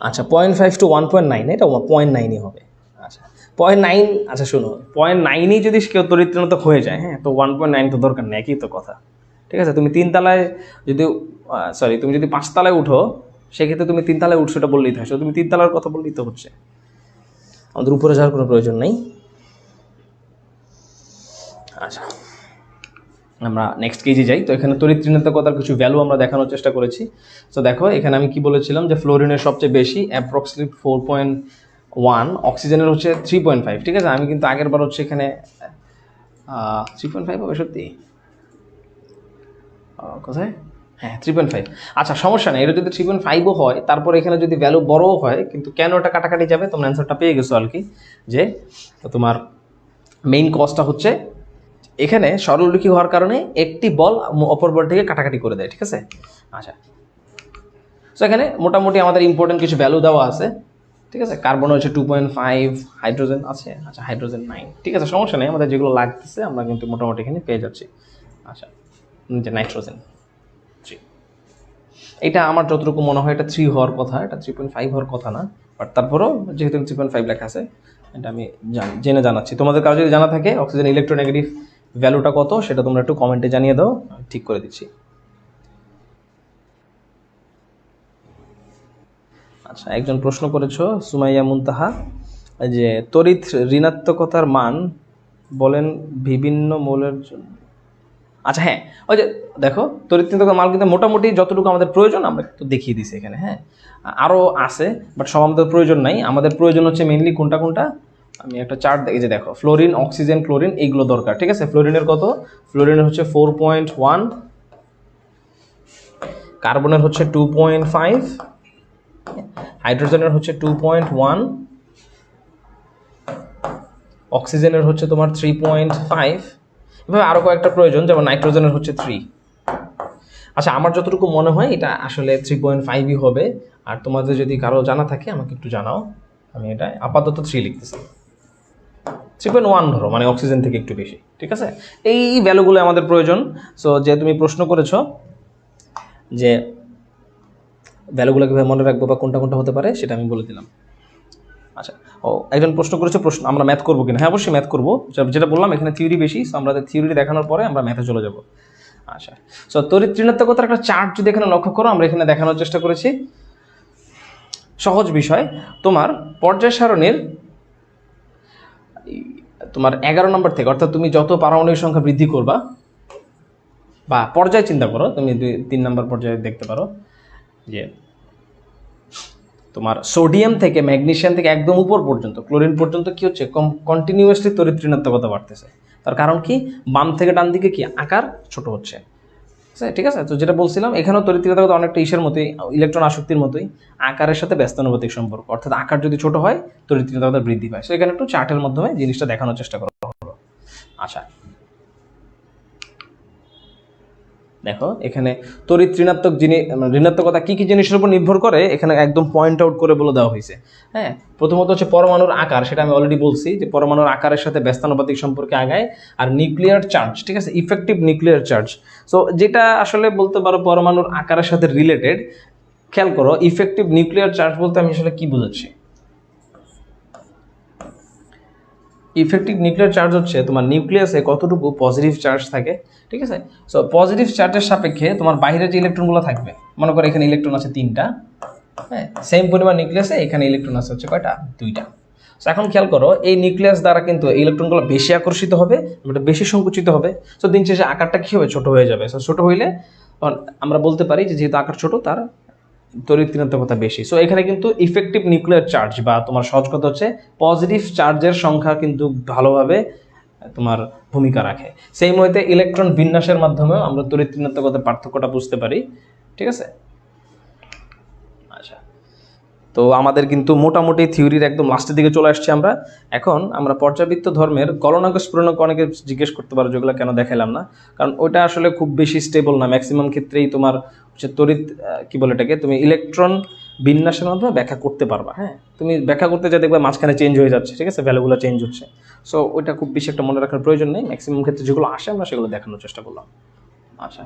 আচ্ছা, 0.5 to 1.9, এটা 0.9ই হবে। আচ্ছা 0.9, আচ্ছা শোনো, 0.9ই যদি কেউ তড়িৎ ঋণাত্মক হয়ে যায়, হ্যাঁ, তো 1.9 তো দরকার নেই, একই তো কথা, ঠিক আছে? তুমি 3 তলায় যদি তুমি যদি 5 তলায় উঠো, সেক্ষেত্রে তুমি 3 তলায় উঠছো এটা বললেই থাকছো, তুমি 3 তলার কথা বললেই তো হচ্ছে, আমাদের উপরে যাওয়ার কোনো প্রয়োজন নেই। আচ্ছা, আমরা নেক্সট কেজে যাই। তো এখানে তড়িৎ ঋণাত্মকতার কিছু ভ্যালু আমরা দেখানোর চেষ্টা করেছি। তো দেখো এখানে আমি কি বলেছিলাম যে ফ্লোরিনের সবচেয়ে বেশি, অ্যাপ্রক্সিমেট 4.1, অক্সিজেনের হচ্ছে 3.5, ঠিক আছে? আমি কিন্তু আগের বার হচ্ছে এখানে 3.5 হবে সত্যি, কোথায়? হ্যাঁ 3.5। আচ্ছা সমস্যা নেই, এটা যদি 3.5ও হয়, তারপর এখানে যদি ভ্যালু বড়ও হয়, কিন্তু কেন এটা কাটাকাটি যাবে? তোমরা অ্যান্সারটা পেয়ে গেছো আর কি, যে তোমার মেইন কজটা হচ্ছে এখানে সরলরেখী হওয়ার কারণে একটি বল অপর বলটিকে কাটাকাটি করে দেয়, ঠিক আছে? আচ্ছা, তো এখানে মোটামুটি আমাদের ইম্পর্টেন্ট কিছু ভ্যালু দেওয়া আছে, ঠিক আছে? কার্বন হচ্ছে 2.5, হাইড্রোজেন আছে, আচ্ছা হাইড্রোজেন 9, ঠিক আছে, সমস্যা নেই, আমাদের যেগুলো লাগতেছে আমরা কিন্তু মোটামুটি এখানে পেয়ে যাচ্ছি। আচ্ছা, যে নাইট্রোজেন 3, এটা আমার যতটুকু মনে হয় এটা 3 হওয়ার কথা, এটা 3.5 হওয়ার কথা না, বাট তারপরেও যেহেতু 3.5 লেখা আছে, এটা আমি জেনে জানাচ্ছি। তোমাদের কারো যদি জানা থাকে অক্সিজেন ইলেকট্রোনেগেটিভ ভ্যালুটা কত, সেটা তোমরা একটু কমেন্টে জানিয়ে দাও, ঠিক করে দিচ্ছি। আচ্ছা, একজন প্রশ্ন করেছো সুমাইয়া মুনতাহা, যে তড়িৎ ঋণাত্মকতার মান বলেন বিভিন্ন মৌলের জন্য। আচ্ছা হ্যাঁ, ওই যে দেখো তড়িৎ ঋণাত্মকতার মান কিন্তু মোটামুটি যতটুকু আমাদের প্রয়োজন আমরা একটু দেখিয়ে দিছি এখানে, হ্যাঁ, আরও আছে, বাট সব আমাদের প্রয়োজন নাই। আমাদের প্রয়োজন হচ্ছে মেইনলি কোনটা কোনটা, আমি একটা চার্ট দেখি, যে দেখো ফ্লোরিন, অক্সিজেন, ক্লোরিন, এইগুলো দরকার, ঠিক আছে? ফ্লোরিনের কত? ফ্লোরিনের হচ্ছে 4.1, কার্বনের হচ্ছে 2.5, হাইড্রোজেনের হচ্ছে 2.1, অক্সিজেনের হচ্ছে তোমার 3.5, এভাবে আরও কয়েকটা প্রয়োজন, যেমন নাইট্রোজেনের হচ্ছে 3। আচ্ছা, আমার যতটুকু মনে হয় এটা আসলে 3.5ই হবে, আর তোমাদের যদি কারো জানা থাকে আমাকে একটু জানাও, আমি এটা আপাতত 3 লিখতেছি। 3.1 ধরো, মানে অক্সিজেন থেকে একটু বেশি, ঠিক আছে? এই ভ্যালুগুলো আমাদের প্রয়োজন। সো যে তুমি প্রশ্ন করেছো যে ভ্যালুগুলো কীভাবে মনে রাখবো বা কোনটা কোনটা হতে পারে, সেটা আমি বলে দিলাম। আচ্ছা, ও একজন প্রশ্ন করেছে প্রশ্ন আমরা ম্যাথ করবো কিনা? হ্যাঁ অবশ্যই ম্যাথ করবো, যেটা বললাম এখানে থিওরি বেশি, সো আমরা থিওরি দেখানোর পরে আমরা ম্যাথে চলে যাব। আচ্ছা, সো তড়িৎ ঋণাত্মকতার একটা চার্ট যদি এখানে লক্ষ্য করো, আমরা এখানে দেখানোর চেষ্টা করেছি। সহজ বিষয়, তোমার পর্যায় সারণীর তোমার 11 নম্বর থেকে, অর্থাৎ তুমি যত পারমাণবিক সংখ্যা বৃদ্ধি করবা, বা পর্যায় চিন্তা করো, তুমি 3 নম্বর পর্যায়ে দেখতে পারো যে তোমার সোডিয়াম থেকে ম্যাগনেসিয়াম থেকে একদম উপর পর্যন্ত ক্লোরিন পর্যন্ত কি হচ্ছে, কন্টিনিউয়াসলি তড়িৎ ঋণাত্মকতা বাড়তেছে। তার কারণ কি? বাম থেকে ডান দিকে কি আকার ছোট হচ্ছে, ঠিক আছে? তো যেটা বলছিলাম, এখানেও তড়িৎ ঋণাত্মকতা অনেকটা ইসের মতোই, ইলেকট্রন আসক্তির মতোই, আকারের সাথে ব্যস্তানুপাতিক সম্পর্ক, অর্থাৎ আকার যদি ছোট হয় তড়িৎ ঋণাত্মকতা বৃদ্ধি পায়। সো এখানে একটু চার্টের মাধ্যমে জিনিসটা দেখানোর চেষ্টা করা হলো। আচ্ছা, দেখো এখানে তড়িৎ ঋণাত্মক ঋণাত্মকতা কী কী জিনিসের উপর নির্ভর করে এখানে একদম পয়েন্ট আউট করে বলে দেওয়া হয়েছে। হ্যাঁ, প্রথমত হচ্ছে পরমাণুর আকার, সেটা আমি অলরেডি বলছি যে পরমাণুর আকারের সাথে ব্যস্তানুপাতিক সম্পর্কে আগায়। আর নিউক্লিয়ার চার্জ, ঠিক আছে, ইফেক্টিভ নিউক্লিয়ার চার্জ। সো যেটা আসলে বলতে পারো পরমাণুর আকারের সাথে রিলেটেড। খেয়াল করো, ইফেক্টিভ নিউক্লিয়ার চার্জ বলতে আমি আসলে কি বোঝাচ্ছি। ইফেক্টিভ নিউক্লিয়ার চার্জ হচ্ছে তোমার নিউক্লিয়াসে কতটুকু পজিটিভ চার্জ থাকে, ঠিক আছে। সো পজিটিভ চার্জের সাপেক্ষে তোমার বাইরে যে ইলেকট্রনগুলো থাকবে, মনে করো এখানে ইলেকট্রন আছে 3টা, হ্যাঁ, সেম পরিমাণ নিউক্লিয়াসে এখানে ইলেকট্রন আছে হচ্ছে কয়টা, 2টা। সো এখন খেয়াল করো, এই নিউক্লিয়াস দ্বারা কিন্তু ইলেকট্রনগুলো বেশি আকর্ষিত হবে, বেশি সংকুচিত হবে। সো দিন শেষে আকারটা কী হবে, ছোট হয়ে যাবে। সো ছোট হইলে আমরা বলতে পারি যে যেহেতু আকার ছোট, তার তড়িৎ ঋণাত্মকতা বেশি। সো এখানে কিন্তু ইফেক্টিভ নিউক্লিয়ার চার্জ বা তোমার সহজ কথা হচ্ছে পজিটিভ চার্জের সংখ্যা কিন্তু ভালোভাবে তোমার ভূমিকা রাখে। সেই মতে ইলেকট্রন বিন্যাসের মাধ্যমেও আমরা তড়িৎ ঋণাত্মকতার পার্থক্যটা বুঝতে পারি, ঠিক আছে। আচ্ছা, তো আমাদের কিন্তু মোটামুটি থিওরির একদম লাস্টের দিকে চলে আসছি আমরা। এখন আমরা পর্যাবৃত্ত ধর্মের গলনাঙ্ক স্ফুরণাঙ্ক অনেকে জিজ্ঞেস করতে পারো, যেগুলো কেন দেখালাম না, কারণ ওইটা আসলে খুব বেশি স্টেবল না। ম্যাক্সিমাম ক্ষেত্রেই তোমার হচ্ছে তড়িৎ কি বলে এটাকে, তুমি ইলেকট্রন বিন্যাসের মাধ্যমে ব্যাখ্যা করতে পারবা। হ্যাঁ, তুমি ব্যাখ্যা করতে যা দেখবে মাঝখানে চেঞ্জ হয়ে যাচ্ছে, ঠিক আছে, ভ্যালুগুলো চেঞ্জ হচ্ছে। সো ওইটা খুব বেশি একটা মনে রাখার প্রয়োজন নেই। ম্যাক্সিমাম ক্ষেত্রে যেগুলো আসে আমরা সেগুলো দেখানোর চেষ্টা করলাম। আচ্ছা,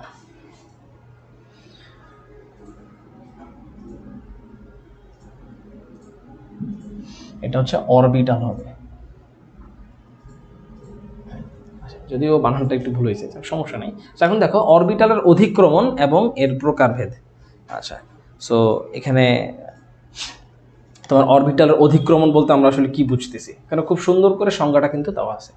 এটা হচ্ছে অরবিটাল হবে, যদিও বানানটা একটু ভুল হয়েছে, সমস্যা নেই। এখন দেখো অরবিটালের অধিক্রমণ এবং এর প্রকারভেদ। আচ্ছা, সো এখানে তোমার অরবিটালের অধিক্রমণ বলতে আমরা আসলে কি বুঝতেছি, এখানে খুব সুন্দর করে সংজ্ঞাটা কিন্তু দেওয়া আছে।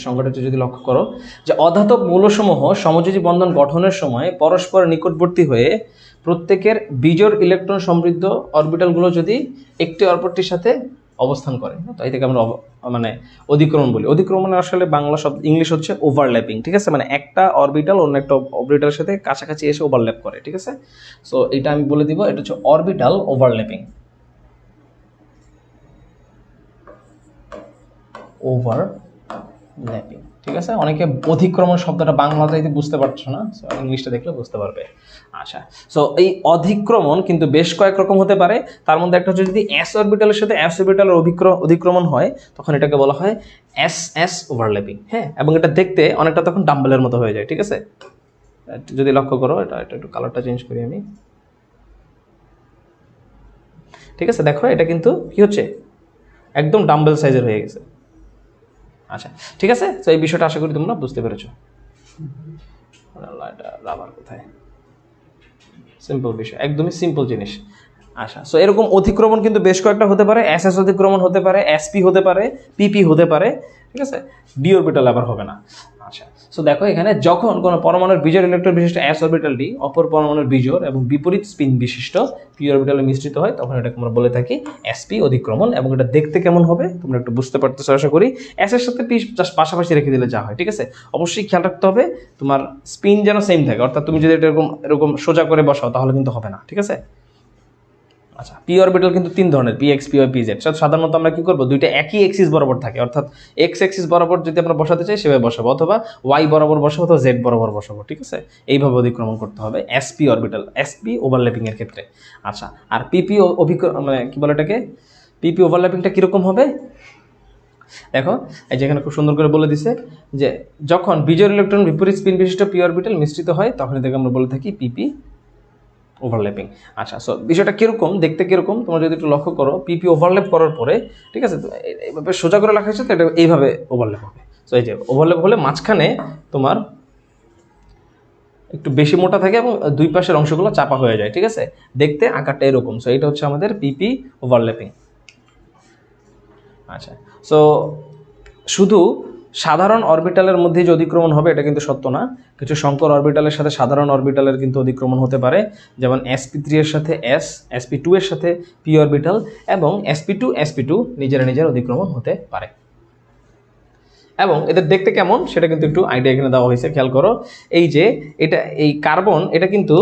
সংজ্ঞাটা যদি লক্ষ্য করো, যে অধাতব মৌলসমূহ সমযোজী বন্ধন গঠনের সময় পরস্পর নিকটবর্তী হয়ে প্রত্যেকের বিজোড় ইলেকট্রন সমৃদ্ধ অরবিটালগুলো যদি একটি অপরটির সাথে অবস্থান করে, তো এই থেকে আমরা মানে অধিক্রমণ বলি। অধিক্রমণের আসলে বাংলা শব্দ, ইংলিশ হচ্ছে ওভারল্যাপিং, ঠিক আছে, মানে একটা অরবিটাল অন্য একটা অরবিটালের সাথে কাছাকাছি এসে ওভারল্যাপ করে, ঠিক আছে। সো এটা আমি বলে দিব, এটা হচ্ছে অরবিটাল ওভারল্যাপিং। ওভারল্যাপিং, ঠিক আছে। অনেকে অধিক্রমণ শব্দটা বাংলাতে বুঝতে পারছো না, ইংলিশটা দেখলে বুঝতে পারবে। আচ্ছা, সো এই অধিক্রমণ কিন্তু বেশ কয়েক রকম হতে পারে। তার মধ্যে একটা হচ্ছে যদি এস অরবিটালের সাথে এস অরবিটালের অধিক্রমণ হয়, তখন এটাকে বলা হয় এস এস ওভারল্যাপিং। হ্যাঁ, এবং এটা দেখতে অনেকটা তখন ডাম্বেলের মতো হয়ে যায়, ঠিক আছে। যদি লক্ষ্য করো, এটা একটু কালারটা চেঞ্জ করি আমি, ঠিক আছে। দেখো এটা কিন্তু কি হচ্ছে, একদম ডাম্বেল সাইজের হয়ে গেছে। আচ্ছা, ঠিক আছে। তো এই বিষয়টা আশা করি তোমরা বুঝতে পেরেছো। এটা রাবার কোথায়, সিম্পল বিষয়, একদমই সিম্পল জিনিস। আচ্ছা, সো এরকম অতিক্রমণ কিন্তু বেশ কয়েকটা হতে পারে। এস এস অতিক্রমণ হতে পারে, এসপি হতে পারে, পিপি হতে পারে, ঠিক আছে। ডি অরবিটাল আবার হবে না। আচ্ছা, সো দেখো এখানে যখন কোনো পরমাণুর বিজোড় ইলেকট্রন বিশিষ্ট এস অরবিটালটি অপর পরমাণুর বিজোড় এবং বিপরীত স্পিন বিশিষ্ট পি অরবিটালে মিশ্রিত হয়, তখন এটাকে আমরা বলে থাকি এসপি অধিক্রমণ। এবং এটা দেখতে কেমন হবে তোমরা একটু বুঝতে পারতেছো আশা করি। এস এর সাথে পি জাস্ট পাশাপাশি রেখে দিলে যা হয়, ঠিক আছে। অবশ্যই খেয়াল রাখতে হবে তোমার স্পিন যেন সেম থাকে, অর্থাৎ তুমি যদি এটা এরকম সোজা করে বসাও তাহলে কিন্তু হবে না, ঠিক আছে। আচ্ছা, পি অরবিটাল কিন্তু 3 ধরনের, p x, p y, p z. সাধারণত আমরা কি করবো, দুইটা একই এক্সিস বরাবর থাকে, অর্থাৎ এক্স এক্সিস বরাবর যদি আমরা বসাতে চাই সেভাবে বসাবো, অথবা ওয়াই বরাবর বসাবো, অথবা জেড বরাবর বসাবো, ঠিক আছে। এইভাবে অতিক্রমণ করতে হবে এসপি অরবিটাল, এসপি ওভারল্যাপিং এর ক্ষেত্রে। আচ্ছা, আর পিপি মানে কি বলে এটাকে, পিপি ওভারল্যাপিংটা কীরকম হবে দেখো, এই যেখানে খুব সুন্দর করে বলে দিছে যে যখন বিজোড় ইলেকট্রন বিপরীত স্পিন বিশিষ্ট পি অরবিটাল মিশ্রিত হয়, তখন এটাকে আমরা বলে থাকি পিপি ওভারল্যাপিং। আচ্ছা, সো বিষয়টা কীরকম, দেখতে কীরকম তোমরা যদি একটু লক্ষ্য করো, পিপি ওভারল্যাপ করার পরে, ঠিক আছে, এইভাবে সোজা করে লেখা হয়েছে, তো এটা এইভাবে ওভারল্যাপ হবে। সো এই যে ওভারল্যাপ হলে মাঝখানে তোমার একটু বেশি মোটা থাকে এবং দুই পাশের অংশগুলো চাপা হয়ে যায়, ঠিক আছে, দেখতে আকারটা এরকম। সো এটা হচ্ছে আমাদের পিপি ওভারল্যাপিং। আচ্ছা, সো শুধু সাধারণ অরবিটালের মধ্যে যে অধিক্রমণ হবে এটা কিন্তু সত্য না। কিছু সংকর অরবিটালের সাথে সাধারণ অরবিটালের কিন্তু অধিক্রমণ হতে পারে, যেমন sp3 এর সাথে s, sp2 এর সাথে p অরবিটাল, এবং sp2 নিজেরা নিজের অধিক্রমণ হতে পারে। এবং এদের দেখতে কেমন সেটা কিন্তু একটু আইডিয়া এখানে দেওয়া হয়েছে, খেয়াল করো। এই যে এটা, এই কার্বন, এটা কিন্তু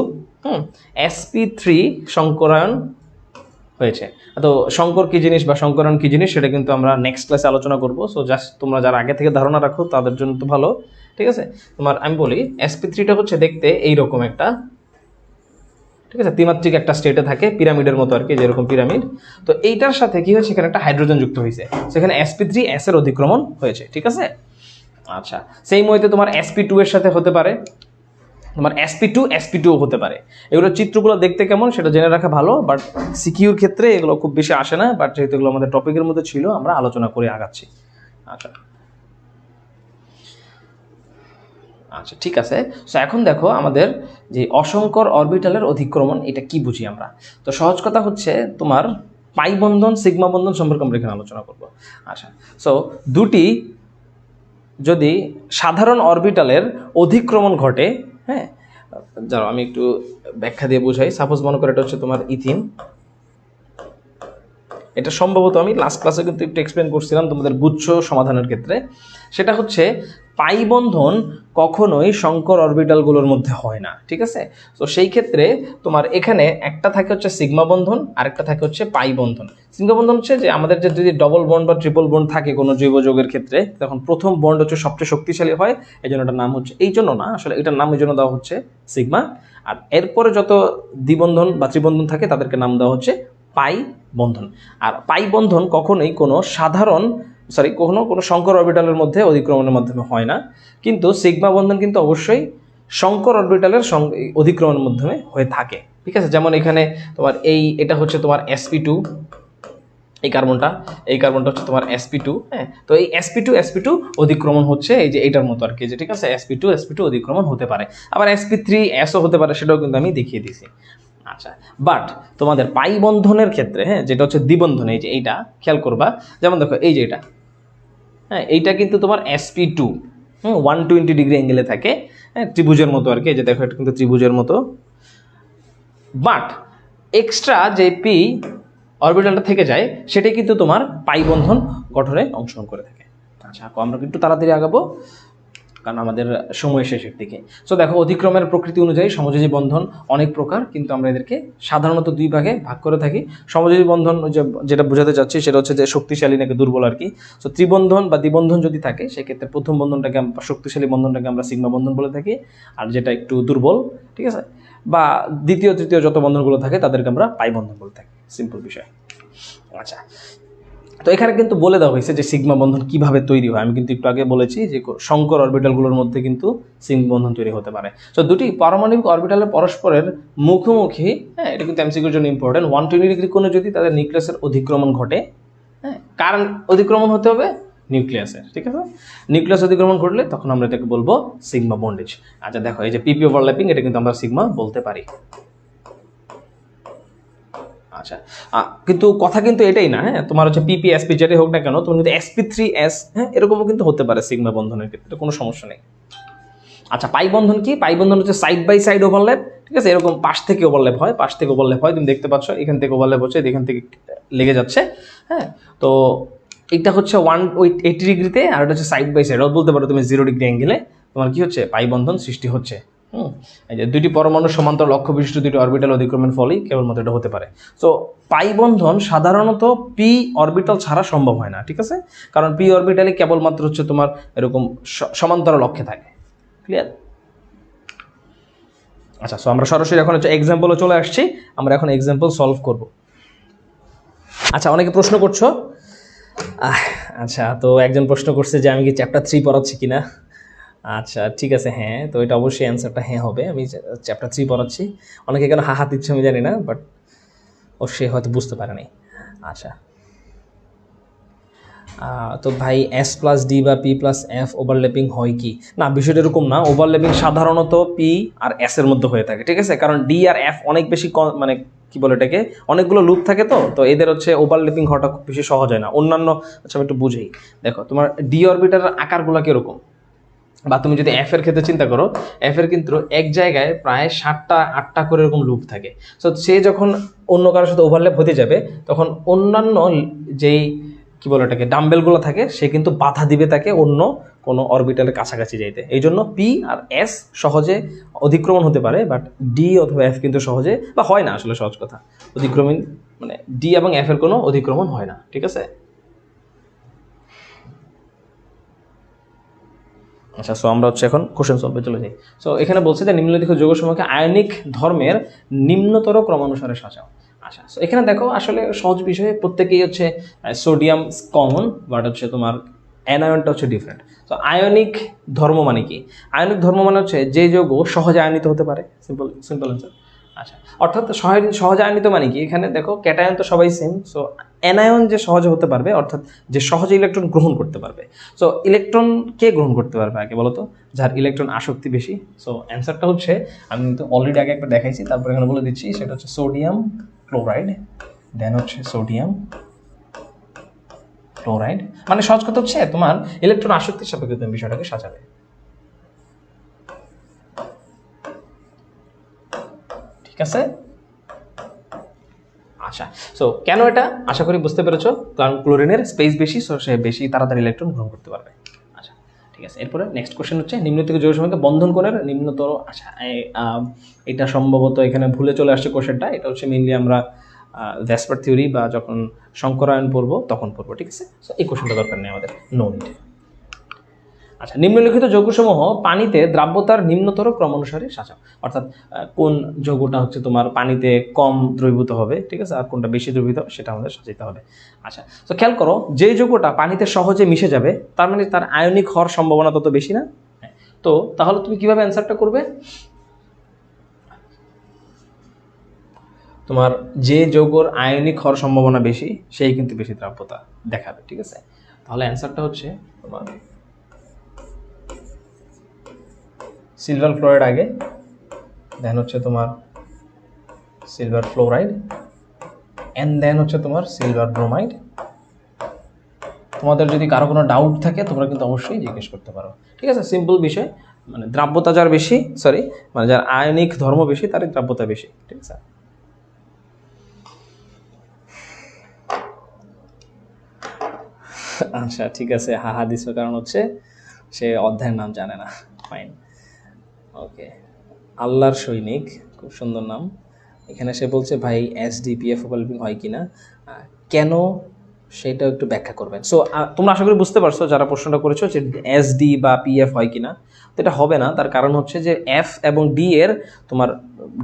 sp3 সংকরায়ন হয়েছে। তো সংকর কী জিনিস বা সংকরণ কী জিনিস সেটা কিন্তু আমরা নেক্সট ক্লাসে আলোচনা করব। সো জাস্ট তোমরা যারা আগে থেকে ধারণা রাখো তাদের জন্য তো ভালো, ঠিক আছে। তোমার আমি বলি sp3টা হচ্ছে দেখতে এইরকম একটা, ঠিক আছে, ত্রিমাত্রিক একটা স্টেটে থাকে, পিরামিডের মতো আর কি, যেরকম পিরামিড। তো এইটার সাথে কি হয়েছে, এখানে একটা হাইড্রোজেন যুক্ত হয়েছে, সেখানে sp3 s এর অধিক্রমণ হয়েছে, ঠিক আছে। আচ্ছা, সেই মইতে তোমার sp2 এর সাথে হতে পারে, তোমার sp2 হতে পারে। এগুলো চিত্রগুলো দেখতে কেমন সেটা জেনে রাখা ভালো, বাট সিকিউর ক্ষেত্রে এগুলো খুব বেশি আসে না, বাট যেহেতু এগুলো আমাদের টপিকের মধ্যে ছিল আমরা আলোচনা করে আগাচ্ছি। আচ্ছা আচ্ছা ঠিক আছে। সো এখন দেখো আমাদের যে অসংকর অরবিটালের অধিক্রমণ, এটা কি বুঝি আমরা। তো সহজ কথা হচ্ছে তোমার পাই বন্ধন সিগমা বন্ধন সম্পর্কে আমরা এখানে আলোচনা করব। আচ্ছা, সো দুটি যদি সাধারণ অরবিটালের অধিক্রমণ ঘটে, হ্যাঁ, যাও আমি একটু ব্যাখ্যা দিয়ে বুঝাই। সাপোজ মনে করো এটা হচ্ছে তোমার ইথিন, এটা সম্ভবত আমি লাস্ট ক্লাসে কিন্তু একটু এক্সপ্লেন করছিলাম তোমাদের গুচ্ছ সমাধানের ক্ষেত্রে। সেটা হচ্ছে পাই বন্ধন কখনোই সংকর অরবিটালগুলোর মধ্যে হয় না, ঠিক আছে। তো সেই ক্ষেত্রে তোমার এখানে একটা থাকে হচ্ছে সিগমা বন্ধন, আরেকটা থাকে হচ্ছে পাই বন্ধন। সিগমা বন্ধন হচ্ছে যে আমাদের যে যদি ডবল বন্ড বা ট্রিপল বন্ড থাকে কোনো জৈব যৌগের ক্ষেত্রে, তখন প্রথম বন্ড হচ্ছে সবচেয়ে শক্তিশালী হয়, এই জন্য এটার নাম হচ্ছে, এই জন্য না আসলে এটার নাম এই জন্য দেওয়া হচ্ছে সিগমা। আর এরপরে যত দ্বিবন্ধন বা ত্রিবন্ধন থাকে তাদেরকে নাম দেওয়া হচ্ছে পাই বন্ধন। আর পাই বন্ধন কখনোই কোনো কোনো সংকর অরবিটালের মধ্যে অধিক্রমণের মাধ্যমে হয় না, কিন্তু সিগমা বন্ধন কিন্তু অবশ্যই সংকর অরবিটালের অধিক্রমণের মাধ্যমে হয়ে থাকে, ঠিক আছে। যেমন এখানে তোমার এটা হচ্ছে তোমার sp2, এই কার্বনটা হচ্ছে তোমার sp2, হ্যাঁ। তো এই sp2 অধিক্রমণ হচ্ছে এই যে এইটার মতো আর কি, যে ঠিক আছে, sp2 অধিক্রমণ হতে পারে, আবার sp3s ও হতে পারে, সেটাও কিন্তু আমি দেখিয়ে দিয়েছি। আচ্ছা, বাট তোমাদের পাই বন্ধনের ক্ষেত্রে, হ্যাঁ, যেটা হচ্ছে দ্বিবন্ধন, এই যে এইটা খেয়াল করবা, যেমন দেখো এই যে এটা, হ্যাঁ, এইটা কিন্তু তোমার sp2, 120 ডিগ্রি অ্যাঙ্গেলে থাকে, হ্যাঁ, ত্রিভুজের মতো আর কি, যে দেখো এটা কিন্তু ত্রিভুজের মতো, বাট এক্সট্রা যে পি অরবিটালটা থেকে যায় সেটাই কিন্তু তোমার পাই বন্ধন গঠনে অংশগ্রহণ করে থাকে। আচ্ছা, আমরা কিন্তু তাড়াতাড়ি আগাবো কারণ আমাদের সময় শেষের দিকে। সো দেখো, অধিক্রমের প্রকৃতি অনুযায়ী সমযোজী বন্ধন অনেক প্রকার, কিন্তু আমরা এদেরকে সাধারণত দুই ভাগে ভাগ করে থাকি। সমযোজী বন্ধন যেটা বোঝাতে চাচ্ছি সেটা হচ্ছে যে শক্তিশালী নাকি দুর্বল আর কি। সো ত্রিবন্ধন বা দ্বিবন্ধন যদি থাকে সেক্ষেত্রে প্রথম বন্ধনটাকে শক্তিশালী বন্ধনটাকে আমরা সিগমা বন্ধন বলে থাকি, আর যেটা একটু দুর্বল, ঠিক আছে, বা দ্বিতীয় তৃতীয় যত বন্ধনগুলো থাকে তাদেরকে আমরা পাই বন্ধন বলে থাকি, সিম্পল বিষয়। আচ্ছা, তো এখানে কিন্তু বলে দেওয়া হয়েছে যে সিগমা বন্ধন কিভাবে তৈরি হয়। আমি কিন্তু একটু আগে বলেছি যে সংকর অরবিটালগুলোর মধ্যে কিন্তু সিগমা বন্ধন তৈরি হতে পারে। তো দুটি পারমাণবিক অরবিটালের পরস্পরের মুখোমুখি, হ্যাঁ, এটা কিন্তু এমসিকিউর জন্য ইম্পর্টেন্ট, 120 ডিগ্রি কোণে যদি তাদের নিউক্লিয়াসের অধিক্রমণ ঘটে, হ্যাঁ, কারণ অধিক্রমণ হতে হবে নিউক্লিয়াসের, ঠিক আছে। নিউক্লিয়াস অধিক্রমণ ঘটলে তখন আমরা এটাকে বলবো সিগমা বন্ডেজ। আচ্ছা দেখো, এই যে পিপি ওভারল্যাপিং, এটা কিন্তু আমরা সিগমা বলতে পারি। আচ্ছা, কিন্তু কথা কিন্তু এটাই না, হ্যাঁ, তোমার হচ্ছে পিপি এসপি যেটাই হোক না কেন, তোমার কিন্তু sp3s, হ্যাঁ, এরকমও কিন্তু হতে পারে সিগমা বন্ধনের ক্ষেত্রে, কোনো সমস্যা নেই। আচ্ছা, পাই বন্ধন কি? পাই বন্ধন হচ্ছে সাইড বাই সাইড ওভারল্যাপ, ঠিক আছে, এরকম পাশ থেকে ওভারল্যাপ হয়, তুমি দেখতে পাচ্ছ এখান থেকে ওভারল্যাপ হচ্ছে, এখান থেকে লেগে যাচ্ছে, হ্যাঁ। তো এটা হচ্ছে 180 ডিগ্রিতে, আর এটা হচ্ছে সাইড বাই সাইড, বলতে পারো তুমি 0 ডিগ্রি অ্যাঙ্গেলে তোমার কি হচ্ছে, পাই বন্ধন সৃষ্টি হচ্ছে। এই যে দুইটি পরমাণু সমান্তর লক্ষ্য বিশিষ্ট দুইটি অরবিটাল অধিক্রমণের ফলেই কেবলমাত্র এটা হতে পারে। সো পাই বন্ধন সাধারণত পি অরবিটাল ছাড়া সম্ভব হয় না, ঠিক আছে, কারণ পি অরবিটালে কেবলমাত্র হচ্ছে তোমার এরকম সমান্তরাল লক্ষ্যে থাকে। ক্লিয়ার? আচ্ছা, সো আমরা সরাসরি এখন হচ্ছে এক্সাম্পলে চলে আসছি, আমরা এখন এক্সাম্পল সলভ করব। আচ্ছা, অনেকে প্রশ্ন করছো, আচ্ছা, তো একজন প্রশ্ন করছে যে আমি কি চ্যাপ্টার 3 পড়াচ্ছি কিনা। আচ্ছা ঠিক আছে, হ্যাঁ, তো এটা অবশ্যই অ্যান্সারটা হ্যাঁ হবে, আমি চ্যাপ্টার 3 পড়াচ্ছি। অনেকে কেন হা দিচ্ছে আমি জানি না, বাট ও সে হয়তো বুঝতে পারে নাই। আচ্ছা, তো ভাই s+d বা p+f ওভারল্যাপিং হয় কি না, বিষয়টা এরকম না। ওভারল্যাপিং সাধারণত p আর s এর মধ্যে হয়ে থাকে, ঠিক আছে, কারণ d আর f অনেক বেশি মানে কি বলে এটাকে, অনেকগুলো লুপ থাকে, তো এদের হচ্ছে ওভারল্যাপিং হওয়াটা খুব বেশি সহজ হয় না অন্যান্য। আচ্ছা, আমি একটু বুঝেই দেখো, তোমার d অরবিটালের আকারগুলো কিরকম, বা তুমি যদি এফ এর ক্ষেত্রে চিন্তা করো, এফ এর কিন্তু এক জায়গায় প্রায় 7টা-8টা করে এরকম লুপ থাকে। সো সে যখন অন্য কারোর সাথে ওভারল্যাপ হতে যাবে তখন অন্যান্য যেই কি বলে এটাকে ডাম্বেলগুলো থাকে সে কিন্তু বাধা দিবে তাকে অন্য কোনো অরবিটালের কাছাকাছি যাইতে। এই জন্য পি আর এস সহজে অধিক্রমণ হতে পারে, বাট ডি অথবা এফ কিন্তু সহজে বা হয় না, আসলে সহজ কথা, অধিক্রমণ মানে ডি এবং এফ এর কোনো অধিক্রমণ হয় না, ঠিক আছে। আচ্ছা, সো আমরা হচ্ছে এখন কোশ্চেন সলভে চলে যাই। সো এখানে বলছে যে নিম্নলিখিত যৌগসমূহকে আয়নিক ধর্মের নিম্নতর ক্রমানুসারে সাজাও। আচ্ছা, সো এখানে দেখো আসলে সহজ বিষয়ে প্রত্যেকেই হচ্ছে সোডিয়াম কমন, বাট হচ্ছে তোমার অ্যানায়নটা হচ্ছে ডিফারেন্ট। তো আয়নিক ধর্ম মানে কি? আয়নিক ধর্ম মানে হচ্ছে যে যৌগ সহজে আয়নিত হতে পারে। Simple simple answer. আচ্ছা, অর্থাৎ সহজে আয়নিত মানে কি? এখানে দেখো ক্যাটায়ন তো সবাই সেম, সো অ্যানায়ন যে সহজে হতে পারবে, অর্থাৎ যে সহজে ইলেকট্রন গ্রহণ করতে পারবে। সো ইলেকট্রন কে গ্রহণ করতে পারবে আগে বলো তো? যার ইলেকট্রন আসক্তি বেশি। সো অ্যান্সারটা হচ্ছে, আমি কিন্তু অলরেডি আগে একটা দেখাইছি, তারপর এখানে বলে দিচ্ছি, সেটা হচ্ছে সোডিয়াম ক্লোরাইড, দেন হচ্ছে সোডিয়াম ক্লোরাইড। মানে সহজ কথা হচ্ছে তোমার ইলেকট্রন আসক্তির সাপেক্ষে তুমি বিষয়টাকে সাজাবে। ঠিক আছে? আচ্ছা, সো কেন এটা আশা করি বুঝতে পেরেছো, কারণ ক্লোরিনের স্পেস বেশি, সো সে বেশি তাড়াতাড়ি ইলেকট্রন গ্রহণ করতে পারবে। আচ্ছা, ঠিক আছে। এরপরে নেক্সট কোশ্চেন হচ্ছে নিম্নলিখিত যৌগসমূহকে বন্ধন কোণের নিম্নতর। আচ্ছা, এটা সম্ভবত এখানে ভুলে চলে আসছে কোশ্চেনটা। এটা হচ্ছে মেইনলি আমরা ভ্যাসপার থিওরি বা যখন শঙ্করায়ন পড়বো তখন পড়বো। ঠিক আছে, সো এই কোশ্চেনটা দরকার নেই আমাদের, নো নিড। আচ্ছা, নিম্নলিখিত যৌগসমূহ পানিতে দ্রাব্যতার নিম্নতর ক্রম অনুসারে সাজাও। অর্থাৎ কোন যৌগটা হচ্ছে তোমার পানিতে কম দ্রবীভূত হবে, ঠিক আছে, আর কোনটা বেশি দ্রবীভূত হবে সেটা আমাদের সাজাতে হবে। আচ্ছা, তো খেয়াল করো, যে যৌগটা পানিতে সহজে মিশে যাবে তার মানে তার আয়নিক হওয়ার সম্ভাবনা তত বেশি না? তো তাহলে তুমি কিভাবে অ্যান্সারটা করবে? তোমার যে যৌগর আয়নিক হওয়ার সম্ভাবনা বেশি সেই কিন্তু বেশি দ্রাব্যতা দেখাবে। ঠিক আছে, তাহলে অ্যান্সারটা হচ্ছে তোমার সিলভার ক্লোরাইড আগে, দেন হচ্ছে তোমার সিলভার ফ্লোরাইড, অ্যান্ড দেন হচ্ছে তোমার সিলভার ব্রোমাইড। তোমাদের যদি কারো কোনো ডাউট থাকে তোমরা কিন্তু অবশ্যই জিজ্ঞেস করতে পারো। ঠিক আছে, সিম্পল বিষয়, মানে দ্রাব্যতা যার বেশি, মানে যার আয়নিক ধর্ম বেশি তারই দ্রাব্যতা বেশি। ঠিক আছে, আচ্ছা ঠিক আছে, হাহা দিস কারণ হচ্ছে সে অধ্যায়ের নাম জানে না। ফাইন, ওকে। আল্লাহর সৈনিক, খুব সুন্দর নাম। এখানে সে বলছে ভাই এসডিপিএফ ওভারল্যাপিং হয় কিনা, কেন সেটা একটু ব্যাখ্যা করবেন। সো তোমরা আশা করি বুঝতে পারছো যারা প্রশ্নটা করেছো যে এসডি বা পিএফ হয় কিনা। তো এটা হবে না, তার কারণ হচ্ছে যে এফ এবং ডি এর তোমার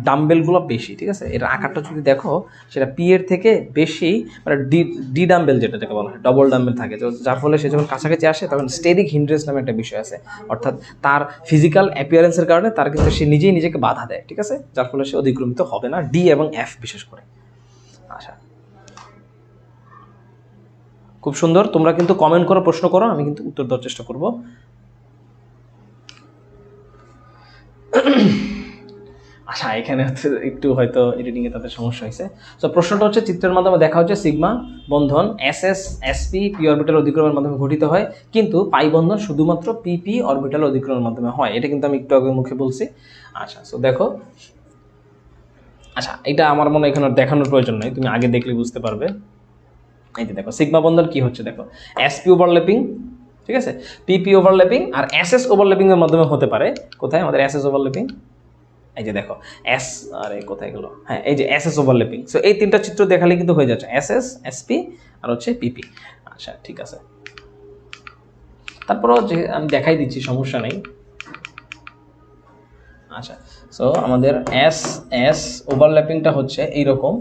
ডাম্বেলগুলো বেশি। ঠিক আছে, এর আকারটা যদি দেখো সেটা পি এর থেকে বেশি, মানে ডি ডাম্বেল যেটাকে বলা হয় ডবল ডাম্বেল থাকে, যার ফলে সে যখন কাছাকাছি আসে তখন স্টেরিক হিন্ড্রেন্স নামে একটা বিষয় আছে, অর্থাৎ তার ফিজিক্যাল অ্যাপিয়ারেন্সের কারণে তার কিন্তু সে নিজেই নিজেকে বাধা দেয়। ঠিক আছে, যার ফলে সে অধিক্রমিত হবে না, ডি এবং এফ বিশেষ করে। আচ্ছা, খুব সুন্দর, তোমরা কিন্তু কমেন্ট করো, প্রশ্ন করো, আমি কিন্তু উত্তর দেওয়ার চেষ্টা করব। আচ্ছা, এখানে হচ্ছে একটু হয়তো এডিটিংয়ে তাদের সমস্যা হয়েছে। তো প্রশ্নটা হচ্ছে চিত্রের মাধ্যমে দেখা হচ্ছে সিগমা বন্ধন এসএস এসপি পি অরবিটাল অধিক্রমের মাধ্যমে গঠিত হয়, কিন্তু পাই বন্ধন শুধুমাত্র পিপি অরবিটাল অধিক্রমের মাধ্যমে হয়। এটা কিন্তু আমি একটু আগে মুখে বলছি। আচ্ছা, সো দেখো, আচ্ছা এটা আমার মনে হয় এখানে দেখানোর প্রয়োজন নেই, তুমি আগে দেখলে বুঝতে পারবে। এই যে দেখো সিগমা বন্ধন কি হচ্ছে, দেখো এসপি ওভারল্যাপিং, ঠিক আছে, পিপি ওভারল্যাপিং আর এসএস ওভারল্যাপিং এর মাধ্যমে হতে পারে। কোথায় আমাদের এসএস ওভারল্যাপিং? এই যে দেখো এস, আরে কোথায় গেল, হ্যাঁ এই যে এসএস ওভারল্যাপিং। সো এই তিনটা চিত্র দেখালে কিন্তু হয়ে যাচ্ছে এসএস এসপি আর হচ্ছে পিপি। আচ্ছা ঠিক আছে, তারপরও যে আমি দেখাই দিচ্ছি, সমস্যা নেই। আচ্ছা, সো আমাদের এস এস ওভারল্যাপিংটা হচ্ছে এইরকম,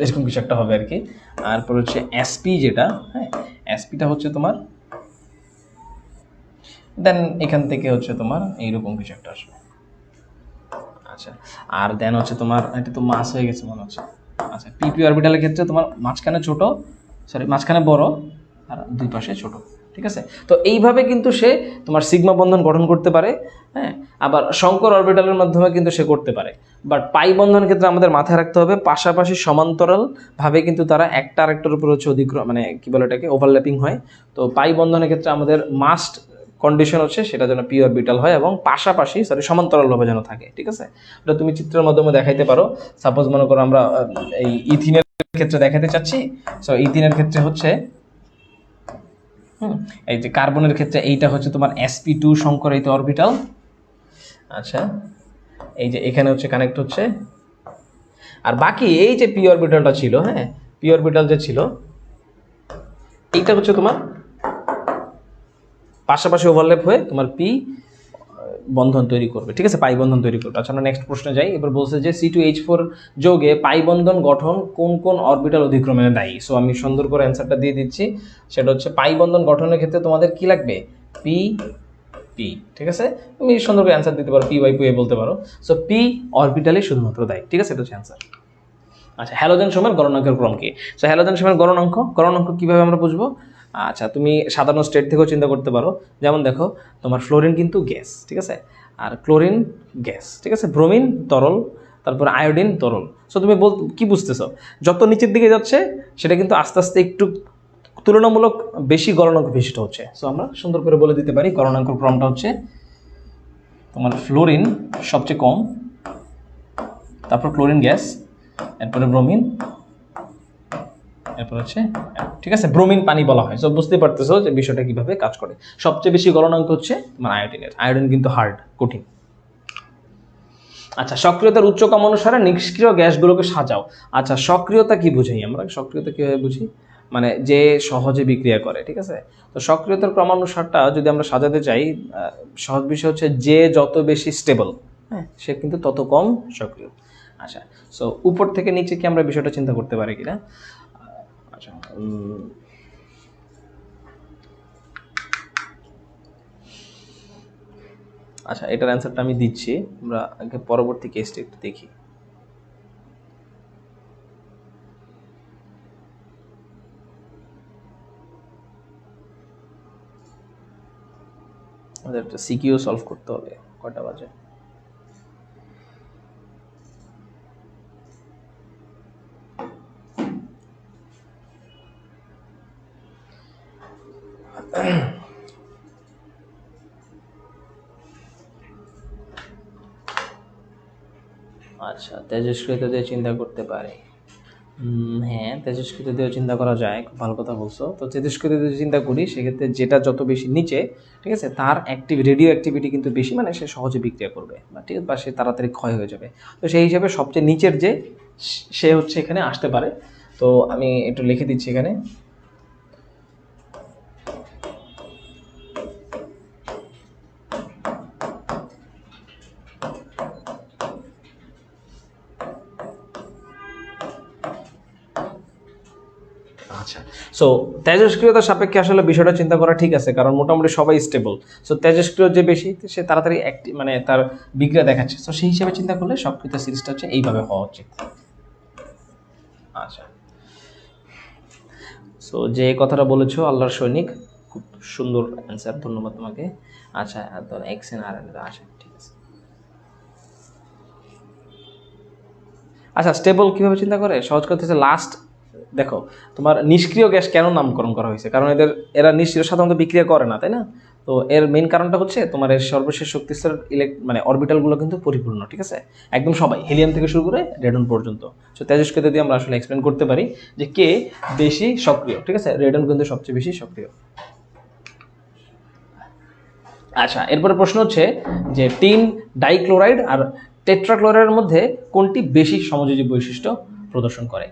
এরকম কিছু একটা হবে আর কি। তারপর হচ্ছে এসপি যেটা, হ্যাঁ এসপিটা হচ্ছে তোমার, দেন এখান থেকে হচ্ছে তোমার এইরকম কিছু একটা আসবে। আচ্ছা, আর দেন হচ্ছে তোমার এটা তো মাস হয়ে গেছে মনে হচ্ছে। আচ্ছা, পিপি অরবিটালের ক্ষেত্রে তোমার মাঝখানে ছোট, মাঝখানে বড় আর দুই পাশে ছোট। ঠিক আছে, তো এইভাবে কিন্তু সে তোমার সিগমা বন্ধন গঠন করতে পারে। হ্যাঁ, আবার শঙ্কর অরবিটালের মাধ্যমে কিন্তু সে করতে পারে। বাট পাই বন্ধনের ক্ষেত্রে আমাদের মাথায় রাখতে হবে পাশাপাশি সমান্তরাল ভাবে কিন্তু তারা একটা আরেকটার উপর হচ্ছে অধিক্রম, মানে কি বলে এটাকে, ওভারল্যাপিং হয়। তো পাই বন্ধনের ক্ষেত্রে আমাদের মাস্ট কন্ডিশন হচ্ছে সেটা যেন পি অরবিটাল হয় এবং পাশাপাশি সমান্তরালভাবে যেন থাকে। ঠিক আছে, এটা তুমি চিত্রের মাধ্যমে দেখাইতে পারো। সাপোজ মনে করো আমরা এই ইথিনের ক্ষেত্রে দেখাতে চাচ্ছি। সো ইথিনের ক্ষেত্রে হচ্ছে এই যে কার্বনের ক্ষেত্রে এইটা হচ্ছে তোমার sp2 সংকরিত অরবিটাল। আচ্ছা, এই যে এখানে হচ্ছে কানেক্ট হচ্ছে, আর বাকি এই যে পি অরবিটালটা ছিল, হ্যাঁ পি অরবিটাল যে ছিল এইটা হচ্ছে তোমার পাশাপাশি ওভারল্যাপ হয়ে তোমার পি বন্ধন তৈরি করবে, ঠিক আছে, পাই বন্ধন তৈরি করবে। আচ্ছা, আমরা নেক্সট প্রশ্নে যাই। এবার বলছে যে C2H4 যৌগে পাই বন্ধন গঠন কোন কোন অরবিটাল অধিক্রমণে দায়ী। সো আমি সুন্দর করে অ্যান্সারটা দিয়ে দিচ্ছি, সেটা হচ্ছে পাই বন্ধন গঠনের ক্ষেত্রে তোমাদের কি লাগবে, পি পি, ঠিক আছে, তুমি সুন্দর করে অ্যান্সার দিতে পারো, P/2A বলতে পারো। সো পি অরবিটালে শুধুমাত্র দায়ী, ঠিক আছে, এটা হচ্ছে অ্যান্সার। আচ্ছা, হ্যালোজেন সময়ের গণনাঙ্কের ক্রম কি? সো হ্যালোজেন সময়ের গণনাঙ্ক কিভাবে আমরা বুঝবো? আচ্ছা, তুমি সাধারণ স্টেট থেকেও চিন্তা করতে পারো। যেমন দেখো, তোমার ফ্লোরিন কিন্তু গ্যাস, ঠিক আছে, আর ক্লোরিন গ্যাস, ঠিক আছে, ব্রোমিন তরল, তারপর আয়োডিন তরল। সো তুমি কি বুঝতেছো, যত নিচের দিকে যাচ্ছে সেটা কিন্তু আস্তে আস্তে একটু তুলনামূলক বেশি গণনাঙ্ক বিশিষ্ট হচ্ছে। সো আমরা সুন্দর করে বলে দিতে পারি গণনাঙ্ক ক্রমটা হচ্ছে তোমার ফ্লোরিন সবচেয়ে কম, তারপর ক্লোরিন গ্যাস, এরপরে ব্রোমিন, এরপর হচ্ছে, ঠিক আছে, ব্রোমিন পানি বলা হয়। সো বুঝতে পারতেছো যে বিষয়টা কিভাবে কাজ করে। সবচেয়ে বেশি গলনাঙ্ক হচ্ছে তোমার আয়োডিনের, আয়োডিন কিন্তু হার্ড, কঠিন। আচ্ছা, সক্রিয়তার উচ্চকম অনুসারে নিষ্ক্রিয় গ্যাসগুলোকে সাজাও। আচ্ছা, সক্রিয়তা কি বুঝি আমরা, সক্রিয়তা কিভাবে বুঝি, মানে যে সহজে বিক্রিয়া করে, ঠিক আছে। তো সক্রিয়তার ক্রমানুসারটা যদি আমরা সাজাতে চাই, সহজ বিষয় হচ্ছে যে যত বেশি স্টেবল, হ্যাঁ, সে কিন্তু তত কম সক্রিয়। আচ্ছা, সো উপর থেকে নিচে কি আমরা বিষয়টা চিন্তা করতে পারি কিনা? আচ্ছা, আচ্ছা, এটার অ্যান্সারটা আমি দিচ্ছি, আমরা আগে পরবর্তী কেসটা একটু দেখি। আমাদের একটা সিকিউ সলভ করতে হবে, কয়টা বাজে? আচ্ছা, তেজস্ক্রিয়তা দিয়ে চিন্তা করতে পারি। হ্যাঁ, তেজস্ক্রিয়তা দিয়েও চিন্তা করা যায়, খুব ভালো কথা বলছো। তো তেজস্ক্রিয়তা দিয়ে চিন্তা করি, সেক্ষেত্রে যেটা যত বেশি নিচে, ঠিক আছে, তার রেডিও অ্যাক্টিভিটি কিন্তু বেশি, মানে সে সহজে বিক্রিয়া করবে, বা ঠিক আছে, বা সে তাড়াতাড়ি ক্ষয় হয়ে যাবে। তো সেই হিসাবে সবচেয়ে নিচের যে সে হচ্ছে এখানে আসতে পারে। তো আমি একটু লিখে দিচ্ছি এখানে। আচ্ছা, সো তেজস্ক্রিয়তার সাপেক্ষে আসলে বিষয়টা চিন্তা করা ঠিক আছে, কারণ মোটামুটি সবাই স্টেবল। সো তেজস্ক্রিয় যে বেশি, সে তাড়াতাড়ি মানে তার বিক্রিয়া দেখাচ্ছে। সো সেই হিসাবে চিন্তা করলে সক্রিয়তা সিরিজটা হচ্ছে এইভাবে হওয়া উচিত। আচ্ছা, সো যে কথাটা বলেছো আল্লাহর সৈনিক, খুব সুন্দর অ্যান্সার, ধন্যবাদ তোমাকে। আচ্ছা, এক্স এন আর এন, আচ্ছা ঠিক আছে। আচ্ছা, স্টেবল কিভাবে চিন্তা করে, সহজ কথা হচ্ছে লাস্ট দেখো, তোমার নিষ্ক্রিয় গ্যাস কেন নামকরণ করা হয়েছে, কারণ এরা নিষ্ক্রিয় সাধারণত বিক্রিয়া করে না, তাই না? তো এর মেইন কারণটা হচ্ছে তোমার এর সর্বশেষ শক্তিস্তর মানে অরবিটালগুলো কিন্তু পরিপূর্ণ, ঠিক আছে, একদম সবাই, হিলিয়াম থেকে শুরু করে রেডন পর্যন্ত। তো তেজস্ক্রিয়তা দিয়ে আমরা আসলে এক্সপ্লেন করতে পারি যে কে বেশি সক্রিয়, ঠিক আছে, রেডন কিন্তু সবচেয়ে বেশি সক্রিয়। আচ্ছা, এরপরে প্রশ্ন হচ্ছে যে টিন ডাইক্লোরাইড আর টেট্রাক্লোরাইডের মধ্যে কোনটি বেশি সমযোজী বৈশিষ্ট্য প্রদর্শন করে?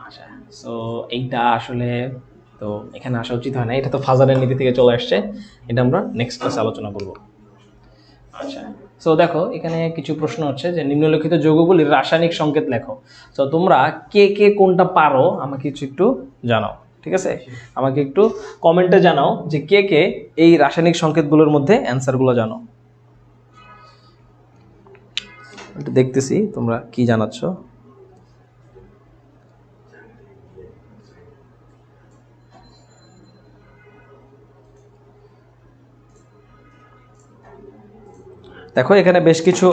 আচ্ছা, সো এইটা আসলে তো এখানে আসা উচিত হয় না, এটা তো ফাজারের নীতি থেকে চলে আসছে, এটা আমরা নেক্সট ক্লাসে আলোচনা করব। আচ্ছা, সো দেখো এখানে কিছু প্রশ্ন হচ্ছে যে নিম্নলিখিত যৌগগুলির রাসায়নিক সংকেত লেখো। তো তোমরা কে কে কোনটা পারো আমাকে কিছু একটু জানাও, ঠিক আছে, আমাকে একটু কমেন্টে জানাও যে কে কে এই রাসায়নিক সংকেতগুলোর মধ্যে অ্যান্সারগুলো জানো। একটু দেখতেছি তোমরা কি জানাচ্ছ। দেখো এখানে বেশ কিছু,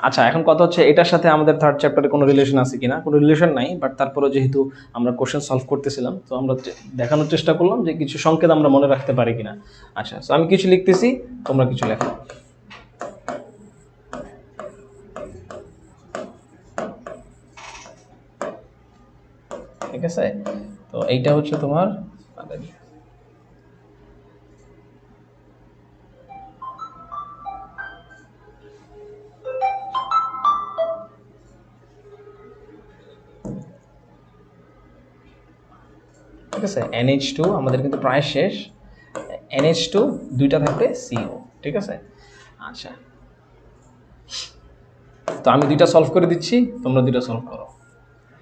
আচ্ছা এখন কথা হচ্ছে এটার সাথে আমাদের থার্ড চ্যাপ্টারে কোনো রিলেশন আছে কিনা, কোনো রিলেশন নাই, বাট তারপরে যেহেতু আমরা কোশ্চেন সলভ করতেছিলাম, তো আমরা দেখানোর চেষ্টা করলাম যে কিছু সংকেত আমরা মনে রাখতে পারি কিনা। আচ্ছা, তো আমি কিছু লিখতেছি, তোমরা কিছু লেখো, ঠিক আছে। তো এইটা হচ্ছে তোমার, ঠিক আছে, NH2 আমাদের কিন্তু প্রায় শেষ, NH2 দুইটা থাকবে CO, ঠিক আছে। আচ্ছা, তো আমি দুইটা সলভ করে দিচ্ছি, তোমরা দুইটা সলভ করো।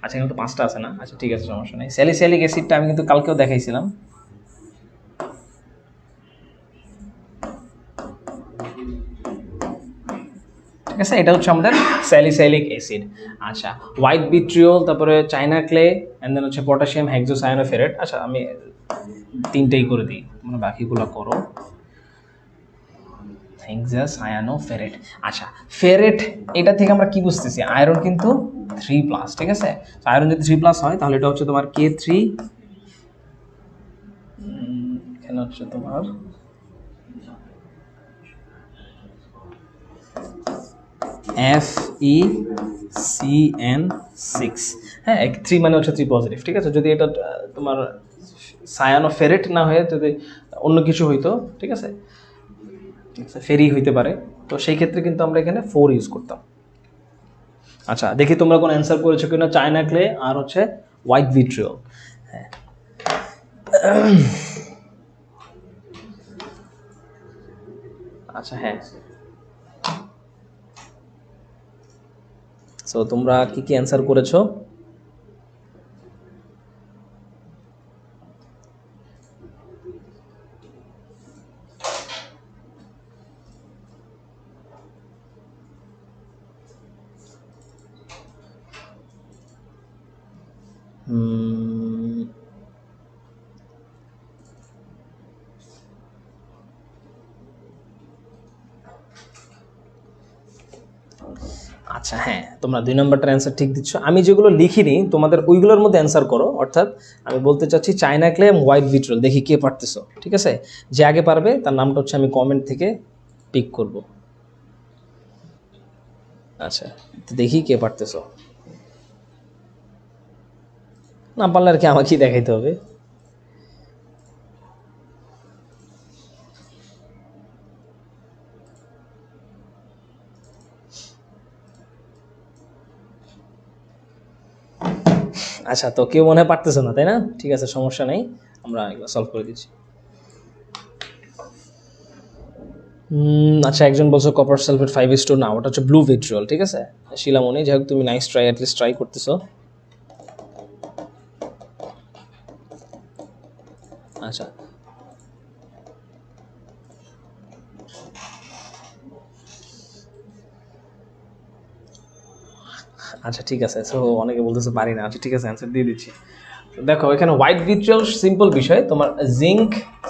আচ্ছা, এখানে তো 5টা আছে না? আচ্ছা ঠিক আছে, সমস্যা নেই। স্যালিসাইলিক অ্যাসিডটা আমি কিন্তু কালকেও দেখাইছিলাম। ঠিক আছে, এটা হচ্ছে আমাদের স্যালিসাইলিক অ্যাসিড। আচ্ছা, হোয়াইট ভিট্রিয়ল, তারপরে চায়না ক্লে, অ্যান্ড দেন হচ্ছে পটাশিয়াম হেক্সোসায়ানোফেরেট। আচ্ছা, আমি তিনটেই করে দিই, মানে বাকিগুলো করো। হেক্সাসায়ানোফেরেট। আচ্ছা, ফেরেট, এটা থেকে আমরা কি বুঝতেছি? আয়রন কিন্তু 3+, ঠিক আছে। আয়রন যদি 3+ হয় তাহলে এটা হচ্ছে তোমার K3, এখানে হচ্ছে তোমার FeCN6। হ্যাঁ, 3 মানে হচ্ছে 3 পজিটিভ, ঠিক আছে। যদি এটা তোমার সায়ানোফেরেট না হয়ে যদি অন্য কিছু হইতো, ঠিক আছে, ফেরি হইতে পারে, তো সেই ক্ষেত্রে কিন্তু আমরা এখানে 4 ইউজ করতাম। আচ্ছা, দেখি তোমরা কোন অ্যান্সার করেছো কিনা। চায়না ক্লে আর হচ্ছে হোয়াইট ভিট্রিয়ল। হ্যাঁ, আচ্ছা হ্যাঁ, সো তোমরা কি কি অ্যান্সার করেছো? আচ্ছা হ্যাঁ, তোমরা 2 নম্বরটার অ্যান্সার ঠিক দিচ্ছ। আমি যেগুলো লিখিনি তোমাদের ওইগুলোর মধ্যে অ্যান্সার করো। অর্থাৎ আমি বলতে চাচ্ছি চায়না ক্লে এবং হোয়াইট ভিট্রিয়ল। দেখি কে পারতেছো, ঠিক আছে। যে আগে পারবে তার নামটা হচ্ছে আমি কমেন্ট থেকে পিক করব। আচ্ছা, দেখি কে পারতেছো। না পারলে আর কি আমাকেই দেখাইতে হবে। আচ্ছা, তো কেউ মনে হয় পারতেছে না, তাই না? ঠিক আছে, সমস্যা নেই, আমরা এগুলো সলভ করে দিচ্ছি। আচ্ছা, একজন বলছো কপার সালফেট 5:2, না ওটা হচ্ছে ব্লু ভিট্রিয়ল, ঠিক আছে। শিলামণি, যাই হোক তুমি নাইস ট্রাই, অ্যাটলিস্ট ট্রাই করতেছো। আচ্ছা আচ্ছা ঠিক আছে, সো অনেকে বলতেছে পারি না। আচ্ছা ঠিক আছে, অ্যান্সার দিয়ে দিচ্ছি। দেখো এখানে হোয়াইট ভিট্রিয়ল সিম্পল বিষয়, তোমার জিঙ্ক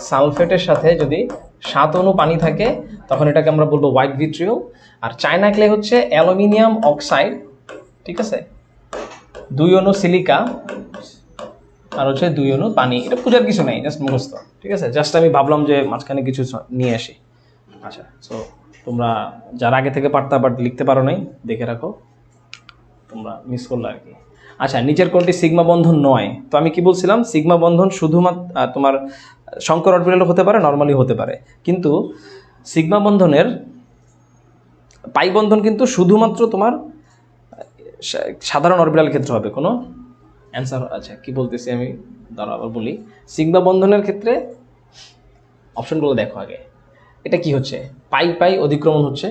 সালফেটের সাথে যদি 7 অণু পানি থাকে তখন এটাকে আমরা বলবো হোয়াইট ভিট্রিয়ল। আর চায়না ক্লে হচ্ছে অ্যালুমিনিয়াম অক্সাইড, ঠিক আছে, 2 অণু সিলিকা আর হচ্ছে 2 অণু পানি। এটা পূজার কিছু নেই, জাস্ট মুখস্থ, ঠিক আছে। জাস্ট আমি ভাবলাম যে মাঝখানে কিছু নিয়ে আসি। আচ্ছা, সো তোমরা যারা আগে থেকে পারতা বাট লিখতে পারো নাই, দেখে রাখো, তোমরা মিস করলে আর কি। আচ্ছা, নিচের কোনটি সিগমা বন্ধন নয়? তো আমি কি বলছিলাম, সিগমা বন্ধন শুধুমাত্র তোমার শঙ্কর অরবিটাল হতে পারে, নর্মালি হতে পারে, কিন্তু সিগমা বন্ধনের পাই বন্ধন কিন্তু শুধুমাত্র তোমার সাধারণ অরবিটাল ক্ষেত্রে হবে। কোনো অ্যান্সার? আচ্ছা, কি বলতেছি আমি, দাঁড়া আবার বলি। সিগমা বন্ধনের ক্ষেত্রে অপশনগুলো দেখো আগে। এটা কি হচ্ছে? পাই পাই অধিক্রমণ হচ্ছে।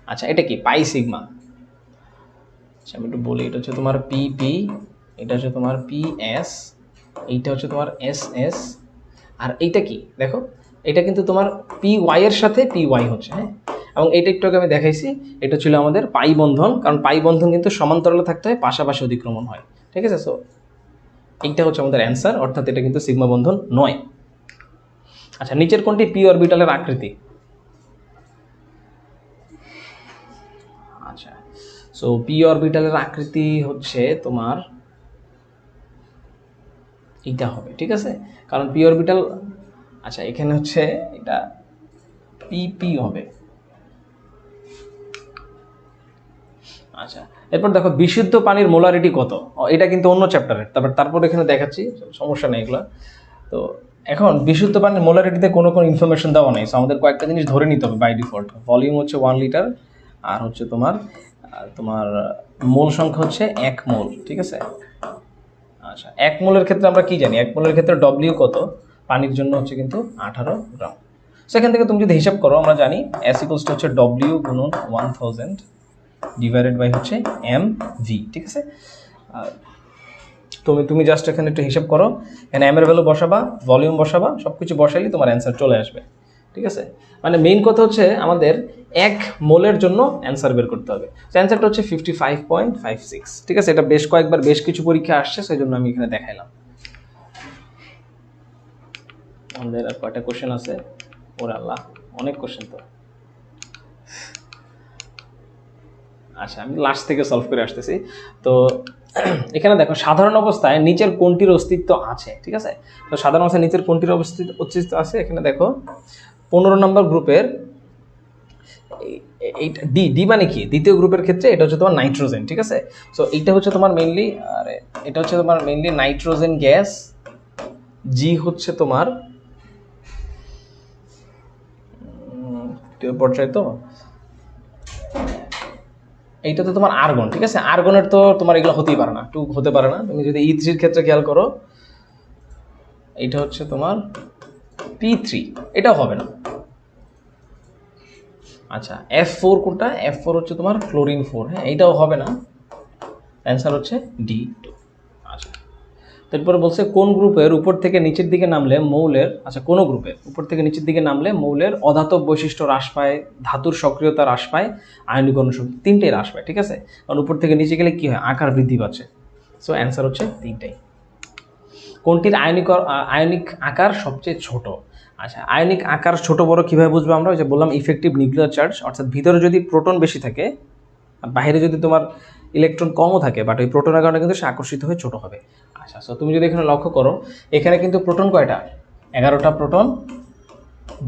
আচ্ছা, এটা কি পাই সিগমা? আচ্ছা, আমি একটু বলি, এটা হচ্ছে তোমার PP, এটা হচ্ছে তোমার PS, এইটা হচ্ছে তোমার SS, আর এইটা কি দেখো, এটা কিন্তু তোমার PY এর সাথে PY হচ্ছে, হ্যাঁ। এবং এইটা একটু আগে আমি দেখাইছি, এটা ছিল আমাদের পাই বন্ধন, কারণ পাই বন্ধন কিন্তু সমান্তরালে থাকতে হয়, পাশাপাশি অধিক্রমণ হয়, ঠিক আছে। সো এইটা হচ্ছে আমাদের অ্যান্সার, অর্থাৎ এটা কিন্তু সিগমা বন্ধন নয়। আচ্ছা, নিচের কোনটি পি অরবিটালের আকৃতি? আচ্ছা, সো পি অরবিটালের আকৃতি হচ্ছে তোমার এইটা হবে, ঠিক আছে, কারণ পি অরবিটাল, আচ্ছা এখানে হচ্ছে এটা PP হবে। আচ্ছা, এরপর দেখো বিশুদ্ধ পানির মোলারিটি কত? এটা কিন্তু অন্য চ্যাপ্টারের, তারপর এখানে দেখাচ্ছি, সমস্যা নেই এগুলো। তো এখন বিশুদ্ধ পানির মোলারিটিতে কোনো ইনফরমেশন দেওয়া নেই, সো আমাদের কয়েকটা জিনিস ধরে নিতে হবে বাই ডিফল্ট। ভলিউম হচ্ছে 1 লিটার, আর হচ্ছে তোমার তোমার মোল সংখ্যা হচ্ছে 1 মোল, ঠিক আছে। আচ্ছা, 1 মোলের ক্ষেত্রে আমরা কি জানি? 1 মোলের ক্ষেত্রে ডব্লিউ কত? পানির জন্য হচ্ছে কিন্তু 18 গ্রাম। সেখান থেকে তুমি যদি হিসাব করো, আমরা জানি S ইকুয়ালস টু হচ্ছে W গুণন 1000 ডিভাইডেড বাই হচ্ছে mv, ঠিক আছে। তুমি জাস্ট এখানে একটু হিসাব করো, এখানে m এর ভ্যালু বসাবা, ভলিউম বসাবা, সব কিছু বসাইলে তোমার অ্যান্সার চলে আসবে, ঠিক আছে। মানে মেইন কথা হচ্ছে আমাদের 1 মোলের জন্য অ্যান্সার বের করতে হবে। তো অ্যান্সারটা হচ্ছে 55.56, ঠিক আছে। এটা বেশ কয়েকবার বেশ কিছু পরীক্ষা আসছে, সেই জন্য আমি এখানে দেখাইলাম। আমাদের আর কয়টা কোশ্চেন আছে? ওরে আল্লাহ, অনেক কোশ্চেন তো। আচ্ছা, আমি লাস্ট থেকে সলভ করে আসতেছি। তো এখানে দেখো, সাধারণ অবস্থায় নিচের কোনটির অস্তিত্ব আছে, ঠিক আছে। তো সাধারণ অবস্থায় নিচের কোনটির অস্তিত্ব আছে, এখানে দেখো 15 নম্বর গ্রুপের এইটা ডি মানে কি, দ্বিতীয় গ্রুপের ক্ষেত্রে এটা হচ্ছে তোমার নাইট্রোজেন, ঠিক আছে। সো এইটা হচ্ছে তোমার মেইনলি, আরে এটা হচ্ছে তোমার মেইনলি নাইট্রোজেন গ্যাস, জি হচ্ছে তোমার পর্যায়ে, তো এইটা তো তোমার আর্গন, ঠিক আছে। আর্গনের তো তোমার এগুলো হতেই পারে না, টু হতে পারে না। তুমি যদি E3 এর ক্ষেত্রে খেয়াল করো, এইটা হচ্ছে তোমার P3, এটাও হবে না। আচ্ছা, F4 কোনটা? F4 হচ্ছে তোমার ক্লোরিন 4, হ্যাঁ, এইটাও হবে না। অ্যান্সার হচ্ছে D2। আচ্ছা, তারপরে বলছে কোন গ্রুপের উপর থেকে নিচের দিকে নামলে মৌলের, আচ্ছা কোন গ্রুপের উপর থেকে নিচের দিকে নামলে মৌলের অধাতব বৈশিষ্ট্য হ্রাস পায়, ধাতুর সক্রিয়তা হ্রাস পায়, আয়নীকরণ শক্তি, তিনটেই হ্রাস পায়, ঠিক আছে। কারণ উপর থেকে নিচে গেলে কি হয়, আকার বৃদ্ধি পাচ্ছে। সো অ্যান্সার হচ্ছে তিনটাই। কোনটির আয়নিক আকার সবচেয়ে ছোট? আচ্ছা, আয়নিক আকার ছোট বড় কিভাবে বুঝবো আমরা? ওই যে বললাম ইফেক্টিভ নিউক্লিয়ার চার্জ, অর্থাৎ ভিতরে যদি প্রোটন বেশি থাকে আর বাইরে যদি তোমার ইলেকট্রন কমও থাকে, বাট ওই প্রোটনের কারণে কিন্তু সে আকর্ষিত হয়ে ছোট হবে। আচ্ছা, সো তুমি যদি এখানে লক্ষ্য করো, এখানে কিন্তু প্রোটন কয়টা? 11টা প্রোটন,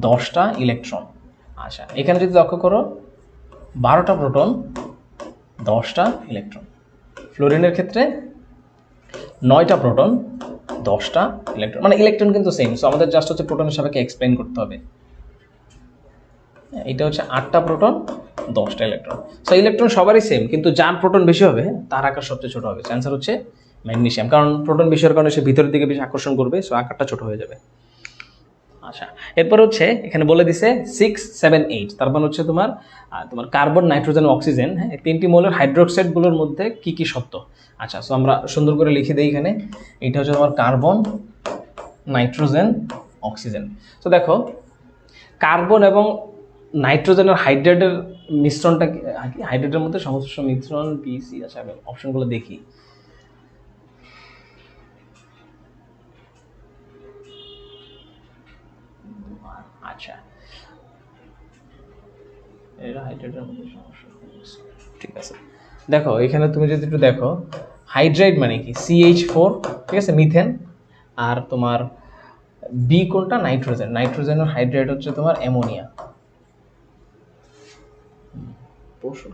10টা ইলেকট্রন। আচ্ছা, এখানে যদি লক্ষ্য করো 12টা প্রোটন, 10টা ইলেকট্রন। ফ্লোরিনের ক্ষেত্রে 9টা প্রোটন, 10টা ইলেকট্রন, মানে ইলেকট্রন কিন্তু সেম। সো আমাদের জাস্ট হচ্ছে প্রোটনের সাপেক্ষে এক্সপ্লেইন করতে হবে। এটা হচ্ছে 8টা প্রোটন, 10টা ইলেকট্রন। সো ইলেকট্রন সবারই সেম, কিন্তু যার প্রোটন বেশি হবে তার আকার সবচেয়ে ছোট হবে। অ্যান্সার হচ্ছে ম্যাগনেসিয়াম, কারণ প্রোটন বেশি হওয়ার কারণে সে ভিতরের দিকে বেশি আকর্ষণ করবে, সো আকারটা ছোট হয়ে যাবে। আচ্ছা, এরপর হচ্ছে এখানে বলে দিছে 6, 7, 8, তার মানে হচ্ছে তোমার কার্বন, নাইট্রোজেন, অক্সিজেন, হ্যাঁ, 3টি মৌলের হাইড্রোক্সাইডগুলোর মধ্যে কি কি সত্য। আচ্ছা, সো আমরা সুন্দর করে লিখে দিই এখানে। এটা হচ্ছে তোমার কার্বন, নাইট্রোজেন, অক্সিজেন। তো দেখো, কার্বন এবং নাইট্রোজেনের হাইড্রেটের মিশ্রণটা কি, হাইড্রেটের মধ্যে সমস্ত মিশ্রণ পিসি। আচ্ছা, আমি অপশনগুলো দেখি। আচ্ছা, এটা হাইড্রেটের মধ্যে সমস্যা, ঠিক আছে। দেখো এখানে তুমি যদি একটু দেখো, হাইড্রাইড মানে কি, CH4, ঠিক আছে, মিথেন। আর তোমার বি কোনটা? নাইট্রোজেন। নাইট্রোজেনের হাইড্রাইড হচ্ছে তোমার অ্যামোনিয়া।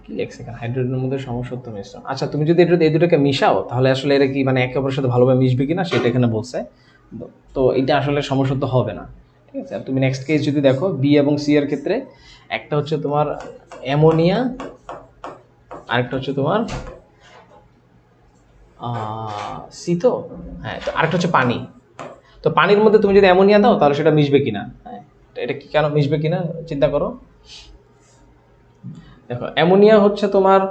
কি লেখছে এখানে? হাইড্রোজেনের মধ্যে সমসত্ব মিশ্রণ। আচ্ছা, তুমি যদি এই দুটোকে মিশাও, তাহলে আসলে এরা কি মানে একে অপরের সাথে ভালোভাবে মিশবে কিনা সেটা এখানে বলছে। তো এটা আসলে সমসত্ব হবে না, ঠিক আছে। আর তুমি নেক্সট কেস যদি দেখো, বি এবং সি এর ক্ষেত্রে একটা হচ্ছে তোমার অ্যামোনিয়া, আরেকটা হচ্ছে তোমার সি, তো হ্যাঁ, তো আরেকটা হচ্ছে পানি। তো পানির মধ্যে তুমি যদি অ্যামোনিয়া দাও, তাহলে সেটা মিশবে কিনা, হ্যাঁ, এটা কি কেন মিশবে কিনা চিন্তা করো। দেখো, অ্যামোনিয়া হচ্ছে তোমার,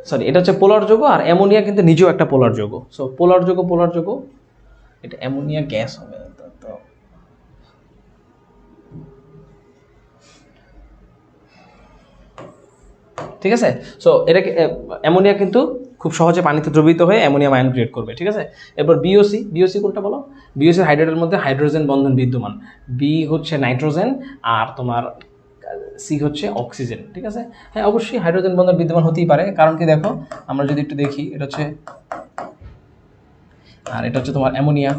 সরি, এটা হচ্ছে পোলার যৌগ, আর অ্যামোনিয়া কিন্তু নিজেও একটা পোলার যৌগ। সো পোলার যৌগ, এটা অ্যামোনিয়া গ্যাস হবে। তো ঠিক আছে। সো এটাকে অ্যামোনিয়া কিন্তু খুব সহজে পানিতে দ্রবীভূত হয়ে অ্যামোনিয়াম আয়ন ক্রিয়েট করবে, ঠিক আছে। এরপর বিওসি কোনটা বলো? বিওসির হাইড্রেটের মধ্যে হাইড্রোজেন বন্ধন বিদ্যমান। বি হচ্ছে নাইট্রোজেন, আর তোমার সি হচ্ছে অক্সিজেন, ঠিক আছে। হ্যাঁ, অবশ্যই হাইড্রোজেন বন্ধন বিদ্যমান হতেই পারে, কারণ কি দেখো, আমরা যদি একটু দেখি, এটা হচ্ছে, আর এটা হচ্ছে তোমার অ্যামোনিয়া।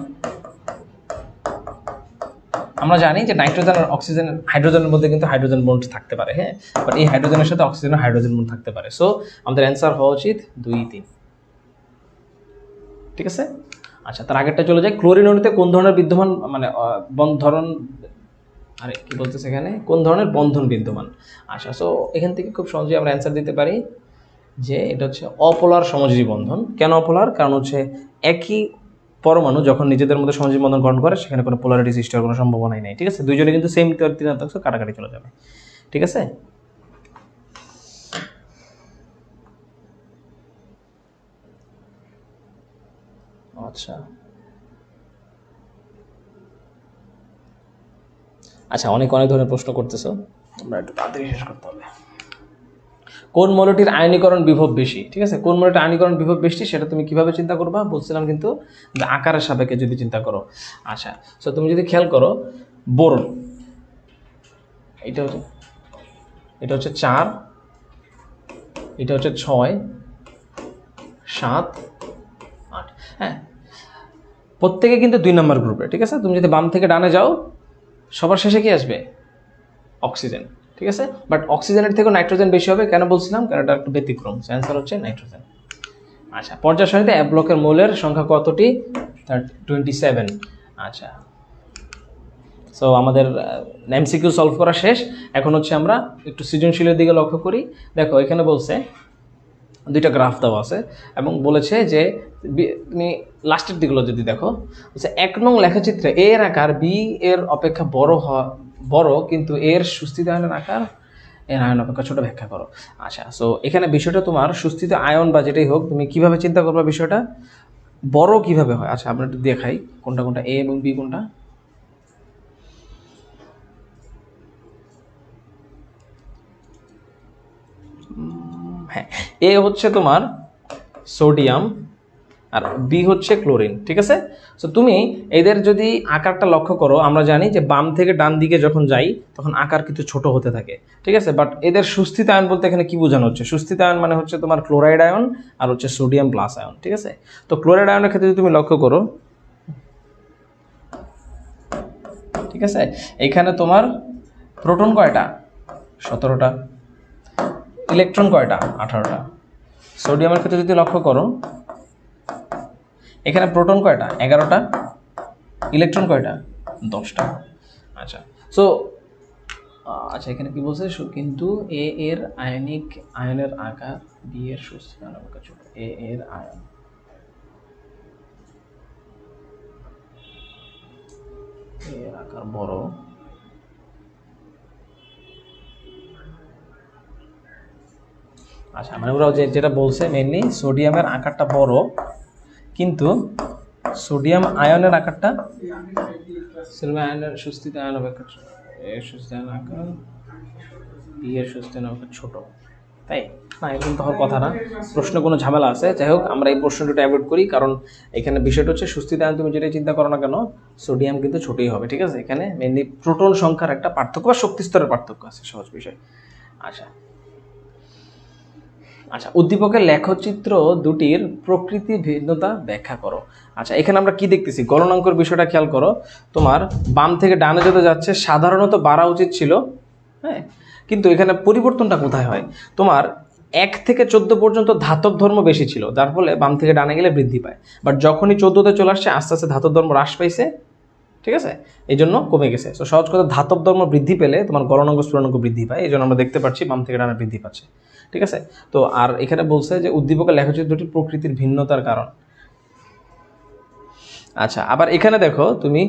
আমরা জানি যে নাইট্রোজেন আর অক্সিজেন, হাইড্রোজেনের মধ্যে কিন্তু হাইড্রোজেন বন্ড থাকতে পারে, হ্যাঁ, বাট এই হাইড্রোজেনের সাথে অক্সিজেনের হাইড্রোজেন বন্ড থাকতে পারে। সো আমাদের অ্যান্সার হওয়া উচিত 2, 3, ঠিক আছে। আচ্ছা, তার আগেরটা চলে যায়, ক্লোরিন অণুতে কোন ধরনের বিদ্যমান, মানে ধরন, আরে কি বলতেছে এখানে, কোন ধরনের বন্ধন বিদ্যমান। আচ্ছা, সো এখান থেকে খুব সহজেই আমরা অ্যান্সার দিতে পারি যে এটা হচ্ছে অপোলার সমযোজী বন্ধন। কেন অপোলার? কারণ হচ্ছে একই পরমাণু যখন নিজেদের মধ্যে সহজীব বন্ধন গঠন করে সেখানে কোনো পোলারিটি সৃষ্টি হওয়ার কোনো সম্ভাবনাই নেই। ঠিক আছে, দুইজনে কিন্তু সেম ঋণাত্মক, কাটাকাটি চলে যাবে। ঠিক আছে, আচ্ছা আচ্ছা, অনেক ধরনের প্রশ্ন করতেছো, আমরা একটু তাড়াতাড়ি শেষ করতে হবে। কোন মৌলটির আয়নীকরণ বিভব বেশি? ঠিক আছে, কোন মৌলটির আয়নীকরণ বিভব বেশি সেটা তুমি কিভাবে চিন্তা করবা বলছিলাম, কিন্তু আকারের সাপেক্ষে যদি চিন্তা করো। আচ্ছা, সো তুমি যদি খেয়াল করো, বোরন এটা হচ্ছে 4, এটা হচ্ছে 6, 7, 8। হ্যাঁ, প্রত্যেকে কিন্তু 2 নম্বর গ্রুপে। ঠিক আছে, তুমি যদি বাম থেকে ডানে যাও সবার শেষে কি আসবে? অক্সিজেন। ঠিক আছে, বাট অক্সিজেনের থেকেও নাইট্রোজেন বেশি হবে। কেন বলছিলাম? কারণ এটা একটু ব্যতিক্রম। অ্যান্সার হচ্ছে নাইট্রোজেন। আচ্ছা, পর্যায় সারণীতে এক ব্লকের মৌলের সংখ্যা কতটি? 27। আচ্ছা, সো আমাদের এমসিকিউ সলভ করা শেষ। এখন হচ্ছে আমরা একটু সৃজনশীলের দিকে লক্ষ্য করি। দেখো, এখানে বলছে 2টা গ্রাফ দেওয়া আছে এবং বলেছে যে তুমি লাস্টের দিকগুলো যদি দেখো, বলছে 1 নং লেখচিত্রে এ এর আকার বি এর অপেক্ষা বড়, কিন্তু এর সুস্থিত আয়নের আকার এর আয়ন অপেক্ষা ছোট, ব্যাখ্যা করো। আচ্ছা, সো এখানে বিষয়টা তোমার সুস্থিত আয়ন বা যেটাই হোক, তুমি কিভাবে চিন্তা করবা বিষয়টা, বড় কিভাবে হয়। আচ্ছা, আমরা একটু দেখাই কোনটা কোনটা, এ এবং বি কোনটা। হ্যাঁ, এ হচ্ছে তোমার সোডিয়াম আর বি হচ্ছে ক্লোরিন। ঠিক আছে, সো তুমি এদের যদি আকারটা লক্ষ্য করো, আমরা জানি যে বাম থেকে ডান দিকে যখন যাই তখন আকার কিন্তু ছোট হতে থাকে। ঠিক আছে, বাট এদের সুস্থিত আয়ন বলতে এখানে কি বোঝানো হচ্ছে? সুস্থিত আয়ন মানে হচ্ছে তোমার ক্লোরাইড আয়ন আর হচ্ছে সোডিয়াম প্লাস আয়ন। ঠিক আছে, তো ক্লোরাইড আয়নের ক্ষেত্রে যদি তুমি লক্ষ্য করো, ঠিক আছে, এখানে তোমার প্রোটন কয়টা? 17টা। ইলেকট্রন কয়টা? 18টা। সোডিয়ামের ক্ষেত্রে যদি লক্ষ্য করো, এখানে প্রোটন কয়টা? 11টা। ইলেকট্রন কয়টা? 10টা। আচ্ছা, সো আচ্ছা, এখানে কি বলছে? কিন্তু এ এর আয়নের আকার বি এর সুস্থিত আয়নের আকার ছোট। এ এর আয়ন এর আকার বড়, আচ্ছা, মানে ওরা যেটা বলছে মেইনলি সোডিয়ামের আকারটা বড়, কিন্তু সোডিয়াম আয়নের আকারটা, সোডিয়াম আয়নের সুস্থিত আয়ন অপেক্ষা এর সুস্থিত আয়ন আকার বি এর সুস্থিত আয়ন আকার ছোট। তাই না, এরকম তো হওয়ার কথা না। প্রশ্নে কোনো ঝামেলা আছে? যাই হোক, আমরা এই প্রশ্নটা অ্যাভয়েড করি, কারণ এখানে বিষয়টা হচ্ছে সুস্থিত আয়ন তুমি যেটাই চিন্তা করো না কেন, সোডিয়াম কিন্তু ছোটই হবে। ঠিক আছে, এখানে মেইনলি প্রোটন সংখ্যার একটা পার্থক্য বা শক্তি স্তরের পার্থক্য আছে, সহজ বিষয়। আচ্ছা আচ্ছা, উদ্দীপকের লেখচিত্র দুটির প্রকৃতি ভিন্নতা ব্যাখ্যা করো। আচ্ছা, এখানে আমরা কি দেখতেছি? গলনাঙ্কর বিষয়টা খেয়াল করো। তোমার বাম থেকে ডানে যেতে যাচ্ছে সাধারণত বাড়া উচিত ছিল, হ্যাঁ, কিন্তু এখানে পরিবর্তনটা কোথায় হয়? তোমার 1 থেকে 14 পর্যন্ত ধাতব ধর্ম বেশি ছিল, যার ফলে বাম থেকে ডানে গেলে বৃদ্ধি পায়। বাট যখনই 14তে চলে আসছে আস্তে আস্তে ধাতব ধর্ম হ্রাস পাইছে। ঠিক আছে, এই জন্য কমে গেছে। তো সহজ কথা, ধাতব ধর্ম বৃদ্ধি পেলে তোমার গলনাঙ্ক স্ফুটনাঙ্ক বৃদ্ধি পায়, এই জন্য আমরা দেখতে পাচ্ছি বাম থেকে ডানে বৃদ্ধি পাচ্ছে। ঠিক আছে, তো আর এখানে বলছে যে উদ্দীপকের লেখচিত্র দুটি প্রকৃতির ভিন্নতার কারণ। আচ্ছা, আবার এখানে দেখো তুমি,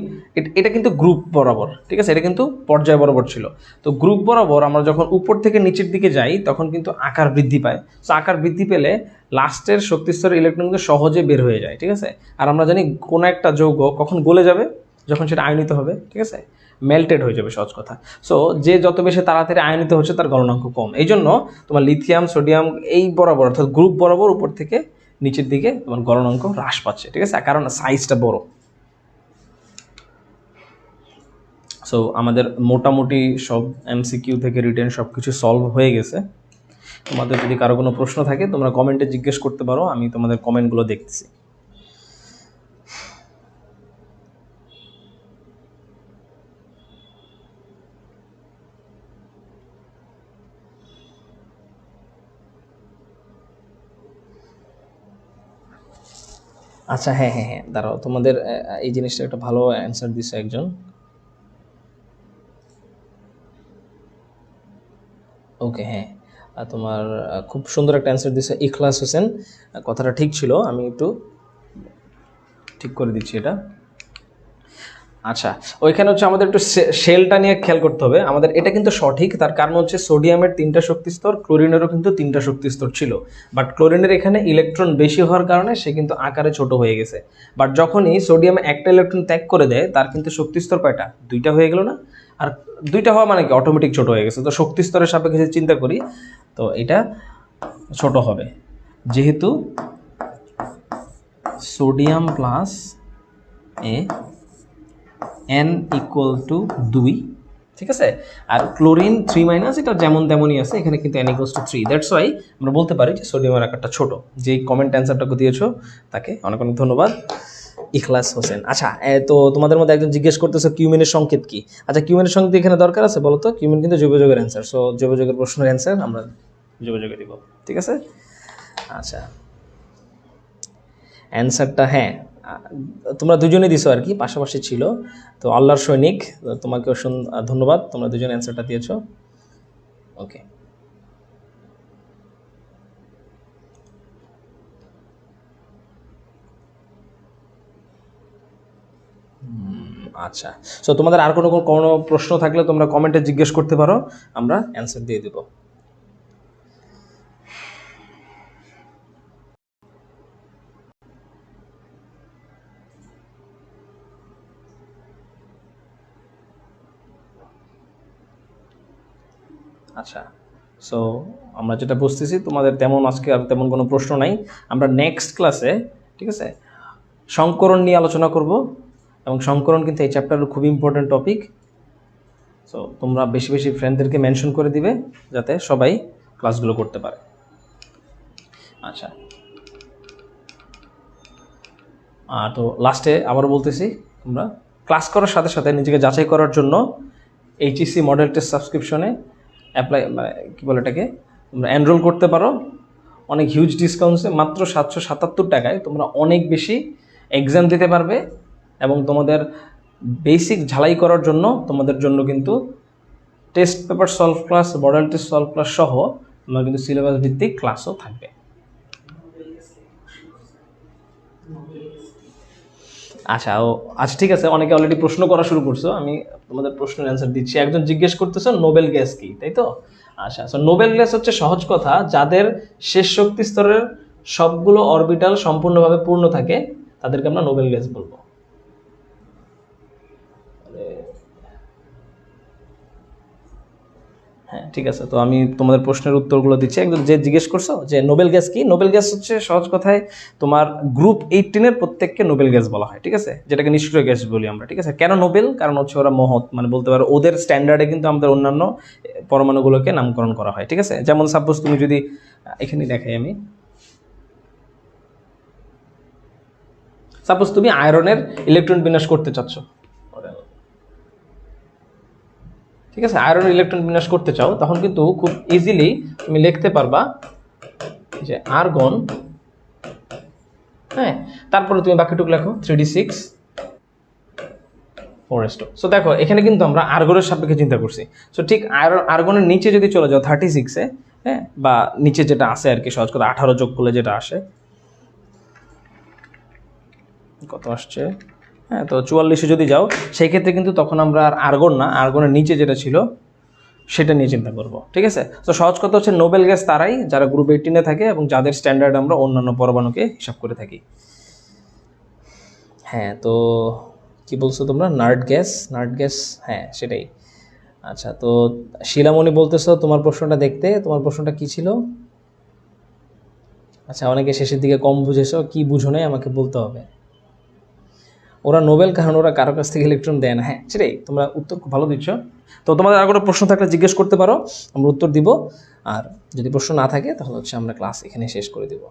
এটা কিন্তু গ্রুপ বরাবর। ঠিক আছে, এটা কিন্তু পর্যায় বরাবর ছিল। তো গ্রুপ বরাবর আমরা যখন উপর থেকে নিচের দিকে যাই তখন কিন্তু আকার বৃদ্ধি পায়। তো আকার বৃদ্ধি পেলে লাস্টের শক্তিস্তরের ইলেকট্রন কিন্তু সহজে বের হয়ে যায়। ঠিক আছে, আর আমরা জানি কোনো একটা যৌগ কখন গলে যাবে? যখন সেটা আয়নিত হবে। ঠিক আছে, মেল্টেড হয়ে যাবে, সহজ কথা। সো যে যত বেশি তাড়াতাড়ি আয়নিত হচ্ছে তার গলনাঙ্ক কম। এই জন্য তোমার লিথিয়াম, সোডিয়াম এই বরাবর অর্থাৎ গ্রুপ বরাবর উপর থেকে নিচের দিকে তোমার গলনাঙ্ক হ্রাস পাচ্ছে। ঠিক আছে, কারণ সাইজটা বড়। সো আমাদের মোটামুটি সব এমসিকিউ থেকে রিটেন সব কিছু সলভ হয়ে গেছে। তোমাদের যদি কারো কোনো প্রশ্ন থাকে তোমরা কমেন্টে জিজ্ঞেস করতে পারো, আমি তোমাদের কমেন্টগুলো দেখতেছি। আচ্ছা, হ্যাঁ হ্যাঁ হ্যাঁ, দাঁড়াও, তোমাদের এই জিনিসটা একটা ভালো অ্যান্সার দিচ্ছে একজন। ওকে, হ্যাঁ, তোমার খুব সুন্দর একটা অ্যান্সার দিচ্ছে ইখলাস হোসেন। কথাটা ঠিক ছিল, আমি একটু ঠিক করে দিচ্ছি এটা। আচ্ছা, ওইখানে হচ্ছে আমাদের একটু শেলটা নিয়ে খেয়াল করতে হবে আমাদের। এটা কিন্তু সঠিক, তার কারণ হচ্ছে সোডিয়ামের 3টা শক্তি স্তর, ক্লোরিনেরও কিন্তু 3টা শক্তি স্তর ছিল, বাট ক্লোরিনের এখানে ইলেকট্রন বেশি হওয়ার কারণে সে কিন্তু আকারে ছোট হয়ে গেছে। বাট যখনই সোডিয়াম একটা ইলেকট্রন ত্যাগ করে দেয়, তার কিন্তু শক্তি স্তর কয়টা? 2টা হয়ে গেল না? আর 2টা হওয়া মানে কি অটোমেটিক ছোট হয়ে গেছে। তো শক্তি স্তরের সাপেক্ষে যদি চিন্তা করি, তো এটা ছোট হবে, যেহেতু sodium plus A n equal to 2, ঠিক আছে। আর ক্লোরিন 3 এটা যেমন তেমনই আছে, এখানে কিন্তু n equals to 3। That's why আমরা বলতে পারি যে সোডিয়ামের আকারটা ছোট। যেই কমেন্ট অ্যান্সারটাকে দিয়েছো তাকে অনেক অনেক ধন্যবাদ, ইখলাস হোসেন। আচ্ছা, তো তোমাদের মধ্যে একজন জিজ্ঞেস করতেছে কিউমেনের সংকেত কি। আচ্ছা, কিউমেনের সংকেত এখানে দরকার আছে বলো তো? কিউমেন কিন্তু জৈবযোগের অ্যান্সার, সো জৈবযোগের প্রশ্নের অ্যান্সার আমরা জৈবযোগে দিব, ঠিক আছে। আচ্ছা, অ্যান্সারটা হ্যাঁ তোমরা দুজনে দিছো আর কি, পাশাপাশি ছিল। তো আল্লাহর সৈনিক, তোমাকে ধন্যবাদ, তোমরা দুজনে অ্যান্সারটা দিয়েছো। ওকে, আচ্ছা। সো তোমাদের আর কোনো কোনো প্রশ্ন থাকলে তোমরা কমেন্টে জিজ্ঞেস করতে পারো, আমরা অ্যান্সার দিয়ে দেব। আচ্ছা, সো আমরা যেটা বুঝতেছি তোমাদের তেমন আজকে আর তেমন কোনো প্রশ্ন নাই। আমরা নেক্সট ক্লাসে, ঠিক আছে, সংকরণ নিয়ে আলোচনা করব, এবং সংকরণ কিন্তু এই চ্যাপ্টারের খুব ইম্পর্টেন্ট টপিক। সো তোমরা বেশি বেশি ফ্রেন্ডদেরকে মেনশন করে দিবে যাতে সবাই ক্লাসগুলো করতে পারে। আচ্ছা, তো লাস্টে আবারও বলতেছি, তোমরা ক্লাস করার সাথে সাথে নিজেকে যাচাই করার জন্য এইচএসসি মডেল টেস্ট সাবস্ক্রিপশনে অ্যাপ্লাই, মানে কী বলে এটাকে, তোমরা এনরোল করতে পারো অনেক হিউজ ডিসকাউন্টসে। মাত্র 777 টাকায় তোমরা অনেক বেশি এক্সাম দিতে পারবে, এবং তোমাদের বেসিক ঝালাই করার জন্য তোমাদের জন্য কিন্তু test paper solve class, model test solve class সহ তোমার কিন্তু সিলেবাস ভিত্তিক ক্লাসও থাকবে। আচ্ছা, আচ্ছা ঠিক আছে, অনেকে অলরেডি প্রশ্ন করা শুরু করছো, আমি তোমাদের প্রশ্নের অ্যান্সার দিচ্ছি। একজন জিজ্ঞেস করতেছো নোবেল গ্যাস কি, তাই তো? আচ্ছা, সো নোবেল গ্যাস হচ্ছে সহজ কথা, যাদের শেষ শক্তি স্তরের সবগুলো অরবিটাল সম্পূর্ণভাবে পূর্ণ থাকে, তাদেরকে আমরা নোবেল গ্যাস বলবো। হ্যাঁ ঠিক আছে, তো আমি তোমাদের প্রশ্নের উত্তরগুলো দিচ্ছি। একদম যে জিজ্ঞেস করছো যে নোবেল গ্যাস কি, নোবেল গ্যাস হচ্ছে সহজ কথায় তোমার গ্রুপ 18-এর প্রত্যেককে নোবেল গ্যাস বলা হয়, ঠিক আছে, যেটাকে নিষ্ক্রিয় গ্যাস বলি আমরা, ঠিক আছে। কেন নোবেল? কারণ হচ্ছে ওরা মহৎ, মানে বলতে পারো ওদের স্ট্যান্ডার্ডে কিন্তু আমাদের অন্যান্য পরমাণুগুলোকে নামকরণ করা হয়, ঠিক আছে। যেমন সাপোজ তুমি যদি এখানে দেখাই, আমি সাপোজ তুমি আয়রনের ইলেকট্রন বিন্যাস করতে চাচ্ছ, ঠিক আছে, আয়রন ইলেকট্রন বিন্যাস করতে চাও, তখন কিন্তু খুব ইজিলি তুমি লিখতে পারবা যে আর্গন, হ্যাঁ, তারপরে তুমি বাকিটুকু লেখো 3d6 4s2। সো দেখো এখানে কিন্তু আমরা আর্গনের সাপেক্ষে চিন্তা করছি। সো ঠিক আর্গনের নিচে যদি চলে যাও 36-এ, হ্যাঁ, বা নিচে যেটা আসে আর কি, সহজ কথা 18 যোগ করলে যেটা আসে, কত আসছে, হ্যাঁ, তো 44-এ যদি যাও, সেই ক্ষেত্রে কিন্তু তখন আমরা আর আর্গন না, আর্গনের নিচে যেটা ছিল সেটা নিয়ে চিন্তা করব, ঠিক আছে। তো সহজ কথা হচ্ছে নোবেল গ্যাস তারাই যারা গ্রুপ 18-এ থাকে এবং যাদের স্ট্যান্ডার্ড আমরা অন্যান্য পরমাণুকে হিসাব করে থাকি। হ্যাঁ, তো কি বলছো তোমরা? নার্ড গ্যাস, হ্যাঁ সেটাই। আচ্ছা, তো শিলামণি বলতেছো তোমার প্রশ্নটা দেখতে, তোমার প্রশ্নটা কি ছিল? আচ্ছা, অনেকে শেষের দিকে কম বুঝেছো, কি বুঝো নাই আমাকে বলতে হবে। ওরা নোবেল কারণ ওরা কারো কাছ থেকে ইলেকট্রন দেয় না, হ্যাঁ সেটাই, তোমরা উত্তর খুব ভালো দিচ্ছ। তো তোমাদের আর কোনো প্রশ্ন থাকলে জিজ্ঞেস করতে পারো, আমরা উত্তর দিব। আর যদি প্রশ্ন না থাকে তাহলে হচ্ছে আমরা ক্লাস এখানে শেষ করে দেব।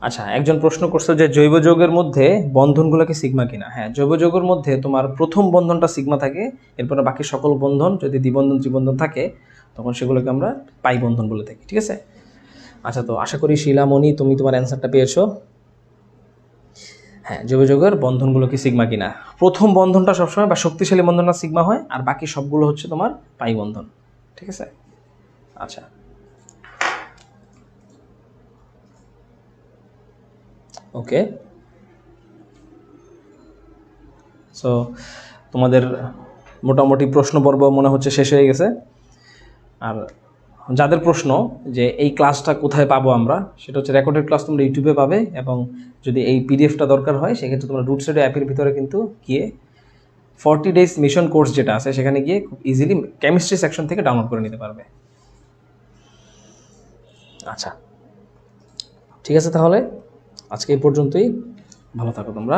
আচ্ছা, একজন প্রশ্ন করছে যে জৈব যৌগের মধ্যে বন্ধনগুলো কি সিগমা কিনা। হ্যাঁ, জৈব যৌগের মধ্যে তোমার প্রথম বন্ধনটা সিগমা থাকে, এরপরে বাকি সকল বন্ধন যদি দ্বিবন্ধন ত্রিবন্ধন থাকে তখন সেগুলোকে আমরা পাই বন্ধন বলে থাকি, ঠিক আছে? আচ্ছা, তো আশা করি শিলামণি তুমি তোমার অ্যান্সারটা পেয়েছো। হ্যাঁ, জৈব যৌগের বন্ধনগুলো কি সিগমা কিনা? প্রথম বন্ধনটা সবসময় বা শক্তিশালী বন্ধনটা সিগমা হয়, আর বাকি সবগুলো হচ্ছে তোমার পাই বন্ধন, ঠিক আছে? আচ্ছা, ওকে। সো তোমাদের মোটামুটি প্রশ্ন পর্ব মনে হচ্ছে শেষ হয়ে গেছে। আর যাদের প্রশ্ন যে এই ক্লাসটা কোথায় পাবো আমরা, সেটা হচ্ছে রেকর্ডেড ক্লাস তোমরা ইউটিউবে পাবে, এবং যদি এই পিডিএফটা দরকার হয় সেক্ষেত্রে তোমরা রুট স্টাডি অ্যাপের ভিতরে কিন্তু গিয়ে 40 ডেজ মিশন কোর্স যেটা আছে সেখানে গিয়ে খুব ইজিলি কেমিস্ট্রি সেকশন থেকে ডাউনলোড করে নিতে পারবে। আচ্ছা, ঠিক আছে, তাহলে আজকে এই পর্যন্তই। ভালো থাকো তোমরা।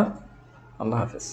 আল্লাহ হাফেজ।